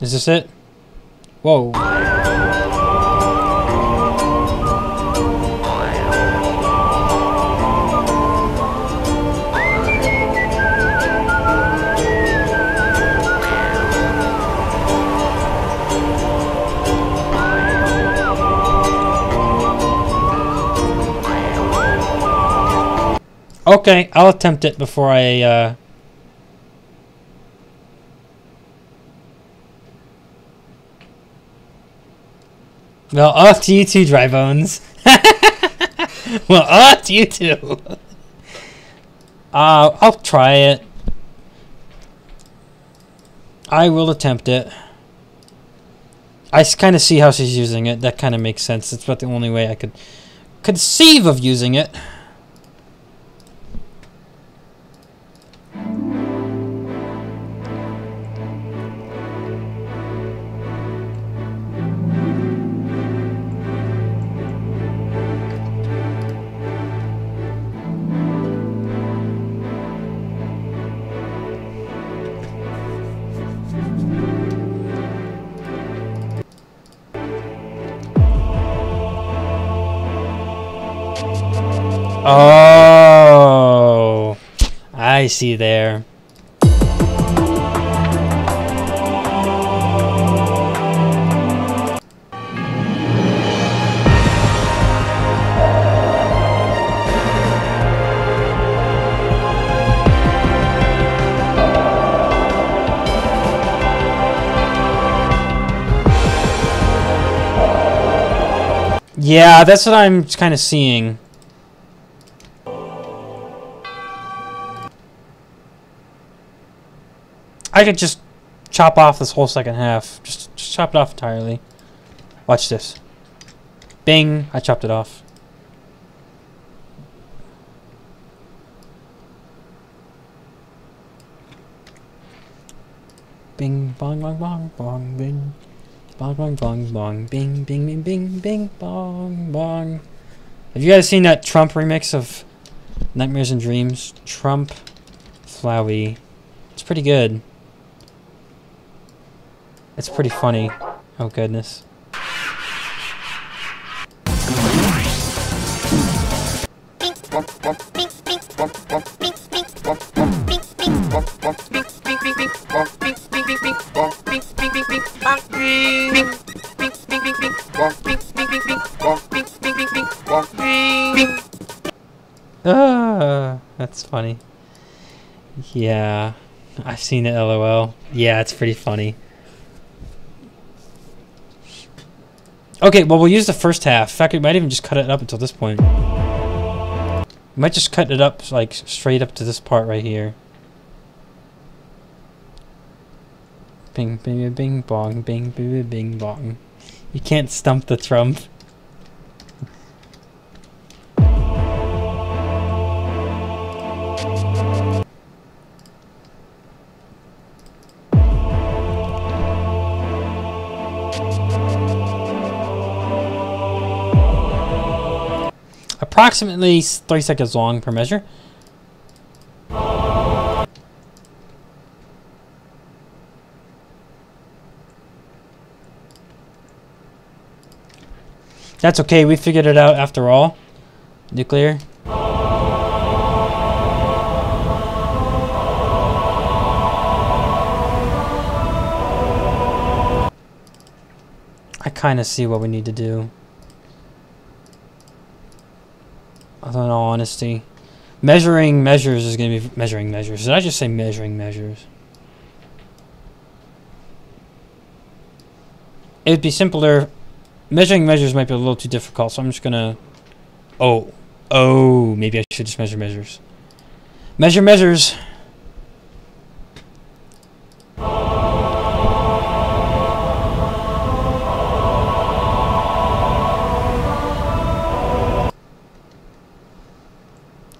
Is this it? Whoa. Okay, I'll attempt it before I, Well, up to you too, Dry Bones. Well, up to you too. I'll try it. I will attempt it. I kind of see how she's using it. That kind of makes sense. It's about the only way I could conceive of using it. Oh, I see there. Yeah, that's what I'm kind of seeing. I could just chop off this whole second half. Just chop it off entirely. Watch this. Bing! I chopped it off. Bing, bong, bong, bong, bong, bing. Bong, bong, bong, bong, bing, bing, bing, bing, bing, bong, bong. Have you guys seen that Trump remix of Nightmares and Dreams? Trump, Flowey. It's pretty good. It's pretty funny. Oh goodness. That's funny. Yeah, I've seen it, LOL. Yeah, it's pretty funny. Okay, well, we'll use the first half. In fact, we might even just cut it up until this point. We might just cut it up, like, straight up to this part right here. Bing, bing, bing, bong, bing, bing, bing, bong. You can't stump the Trump. Approximately 3 seconds long per measure. That's okay, we figured it out after all. Nuclear. I kind of see what we need to do. In all honesty, measuring measures is going to be measuring measures. Did I just say measuring measures? It would be simpler. Measuring measures might be a little too difficult, so I'm just gonna. Oh, maybe I should just measure measures. Measure measures.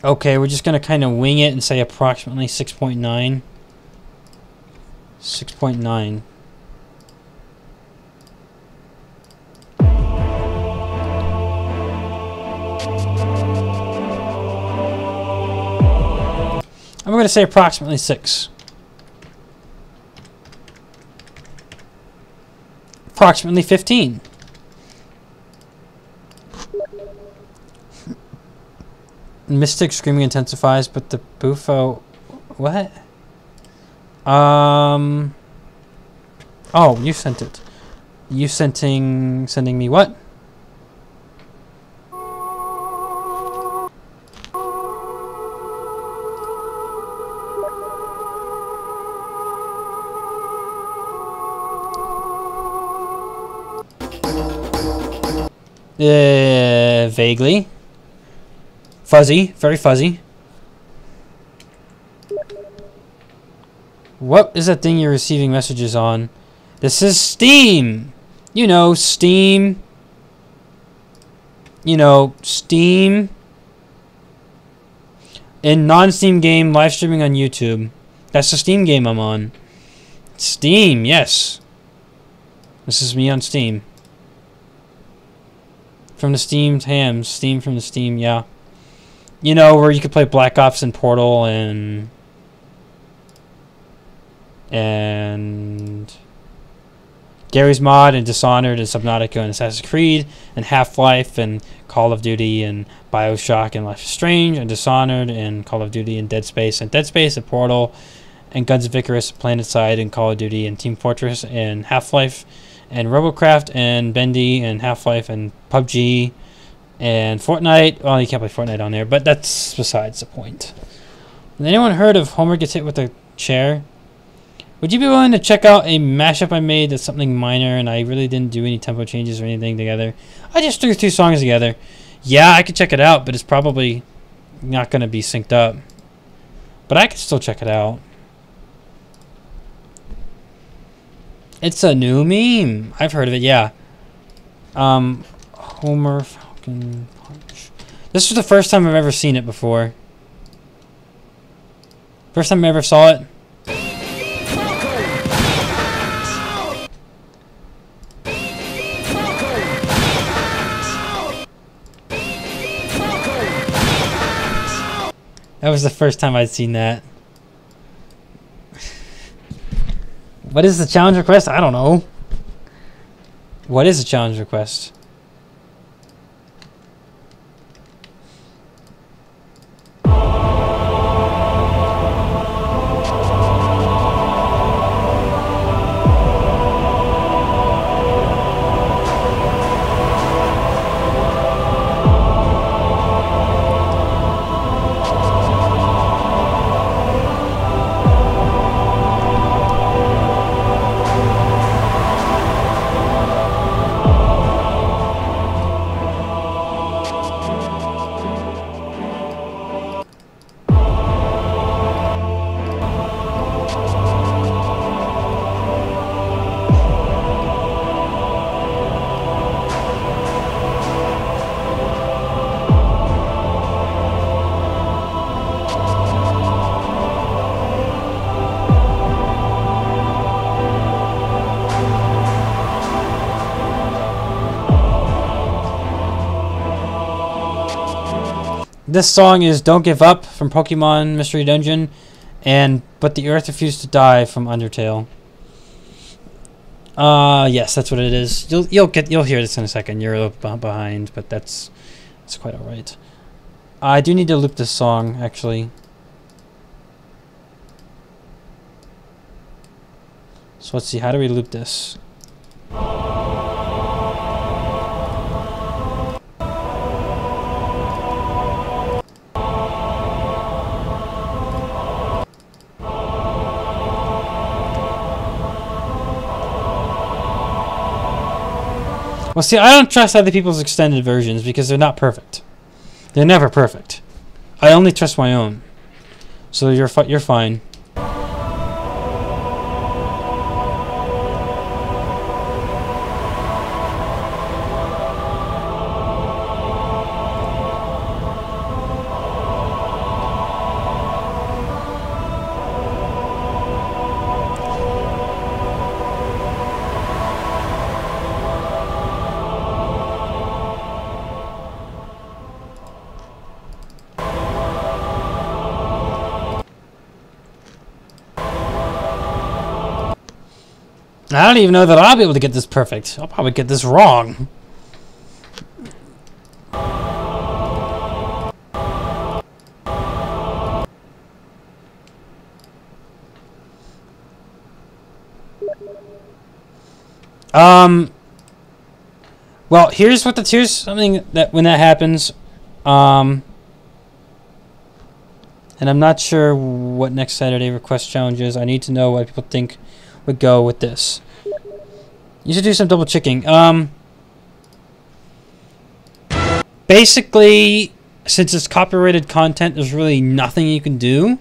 Okay, we're just going to kind of wing it and say approximately 6.9. 6.9. I'm going to say approximately 6. approximately 15. Mystic screaming intensifies, but the Bufo... What? Oh, you sent it. You sending me what? Vaguely. Fuzzy. Very fuzzy. What is that thing you're receiving messages on? This is Steam! You know, Steam. You know, Steam. In non-Steam game, live streaming on YouTube. That's the Steam game I'm on. Steam, yes. This is me on Steam. From the Steam hams. Steam from the Steam, yeah. You know, where you could play Black Ops and Portal and Gary's Mod and Dishonored and Subnautica and Assassin's Creed and Half-Life and Call of Duty and Bioshock and Life is Strange and Dishonored and Call of Duty and Dead Space and Portal and Guns of Icarus, PlanetSide and Call of Duty and Team Fortress and Half-Life and Robocraft and Bendy and Half-Life and PUBG and Fortnite. Well, you can't play Fortnite on there, but that's besides the point. Has anyone heard of Homer Gets Hit with a Chair? Would you be willing to check out a mashup I made that's something minor and I really didn't do any tempo changes or anything together? I just threw 2 songs together. Yeah, I could check it out, but it's probably not going to be synced up. But I could still check it out. It's a new meme. I've heard of it, yeah. Homer Falcon Punch. This was the first time I've ever seen it before. First time I ever saw it. That was the first time I'd seen that. What is the challenge request? I don't know. What is the challenge request? This song is Don't Give Up from Pokemon Mystery Dungeon and But the Earth Refused to Die from Undertale. Yes, that's what it is. You'll hear this in a second. You're a little behind, but that's quite alright. I do need to loop this song actually. So let's see, how do we loop this? Well, see, I don't trust other people's extended versions because they're not perfect. They're never perfect. I only trust my own. So you're fine. I don't even know that I'll be able to get this perfect. I'll probably get this wrong. Well, here's something that when that happens, and I'm not sure what next Saturday request challenge is. I need to know what people think would go with this. You should do some double checking. Basically, since it's copyrighted content, there's really nothing you can do.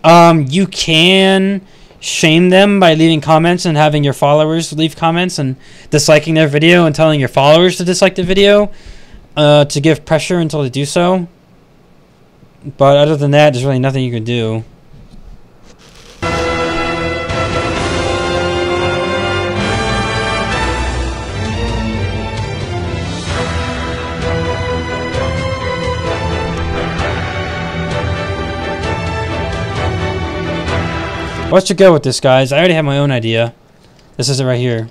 You can shame them by leaving comments and having your followers leave comments and disliking their video and telling your followers to dislike the video to give pressure until they do so. But other than that, there's really nothing you can do. What should go with this, guys? I already have my own idea. This is it right here.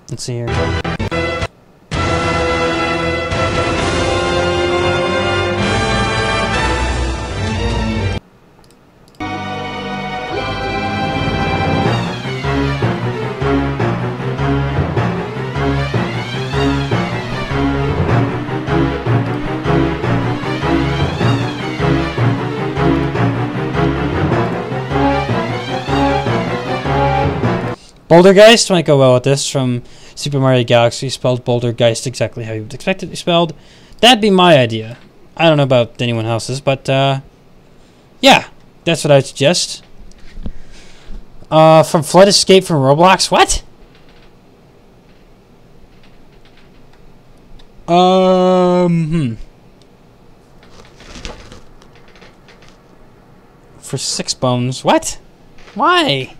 Let's see here. Bouldergeist might go well with this from Super Mario Galaxy, spelled Bouldergeist exactly how you would expect it to be spelled. That'd be my idea. I don't know about anyone else's, but yeah, that's what I'd suggest. From Flood Escape from Roblox, what? For 6 bones, what? Why?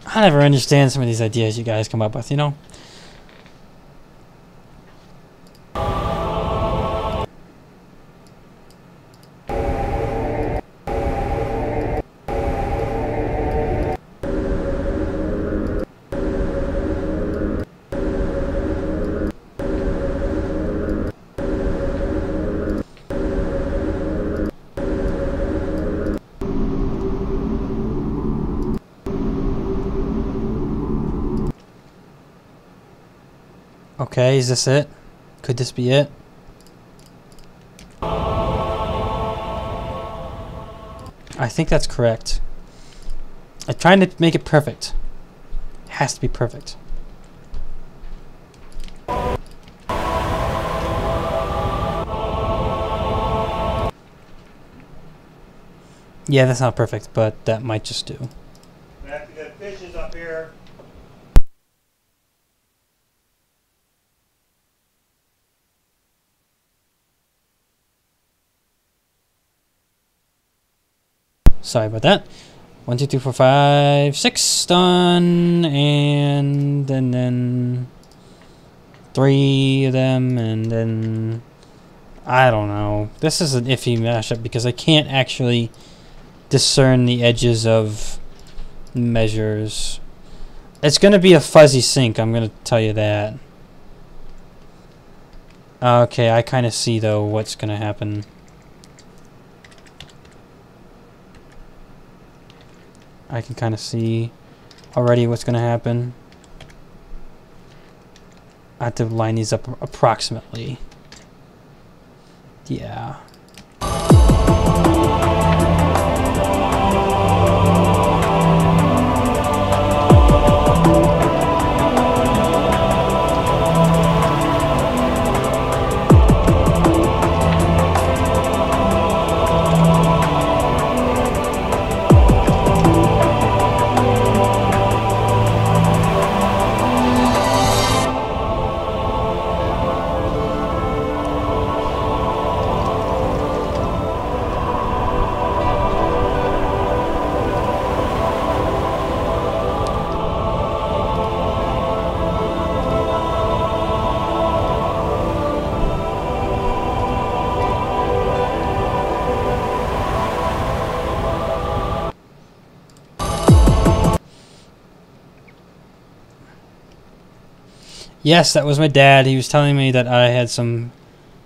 I never understand some of these ideas you guys come up with, you know? Okay, is this it? Could this be it? I think that's correct. I'm trying to make it perfect. It has to be perfect. Yeah, that's not perfect, but that might just do. We have to get fishes up here. Sorry about that. 1, 2, 3, 4, 5, 6 done, and then 3 of them, and then I don't know. This is an iffy mashup because I can't actually discern the edges of measures. It's gonna be a fuzzy sync, I'm gonna tell you that. Okay, I kind of see though what's gonna happen. I can kind of see already what's going to happen. I have to line these up approximately. Yeah. Yes, that was my dad. He was telling me that I had some,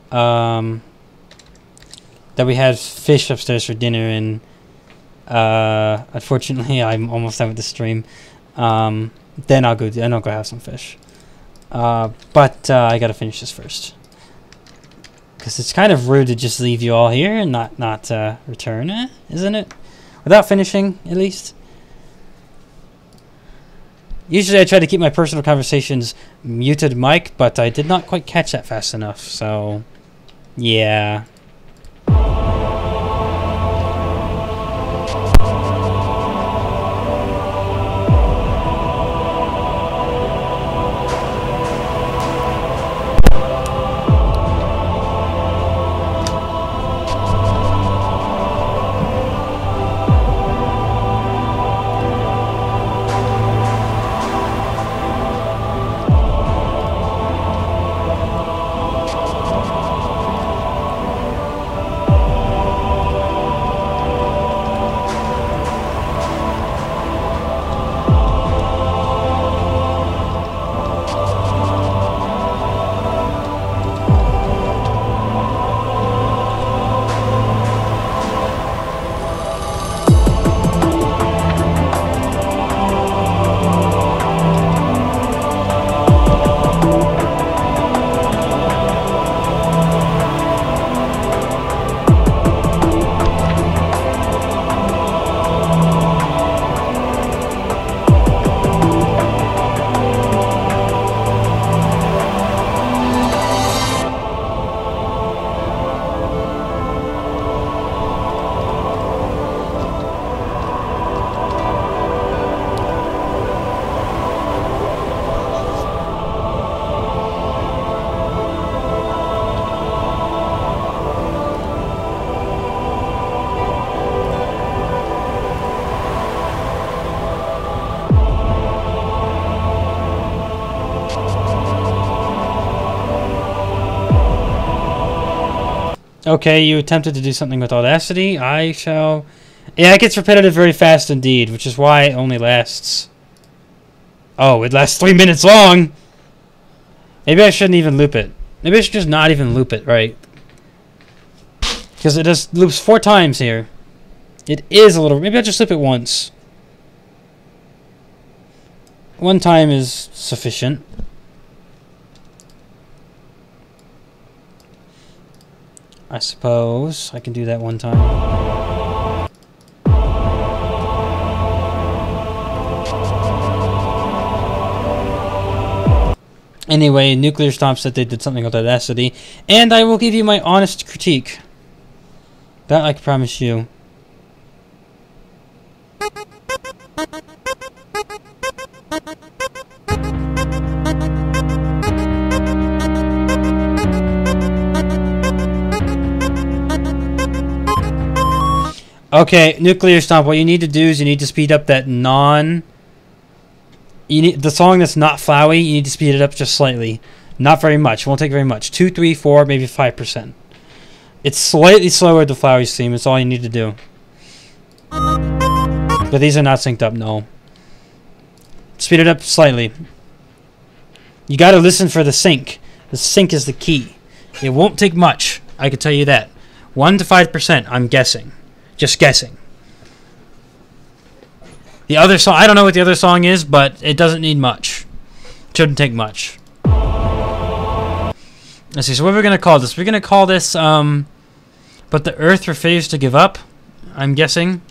that we had fish upstairs for dinner, and unfortunately, I'm almost done with the stream. Then I'll go have some fish. But I gotta finish this first, because it's kind of rude to just leave you all here and not return, isn't it? Without finishing, at least. Usually I try to keep my personal conversations muted mic, but I did not quite catch that fast enough, so yeah. Okay, you attempted to do something with Audacity. I shall... Yeah, it gets repetitive very fast indeed, which is why it only lasts... Oh, it lasts 3 minutes long! Maybe I shouldn't even loop it. Maybe I should just not even loop it, right? Because it just loops 4 times here. It is a little... Maybe I'll just loop it once. 1 time is sufficient. I suppose I can do that 1 time. Anyway, Nuclear Stomp said they did something with Audacity, and I will give you my honest critique. That I can promise you. Okay, Nuclear Stomp, what you need to do is you need to speed up that the song that's not flowy, you need to speed it up just slightly. Not very much. It won't take very much. 2, 3, 4, maybe 5%. It's slightly slower the flowy theme. That's all you need to do. But these are not synced up, no. Speed it up slightly. You gotta listen for the sync. The sync is the key. It won't take much. I can tell you that. 1 to 5%, I'm guessing. Just guessing. The other song, I don't know what the other song is, but it doesn't need much. Shouldn't take much. Let's see, so what are we going to call this? We're going to call this, But the Earth Refused to Give Up, I'm guessing.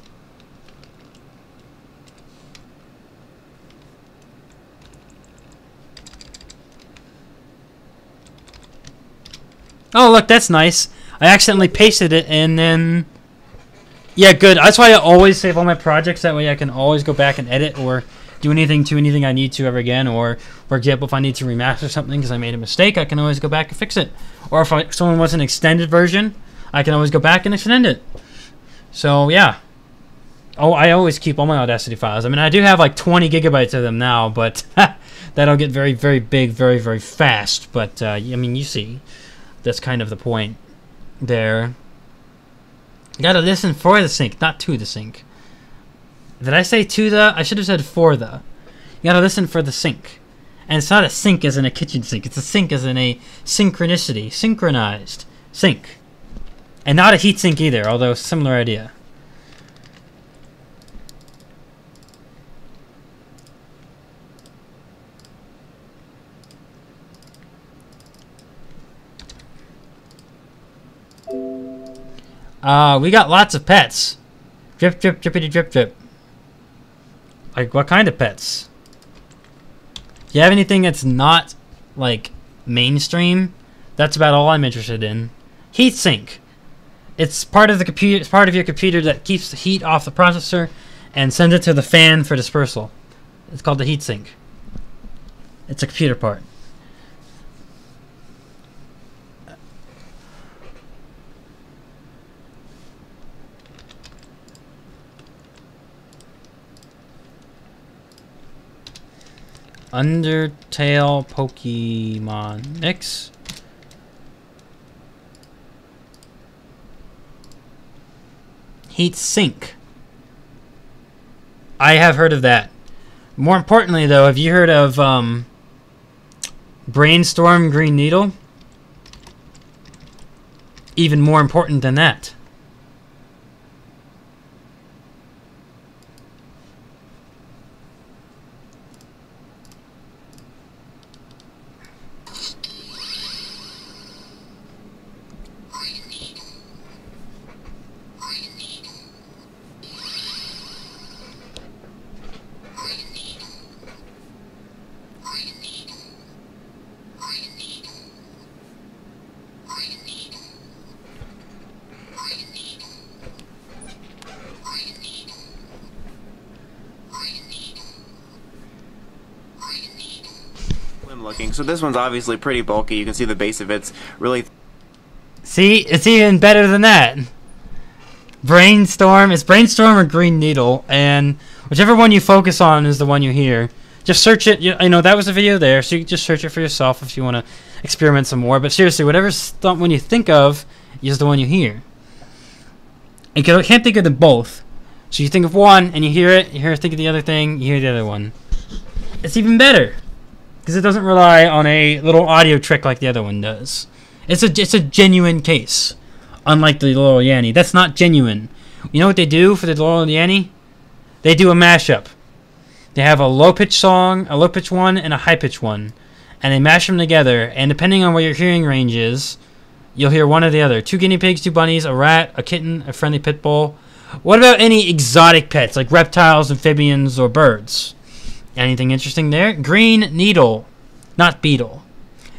Oh, look, that's nice. I accidentally pasted it and then... Yeah, good. That's why I always save all my projects. That way I can always go back and edit or do anything to anything I need to ever again. Or, for example, if I need to remaster something because I made a mistake, I can always go back and fix it. Or if someone wants an extended version, I can always go back and extend it. So, yeah. Oh, I always keep all my Audacity files. I mean, I do have like 20 gigabytes of them now, but that'll get very, very big very, very fast. But, I mean, you see. That's kind of the point there. You gotta listen for the sync, not to the sync. Did I say to the? I should have said for the. You gotta listen for the sync. And it's not a sink as in a kitchen sink. It's a sink as in a synchronicity. Synchronized. Sink. And not a heat sink either, although similar idea. We got lots of pets. Drip, drip, drippity, drip, drip. Like, what kind of pets? Do you have anything that's not, like, mainstream? That's about all I'm interested in. Heatsink. It's part of the computer. It's part of your computer that keeps the heat off the processor and sends it to the fan for dispersal. It's called the heatsink. It's a computer part. Undertale Pokemon Mix. Heat Sink. I have heard of that. More importantly, though, have you heard of Brainstorm Green Needle? Even more important than that. Looking. So this one's obviously pretty bulky. You can see the base of it's really... See? It's even better than that. Brainstorm. It's Brainstorm or Green Needle, and whichever one you focus on is the one you hear. Just search it. You know, that was a video there, so you can just search it for yourself if you want to experiment some more. But seriously, whatever one you think of is the one you hear. You can't think of them both. So you think of one, and you hear it, think of the other thing, you hear the other one. It's even better. Because it doesn't rely on a little audio trick like the other one does. It's a genuine case. Unlike the Little Yanny. That's not genuine. You know what they do for the Little Yanny? They do a mashup. They have a low-pitch song, a low-pitch one, and a high-pitch one. And they mash them together. And depending on what your hearing range is, you'll hear one or the other. 2 guinea pigs, 2 bunnies, a rat, a kitten, a friendly pit bull. What about any exotic pets like reptiles, amphibians, or birds? Anything interesting there? Green Needle. Not Beetle.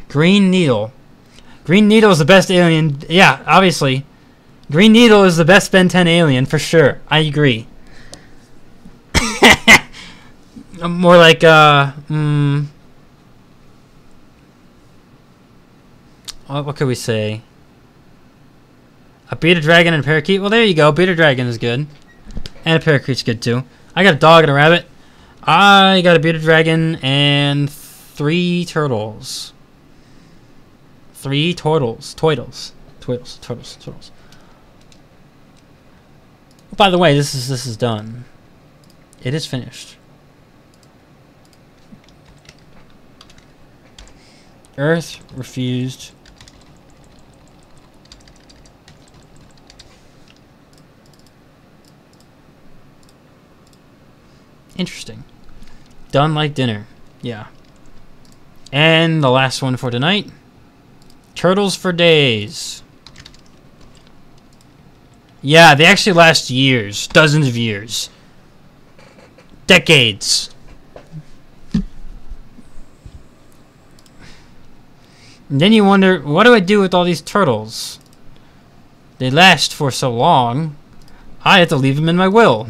Green Needle. Green Needle is the best alien. Yeah, obviously. Green Needle is the best Ben 10 alien, for sure. I agree. More like, what could we say? A bearded dragon and a parakeet? Well, there you go. Bearded dragon is good. And a parakeet's good, too. I got a dog and a rabbit. I got a bearded dragon and 3 turtles. 3 turtles. Turtles. By the way, this is done. It is finished. Earth refused. Interesting. Done like dinner. Yeah. And the last one for tonight. Turtles for days. Yeah, they actually last years. Dozens of years. Decades. And then you wonder, what do I do with all these turtles? They last for so long. I have to leave them in my will.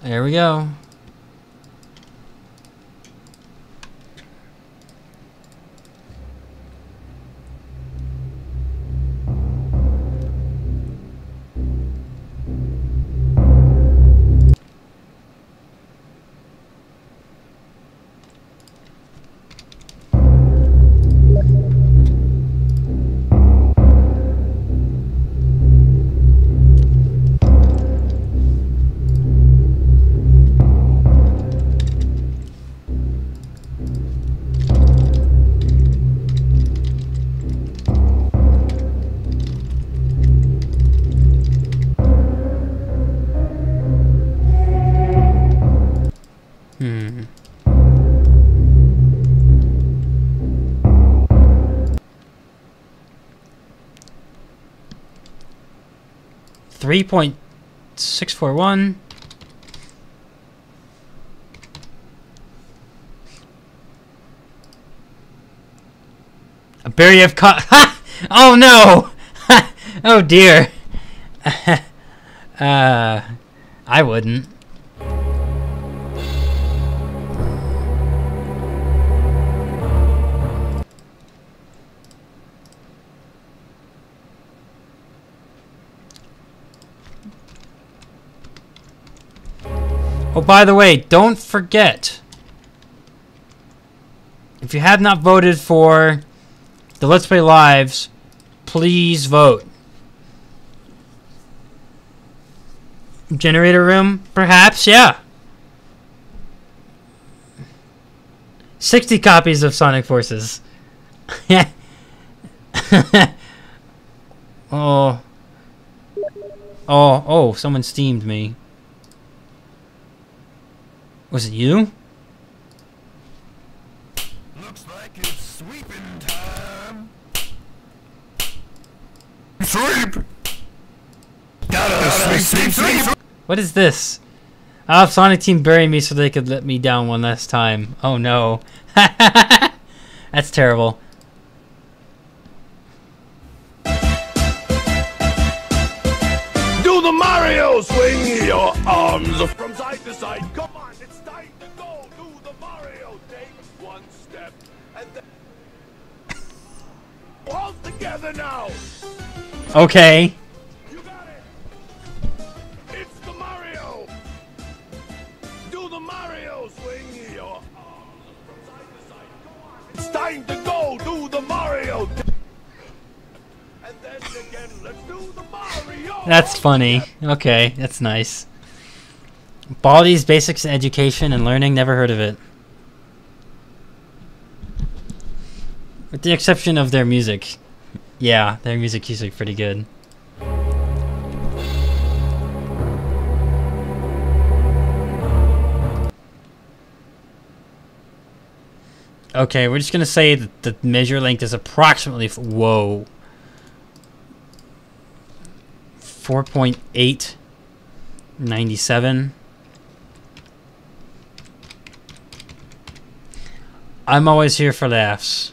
There we go. 3.641. A berry of oh no! Oh dear. I wouldn't. Oh, by the way, don't forget, if you have not voted for the Let's Play Lives, please vote. Generator room? Perhaps, yeah. 60 copies of Sonic Forces. Oh. Oh, someone steamed me. Was it you? Looks like it's sweeping time. Sweep! Gotta sweep. What is this? I'll have Sonic Team bury me so they could let me down one last time. Oh no. That's terrible. Do the Mario! Swing your arms from side to side. Come on, it's time to go. Do the Mario. Take one step and then all together now. Okay. You got it. It's the Mario. Do the Mario. Swing your arms from side to side. Come on, it's time to go. Do the Mario. And then again, let's do the Mario. That's funny. Okay, that's nice. Baldi's Basics in Education and Learning, never heard of it. With the exception of their music. Yeah, their music's usually pretty good. Okay, we're just gonna say that the measure length is approximately, whoa, 4.897. I'm always here for laughs.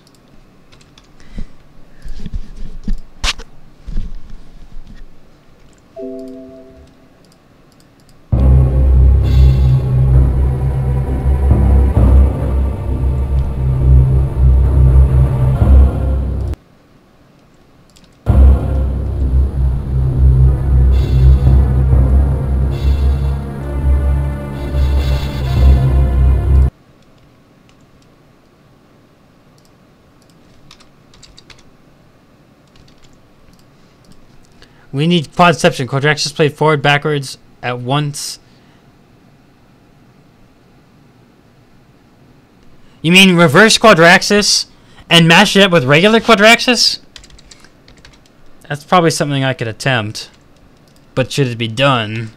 We need quadception. Quadraxis played forward, backwards, at once. You mean reverse Quadraxis and mash it up with regular Quadraxis? That's probably something I could attempt. But should it be done?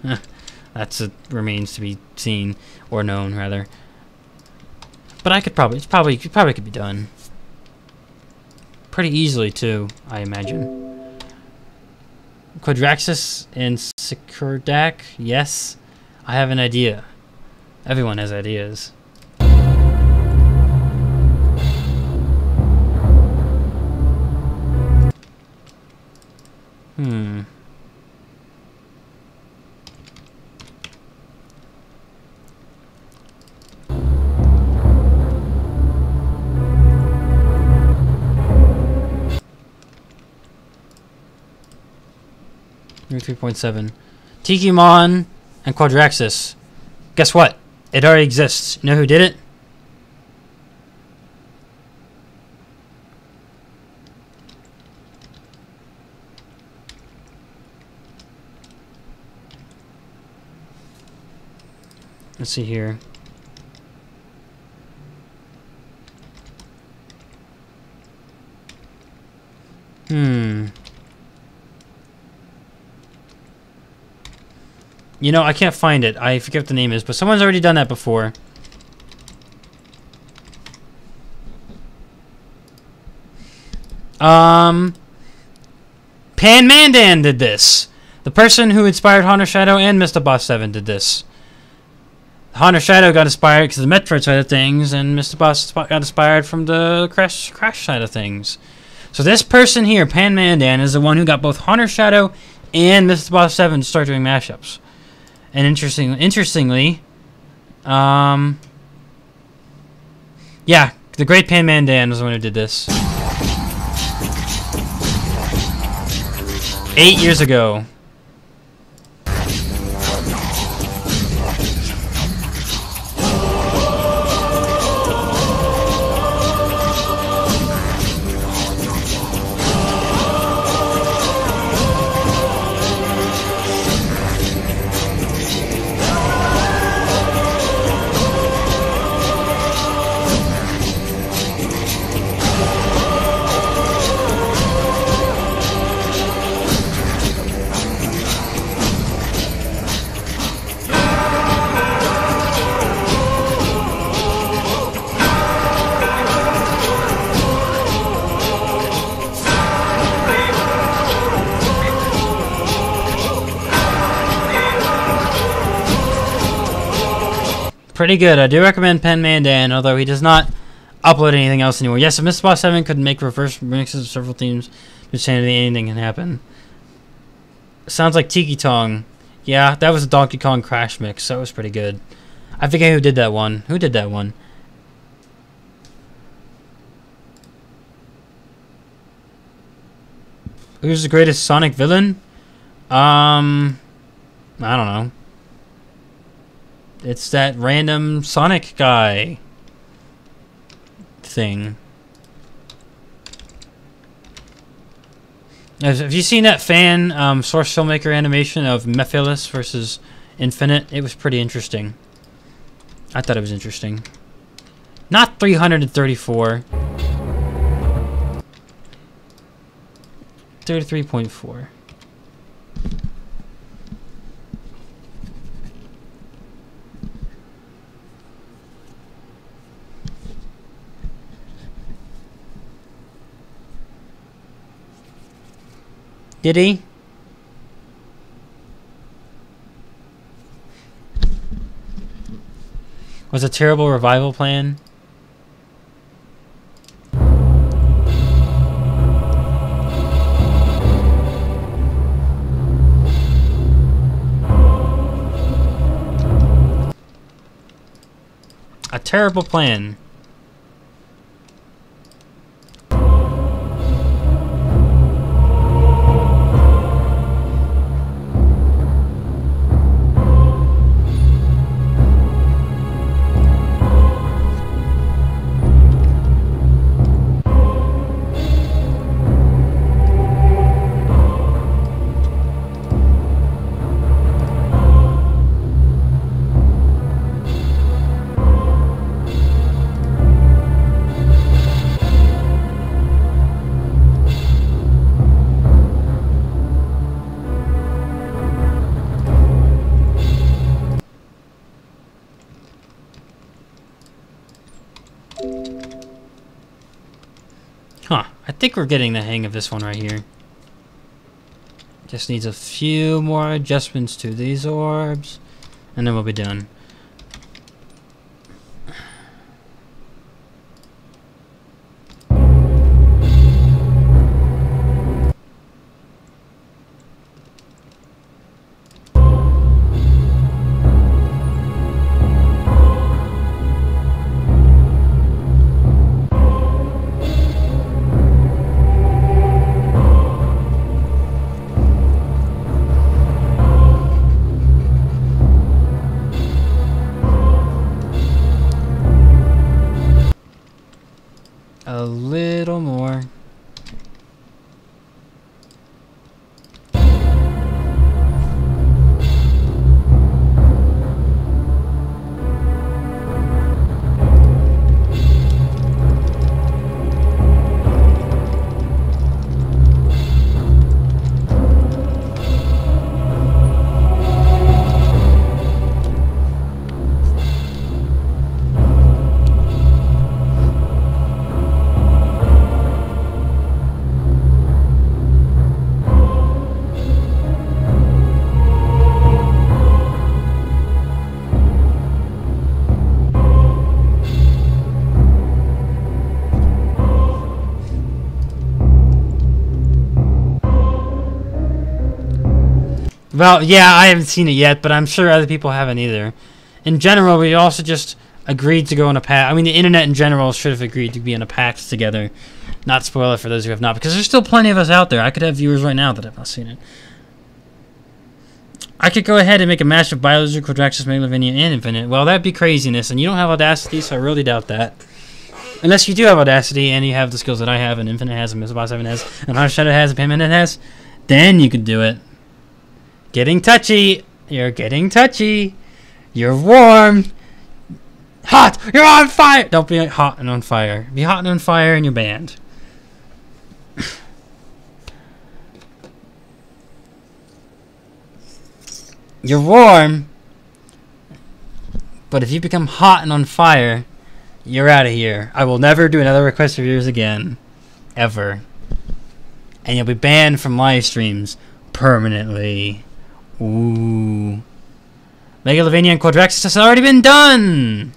Remains to be seen. Or known, rather. But I could probably, it probably could be done. Pretty easily, too, I imagine. Quadraxis and Sikurdak? Yes. I have an idea. Everyone has ideas. Hmm. You're 3.7. Tikimon and Quadraxis. Guess what? It already exists. You know who did it? Let's see here. You know, I can't find it. I forget what the name is, but someone's already done that before. Pan Mandan did this. The person who inspired Haunter Shadow and Mr. Boss 7 did this. Haunter Shadow got inspired because of the Metroid side of things, and Mr. Boss got inspired from the Crash side of things. So this person here, Pan Mandan, is the one who got both Haunter Shadow and Mr. Boss 7 to start doing mashups. And interestingly, yeah, the great Pan Mandan was the one who did this. 8 years ago. Pretty good. I do recommend Pan Mandan, although he does not upload anything else anymore. Yes, if Mr. Boss 7 could make reverse remixes of several themes, insanity, anything can happen. Sounds like Tiki Tong. Yeah, that was a Donkey Kong Crash mix. That was pretty good. I forget who did that one. Who did that one? Who's the greatest Sonic villain? I don't know. It's that random Sonic guy thing. Have you seen that fan source filmmaker animation of Mephiles versus Infinite? It was pretty interesting. I thought it was interesting. Not 334. 33.4. Did he? Was a terrible revival plan? A terrible plan. Huh, I think we're getting the hang of this one right here. Just needs a few more adjustments to these orbs, and then we'll be done. Well, yeah, I haven't seen it yet, but I'm sure other people haven't either. In general, we also just agreed to go on a pact. I mean, the internet in general should have agreed to be in a pact together. Not spoiler for those who have not, because there's still plenty of us out there. I could have viewers right now that have not seen it. I could go ahead and make a mashup of Biology, Quadraxis, Megalovania, and Infinite. Well, that'd be craziness, and you don't have Audacity, so I really doubt that. Unless you do have Audacity, and you have the skills that I have, and Infinite has, and Mr. 7 has, and Hard Shadow has, and Payment has, then you could do it. Getting touchy. You're getting touchy. You're warm. Hot. You're on fire. Don't be hot and on fire. Be hot and on fire and you're banned. You're warm. But if you become hot and on fire, you're out of here. I will never do another request of yours again. Ever. And you'll be banned from live streams permanently. Ooh. Megalovania and Quadraxis has already been done!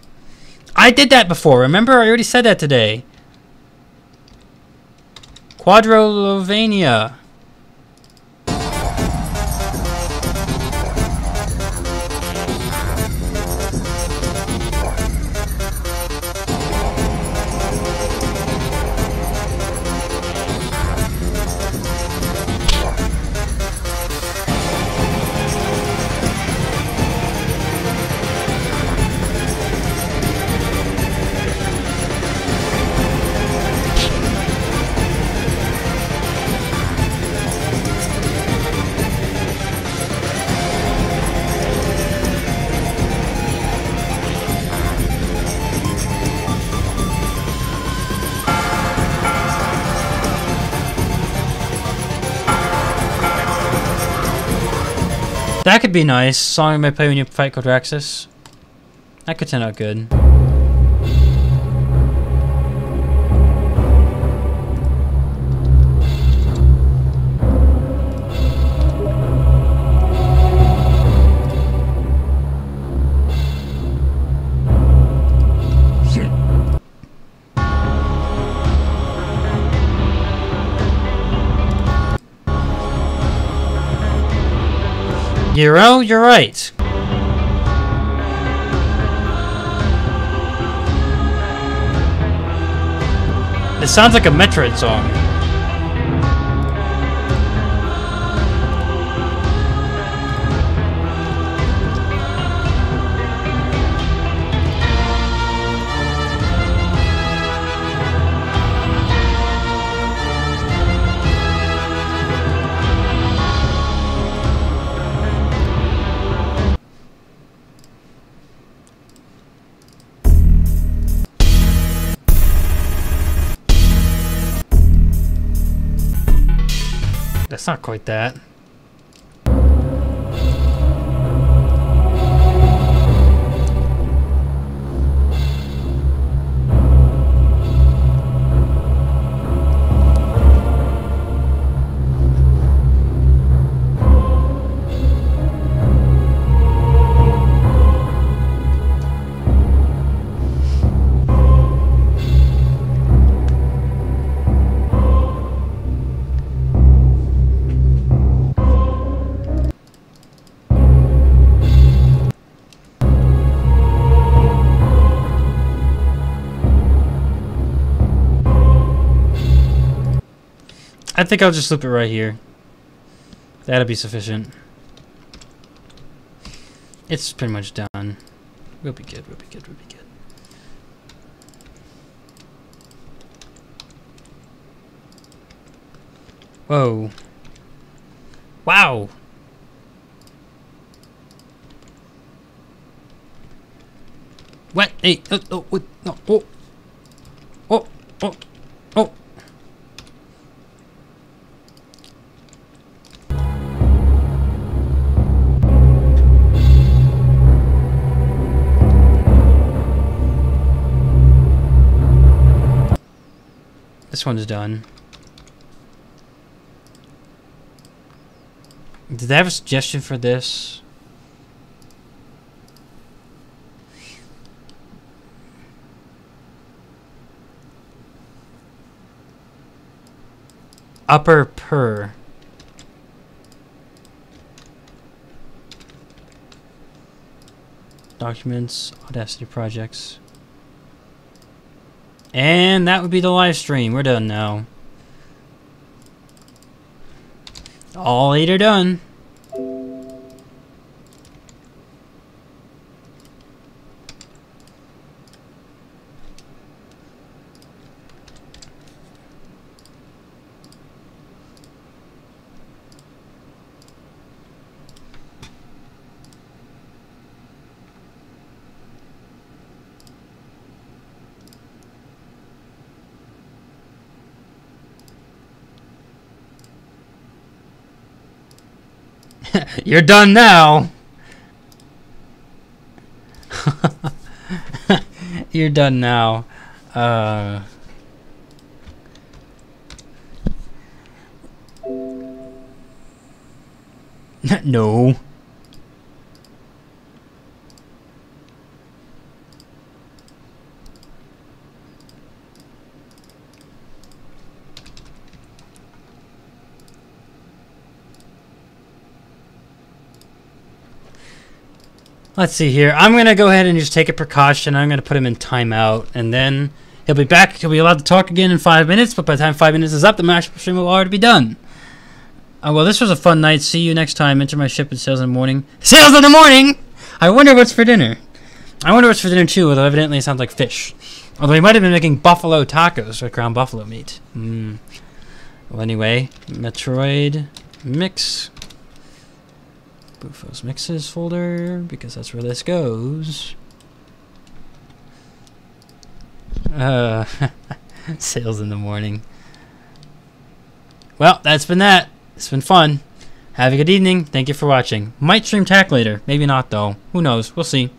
I did that before, remember? I already said that today. Quadrolovania. That could be nice. Song you might play when you fight Quadraxis. That could turn out good. Hero, you're right. It sounds like a Metroid song. That's not quite that. I think I'll just loop it right here. That'll be sufficient. It's pretty much done. We'll be good, we'll be good, we'll be good. Whoa. Wow! What? Hey, oh, what? No, oh. Oh, oh, oh. This one's done. Did they have a suggestion for this? Upper purr. documents, Audacity projects. And that would be the live stream. We're done now. All 8 are done. You're done now. You're done now. No. Let's see here. I'm going to go ahead and just take a precaution. I'm going to put him in timeout. And then he'll be back. He'll be allowed to talk again in 5 minutes. But by the time 5 minutes is up, the mashup stream will already be done. Well, this was a fun night. See you next time. Enter my ship at sales in the morning. Sales in the morning! I wonder what's for dinner. I wonder what's for dinner, too. Although evidently it sounds like fish. Although he might have been making buffalo tacos with ground buffalo meat. Well, anyway. Metroid Mix. Bufosmixes folder, because that's where this goes. Sales in the morning. Well, that's been that. It's been fun. Have a good evening. Thank you for watching. Might stream Tack later. Maybe not, though. Who knows? We'll see.